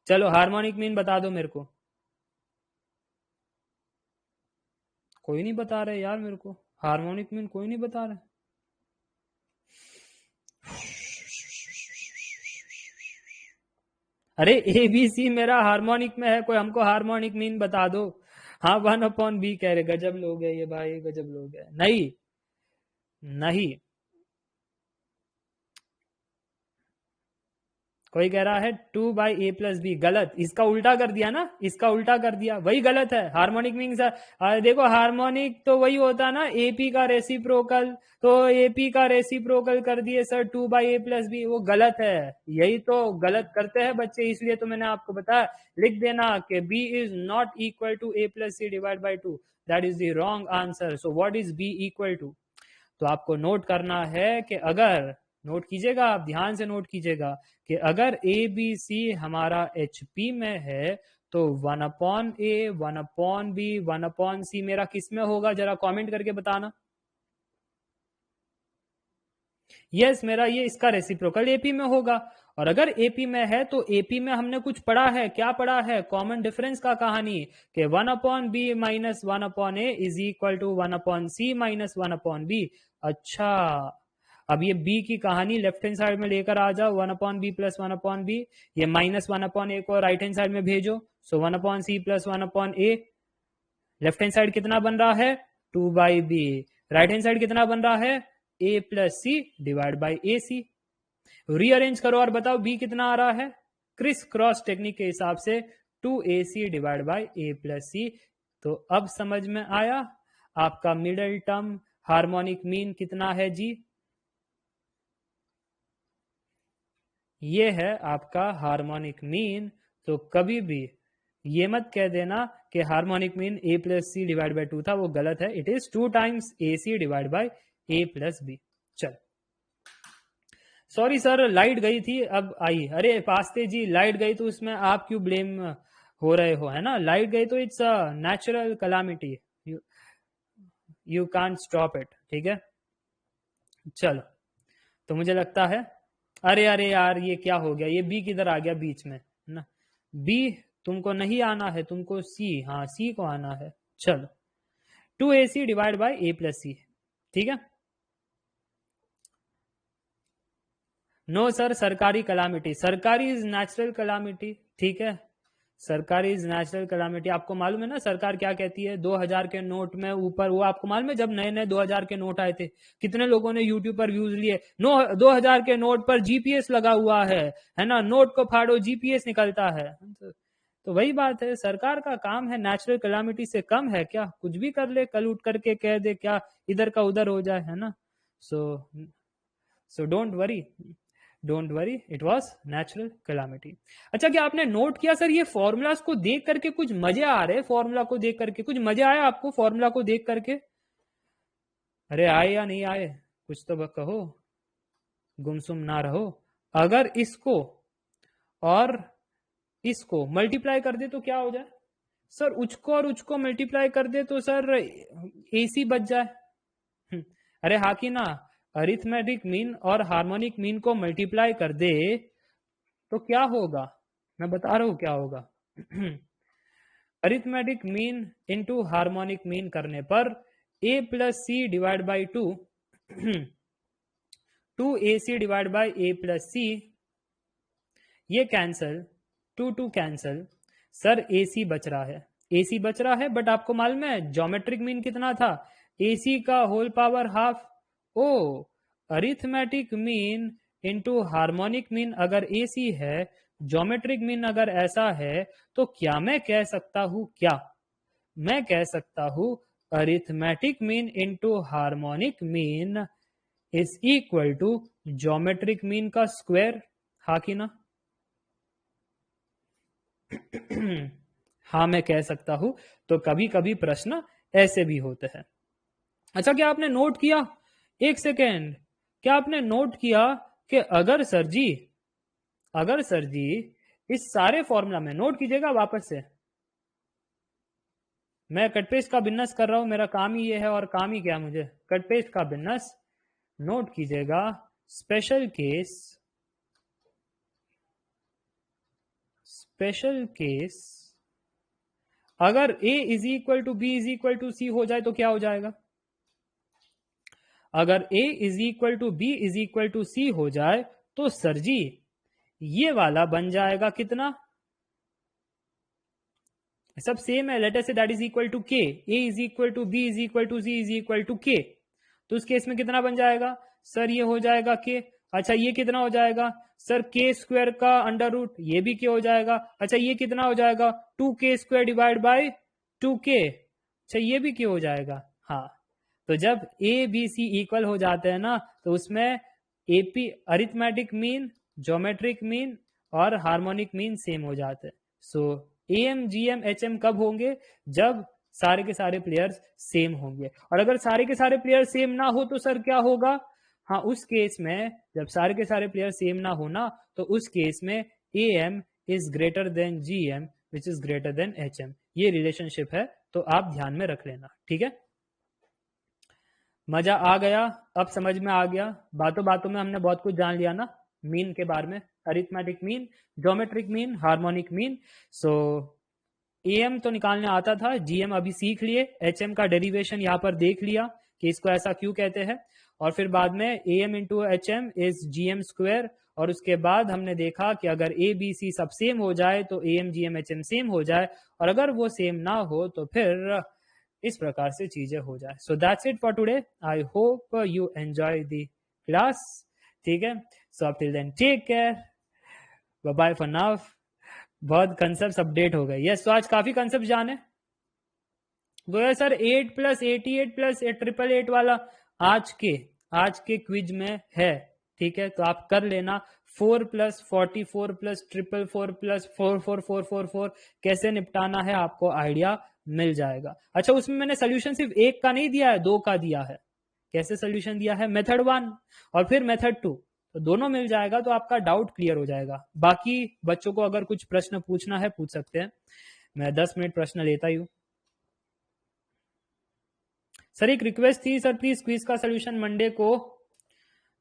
चलो हार्मोनिक मीन बता दो मेरे को। कोई नहीं बता रहे यार मेरे को, हार्मोनिक मीन कोई नहीं बता रहे। अरे ए बी सी मेरा हार्मोनिक में है, कोई हमको हार्मोनिक मीन बता दो। हाँ 1/b कह रहे, गजब लोग है ये भाई, गजब लोग है। नहीं नहीं, कोई कह रहा है 2/a प्लस बी, गलत, इसका उल्टा कर दिया ना, इसका उल्टा कर दिया, वही गलत है। हार्मोनिक मीन्स देखो हार्मोनिक तो वही होता ना एपी का रेसिप्रोकल, तो एपी का रेसिप्रोकल कर दिए सर 2/a प्लस बी, वो गलत है। यही तो गलत करते हैं बच्चे, इसलिए तो मैंने आपको बताया, लिख देना कि b is not equal to a plus C divide by 2, that is the wrong answer. So what is b equal to? तो आपको नोट करना है कि अगर, नोट कीजिएगा, आप ध्यान से नोट कीजिएगा कि अगर ए बी सी हमारा HP में है तो 1/A 1/B 1/C मेरा किस में होगा, जरा कमेंट करके बताना। यस, मेरा ये इसका रेसिप्रोकल AP में होगा। और अगर AP में है तो AP में हमने कुछ पढ़ा है, क्या पढ़ा है, कॉमन डिफरेंस का कहानी, कि 1/B minus 1/A is equal to 1/C minus 1/B। अच्छा, अब ये B की कहानी लेफ्ट हैंड साइड में लेकर आ जाओ, 1/B प्लस 1/B, ये माइनस 1/A को राइट हैंड साइड में भेजो, सो 1/C plus 1/A। Left hand side कितना बन रहा है, 2/B। राइट हैंड साइड कितना बन रहा है, A plus C divide by AC। Rearrange करो और बताओ B कितना आ रहा है, क्रिस क्रॉस टेक्निक के हिसाब से 2AC divide by A plus C। तो अब समझ में आया आपका मिडिल टर्म हार्मोनिक मीन कितना है जी, ये है आपका हार्मोनिक मीन। तो कभी भी ये मत कह देना कि harmonic mean A plus C divide by 2 था, वो गलत है। It is 2 times AC divide by A plus B। चल, सॉरी सर लाइट गई थी, अब आई। अरे पास्ते जी, लाइट गई तो उसमें आप क्यों ब्लेम हो रहे हो, है ना, लाइट गई तो it's a natural calamity, you can't stop it, ठीक है। चलो, तो मुझे लगता है, अरे अरे यार ये क्या हो गया, ये B किधर आ गया बीच में ना, B तुमको नहीं आना है, तुमको C, हाँ C को आना है। चलो, 2AC divide by A plus C, ठीक है। नो सर, सरकारी कलामिटी, सरकारी इज नेचुरल कलामिटी, ठीक है, सरकारी इज नेचुरल कलामिटी। आपको मालूम है ना सरकार क्या कहती है, 2000 के नोट में ऊपर, वो आपको मालूम है जब नए नए 2000 के नोट आए थे कितने लोगों ने यूट्यूब पर व्यूज लिए, 2000 के नोट पर GPS लगा हुआ है ना, नोट को फाड़ो GPS निकलता है। तो वही बात है, सरकार का काम है, नेचुरल कलामिटी से कम है क्या, कुछ भी कर ले, कल उठ करके कह दे क्या, इधर का उधर हो जाए, है ना। So don't worry, it was natural calamity. अच्छा, क्या आपने नोट किया सर, ये फॉर्मूलाज को देख करके कुछ मजे आ रहे, फॉर्मूला को देख करके कुछ मजे आया आपको, फॉर्मूला को देख करके, अरे आए या नहीं आए, कुछ तो कहो, गुमसुम ना रहो। अगर इसको और इसको मल्टीप्लाई कर दे तो क्या हो जाए सर, उसको और उसको मल्टीप्लाई कर दे तो सर AC बच जाए। अरे हाँ कि ना, अरिथमेटिक मीन और हार्मोनिक मीन को मल्टीप्लाई कर दे तो क्या होगा, मैं बता रहा हूं क्या होगा। Arithmetic mean into harmonic mean करने पर A plus C divide by 2 2AC divide by A plus C, ये कैंसल, 2 कैंसल, सर AC बच रहा है, AC बच रहा है, बट आपको मालूम है ज्योमेट्रिक मीन कितना था, AC का होल पावर हाफ। ओ, arithmetic mean into harmonic mean अगर AC है, ज्योमेट्रिक मीन अगर ऐसा है, तो क्या मैं कह सकता हूं, क्या मैं कह सकता हूं, arithmetic mean into harmonic mean is equal to geometric mean का स्क्वायर, हाँ कि ना। हाँ मैं कह सकता हूं। तो कभी कभी प्रश्न ऐसे भी होते हैं। अच्छा, क्या आपने नोट किया, एक सेकेंड, क्या आपने नोट किया कि अगर सर जी इस सारे फॉर्मूला में, नोट कीजिएगा वापस से, मैं कट पेस्ट का बिजनेस कर रहा हूं, मेरा काम ही ये है, और काम ही क्या मुझे, कट पेस्ट का बिजनेस। नोट कीजिएगा, स्पेशल केस अगर A is equal to B is equal to C हो जाए तो क्या हो जाएगा, अगर A is equal to B is equal to C हो जाए तो सर जी ये वाला बन जाएगा कितना, सब सेम है, लेटर से that is equal to K, A is equal to B is equal to C is equal to K। तो उस केस में कितना बन जाएगा सर, ये हो जाएगा K। अच्छा, ये कितना हो जाएगा सर, K स्क्वायर का अंडर रूट, ये भी K हो जाएगा। अच्छा, ये कितना हो जाएगा, 2K square divide by 2K, अच्छा ये भी K हो जाएगा। हाँ, तो जब A B C इक्वल हो जाते हैं ना, तो उसमें AP arithmetic mean, geometric mean और हार्मोनिक मीन सेम हो जाते हैं। सो AM GM HM कब होंगे, जब सारे के सारे प्लेयर्स सेम होंगे। और अगर सारे के सारे प्लेयर सेम ना हो तो सर क्या होगा? हाँ, उस केस में जब सारे के सारे प्लेयर सेम ना हो ना, तो उस केस में AM is greater than GM which is greater than HM। ये रिलेशनशिप है, तो आप ध्यान में रख लेना, ठीक है। मजा आ गया? अब समझ में आ गया? बातों बातों में हमने बहुत कुछ जान लिया ना मीन के बारे में, arithmetic mean, geometric mean, harmonic mean. So AM तो निकालने आता था, GM अभी सीख लिए, HM का डेरिवेशन यहाँ पर देख लिया कि इसको ऐसा क्यों कहते हैं, और फिर बाद में AM into HM is GM square. और उसके बाद हमने देखा कि अगर ABC सब सेम हो जाए तो AM GM HM सेम हो जाए, और अगर वो सेम ना हो तो फिर इस प्रकार से चीजें हो जाए। So that's it for today. I hope you enjoy the class, ठीक है। So till then take care, bye bye for now. बहुत कंसेप्ट अपडेट हो गए। यस, तो आज काफी कंसेप्ट जाने वो है सर। 8 + 88 + 888 वाला आज के क्विज में है, ठीक है। तो आप कर लेना। 4 + 44 + 444 + 44444 कैसे निपटाना है आपको आइडिया मिल जाएगा। अच्छा, उसमें मैंने सोल्यूशन सिर्फ एक का नहीं दिया है, 2 का दिया है। कैसे सोल्यूशन दिया है? मेथड 1 और फिर मेथड 2, तो दोनों मिल जाएगा, तो आपका डाउट क्लियर हो जाएगा। बाकी बच्चों को अगर कुछ प्रश्न पूछना है पूछ सकते हैं, मैं 10 मिनट प्रश्न लेता ही हूँ। सर एक रिक्वेस्ट थी सर, प्लीज क्विज का सोल्यूशन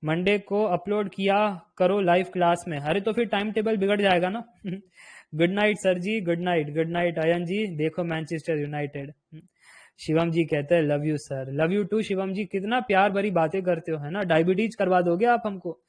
मंडे को अपलोड किया करो लाइव क्लास में। अरे तो फिर टाइम टेबल बिगड़ जाएगा ना। गुड नाइट सर जी, गुड नाइट अयन जी। देखो मैनचेस्टर यूनाइटेड। शिवम जी कहते हैं love you sir. Love you too Shivam ji. कितना प्यार भरी बातें करते हो, है ना। डायबिटीज करवा दोगे आप हमको।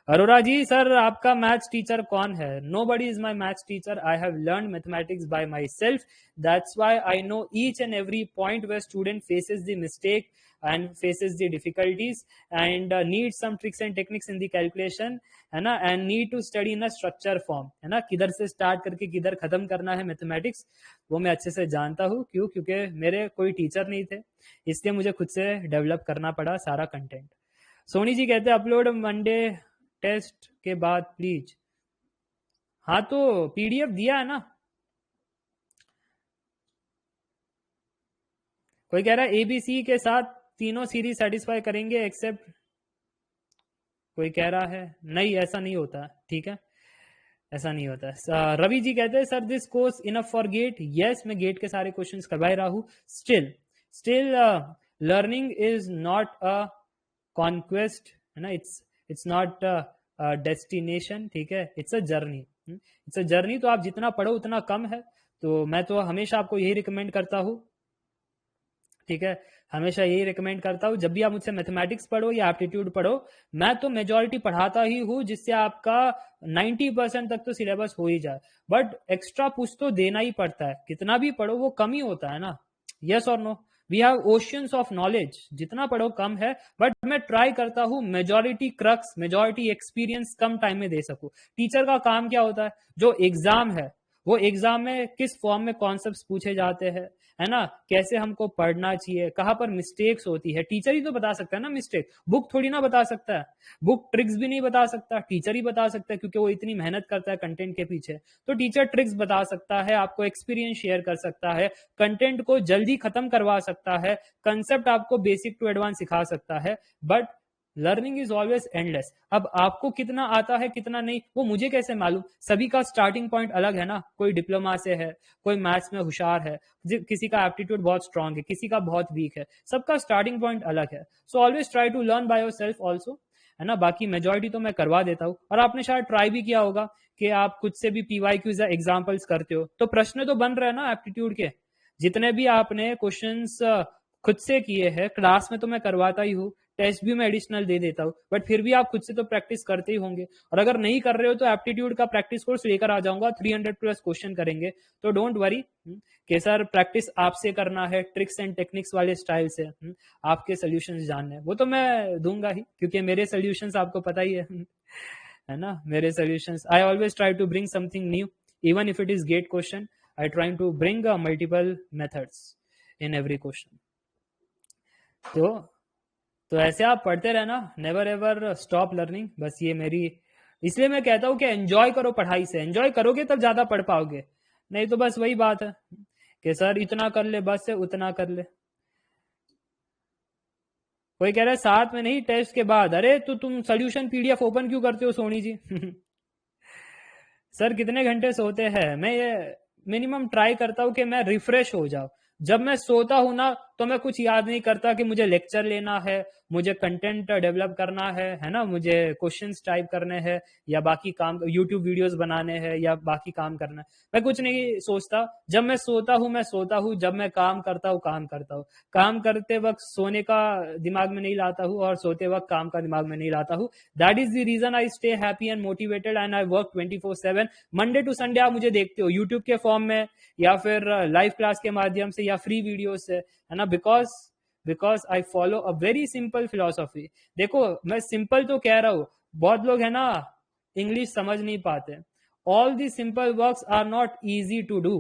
अरोरा जी, सर आपका मैथ्स टीचर कौन है? Nobody is my maths teacher. I have learn mathematics by myself. That's why I know each and every point where student faces the mistake and faces the difficulties and needs some tricks and techniques in the calculation, है ना, and need to study in a structure form, है ना। किधर से start करके किधर खत्म करना है मैथमेटिक्स, वो मैं अच्छे से जानता हूँ। क्यों? क्योंकि मेरे कोई टीचर नहीं थे, इसलिए मुझे खुद से डेवलप करना पड़ा सारा कंटेंट। सोनी जी कहते हैं अपलोड मंडे टेस्ट के बाद प्लीज। हाँ, तो PDF दिया है ना। कोई कह रहा है ABC के साथ तीनों सीरीज सेटिस्फाई करेंगे एक्सेप्ट। कोई कह रहा है नहीं, ऐसा नहीं होता, ठीक है, ऐसा नहीं होता। रवि जी कहते हैं sir this course enough for GATE. Yes, मैं गेट के सारे क्वेश्चंस करवा रहा हूँ। Still learning is not a conquest, है ना। इट्स नॉट डेस्टिनेशन, ठीक है, it's a journey. It's a journey. तो आप जितना पढ़ो उतना कम है। तो मैं तो हमेशा आपको यही रिकमेंड करता हूँ, ठीक है, हमेशा यही रिकमेंड करता हूँ। जब भी आप मुझसे मैथमेटिक्स पढ़ो या एप्टीट्यूड पढ़ो, मैं तो मेजॉरिटी पढ़ाता ही हूँ जिससे आपका 90% तक तो सिलेबस हो ही जाए। बट एक्स्ट्रा कुछ तो देना ही पड़ता है, कितना भी पढ़ो वो कम ही होता है ना। यस और no? We have oceans of knowledge, जितना पढ़ो कम है। बट मैं ट्राई करता हूँ मेजॉरिटी क्रक्स, मेजॉरिटी एक्सपीरियंस कम टाइम में दे सकूं। टीचर का काम क्या होता है? जो एग्जाम है, वो एग्जाम में किस फॉर्म में कॉन्सेप्ट्स पूछे जाते हैं, है ना, कैसे हमको पढ़ना चाहिए, कहाँ पर मिस्टेक्स होती है, टीचर ही तो बता सकता है ना मिस्टेक। बुक थोड़ी ना बता सकता है, बुक ट्रिक्स भी नहीं बता सकता, टीचर ही बता सकता है, क्योंकि वो इतनी मेहनत करता है कंटेंट के पीछे। तो टीचर ट्रिक्स बता सकता है, आपको एक्सपीरियंस शेयर कर सकता है, कंटेंट को जल्दी खत्म करवा सकता है, कंसेप्ट आपको बेसिक टू एडवांस सिखा सकता है। But learning is always endless. अब आपको कितना आता है कितना नहीं वो मुझे कैसे मालूम? सभी का स्टार्टिंग पॉइंट अलग है ना। कोई डिप्लोमा से है, कोई मैथ्स में होशियार है, किसी का एप्टीट्यूड बहुत स्ट्रांग है, किसी का बहुत वीक है, सबका स्टार्टिंग पॉइंट अलग है। So always try to learn by yourself also, है ना। बाकी मेजॉरिटी तो मैं करवा देता हूँ। और आपने शायद ट्राई भी किया होगा कि आप खुद से भी PYQs एग्जाम्पल्स करते हो, तो प्रश्न तो बन रहे हैं ना एप्टीट्यूड के। जितने भी आपने क्वेश्चंस खुद से किए हैं, क्लास में तो मैं करवाता ही हूँ, टेस्ट भी मैं एडिशनल दे देता हूँ, बट फिर भी आप खुद से तो प्रैक्टिस करते ही होंगे। और अगर नहीं कर रहे हो तो एप्टीट्यूड का प्रैक्टिस कोर्स लेकर आ जाऊंगा, 300+ क्वेश्चन करेंगे। तो डोंट वरी कि सर प्रैक्टिस आपसे करना है, ट्रिक्स एंड टेक्निक्स वाले स्टाइल से आपके सोल्यूशंस जानने हैं, वो तो मैं दूंगा ही, क्योंकि मेरे सोल्यूशंस आपको पता ही है ना। मेरे solutions, I always try to bring something new, even if it is GATE question, I try to bring multiple methods in every question. तो ऐसे आप पढ़ते रहना, नेवर एवर स्टॉप लर्निंग। बस ये मेरी, इसलिए मैं कहता हूँ कि एंजॉय करो पढ़ाई से। एंजॉय करोगे तब ज्यादा पढ़ पाओगे, नहीं तो बस वही बात है, कि सर इतना कर ले, बस से उतना कर ले। कोई कह रहा है साथ में नहीं, टेस्ट के बाद। अरे तो तुम सोल्यूशन पीडीएफ ओपन क्यों करते हो सोनी जी? सर कितने घंटे सोते हैं? मैं ये मिनिमम ट्राई करता हूँ कि मैं रिफ्रेश हो जाऊं। जब मैं सोता हूं ना, तो मैं कुछ याद नहीं करता कि मुझे लेक्चर लेना है, मुझे कंटेंट डेवलप करना है ना, मुझे क्वेश्चंस टाइप करने हैं, या बाकी काम यूट्यूब वीडियोस बनाने हैं, या बाकी काम करना है। मैं कुछ नहीं सोचता। जब मैं सोता हूँ मैं सोता हूँ, जब मैं काम करता हूँ काम करता हूँ। काम करते वक्त सोने का दिमाग में नहीं लाता हूँ, और सोते वक्त काम का दिमाग में नहीं लाता हूँ। That is the reason I stay happy and motivated and I work 24/7। Monday to Sunday आप मुझे देखते हो यूट्यूब के फॉर्म में, या फिर लाइव क्लास के माध्यम से, या फ्री वीडियो से, है ना। Because I follow a very simple philosophy. देखो मैं सिंपल तो कह रहा हूं, बहुत लोग है ना इंग्लिश समझ नहीं पाते। All the simple works are not easy to do.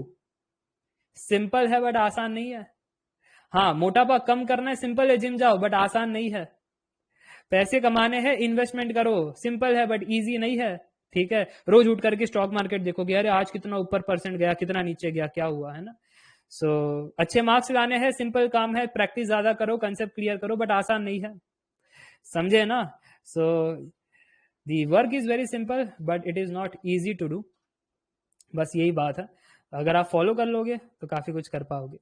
Simple है बट आसान नहीं है। हाँ, मोटापा कम करना है, सिंपल है, जिम जाओ, बट आसान नहीं है। पैसे कमाने हैं, इन्वेस्टमेंट करो, सिंपल है बट इजी नहीं है। ठीक है, रोज उठ करके स्टॉक मार्केट देखोगे, अरे आज कितना ऊपर परसेंट गया, कितना नीचे गया, क्या हुआ, है ना। सो अच्छे मार्क्स लाने हैं, सिंपल काम है, प्रैक्टिस ज्यादा करो, कंसेप्ट क्लियर करो, बट आसान नहीं है। समझे ना। So the work is very simple but it is not easy to do. बस यही बात है। अगर आप फॉलो कर लोगे तो काफी कुछ कर पाओगे।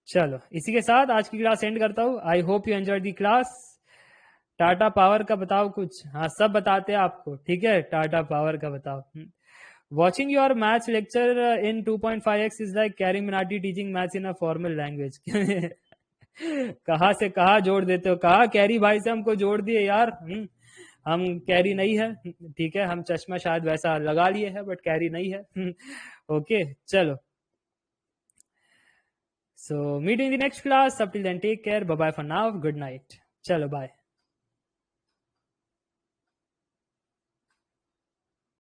चलो इसी के साथ आज की क्लास एंड करता हूँ। आई hope you enjoy the class. Tata power का बताओ कुछ। हाँ, सब बताते हैं आपको, ठीक है। टाटा पावर का बताओ। Watching your maths lecture in 2.5x is like carry Minati teaching maths in a formal language. कहा से कहा जोड़ देते हो, कहा कैरी भाई से हमको जोड़ दिए यार। हम कैरी नहीं है, ठीक है। हम चश्मा शायद वैसा लगा लिए है बट कैरी नहीं है। ओके चलो। So meet you in the next class. Up till then, take care. Bye bye for now. Good night. Chalo, bye.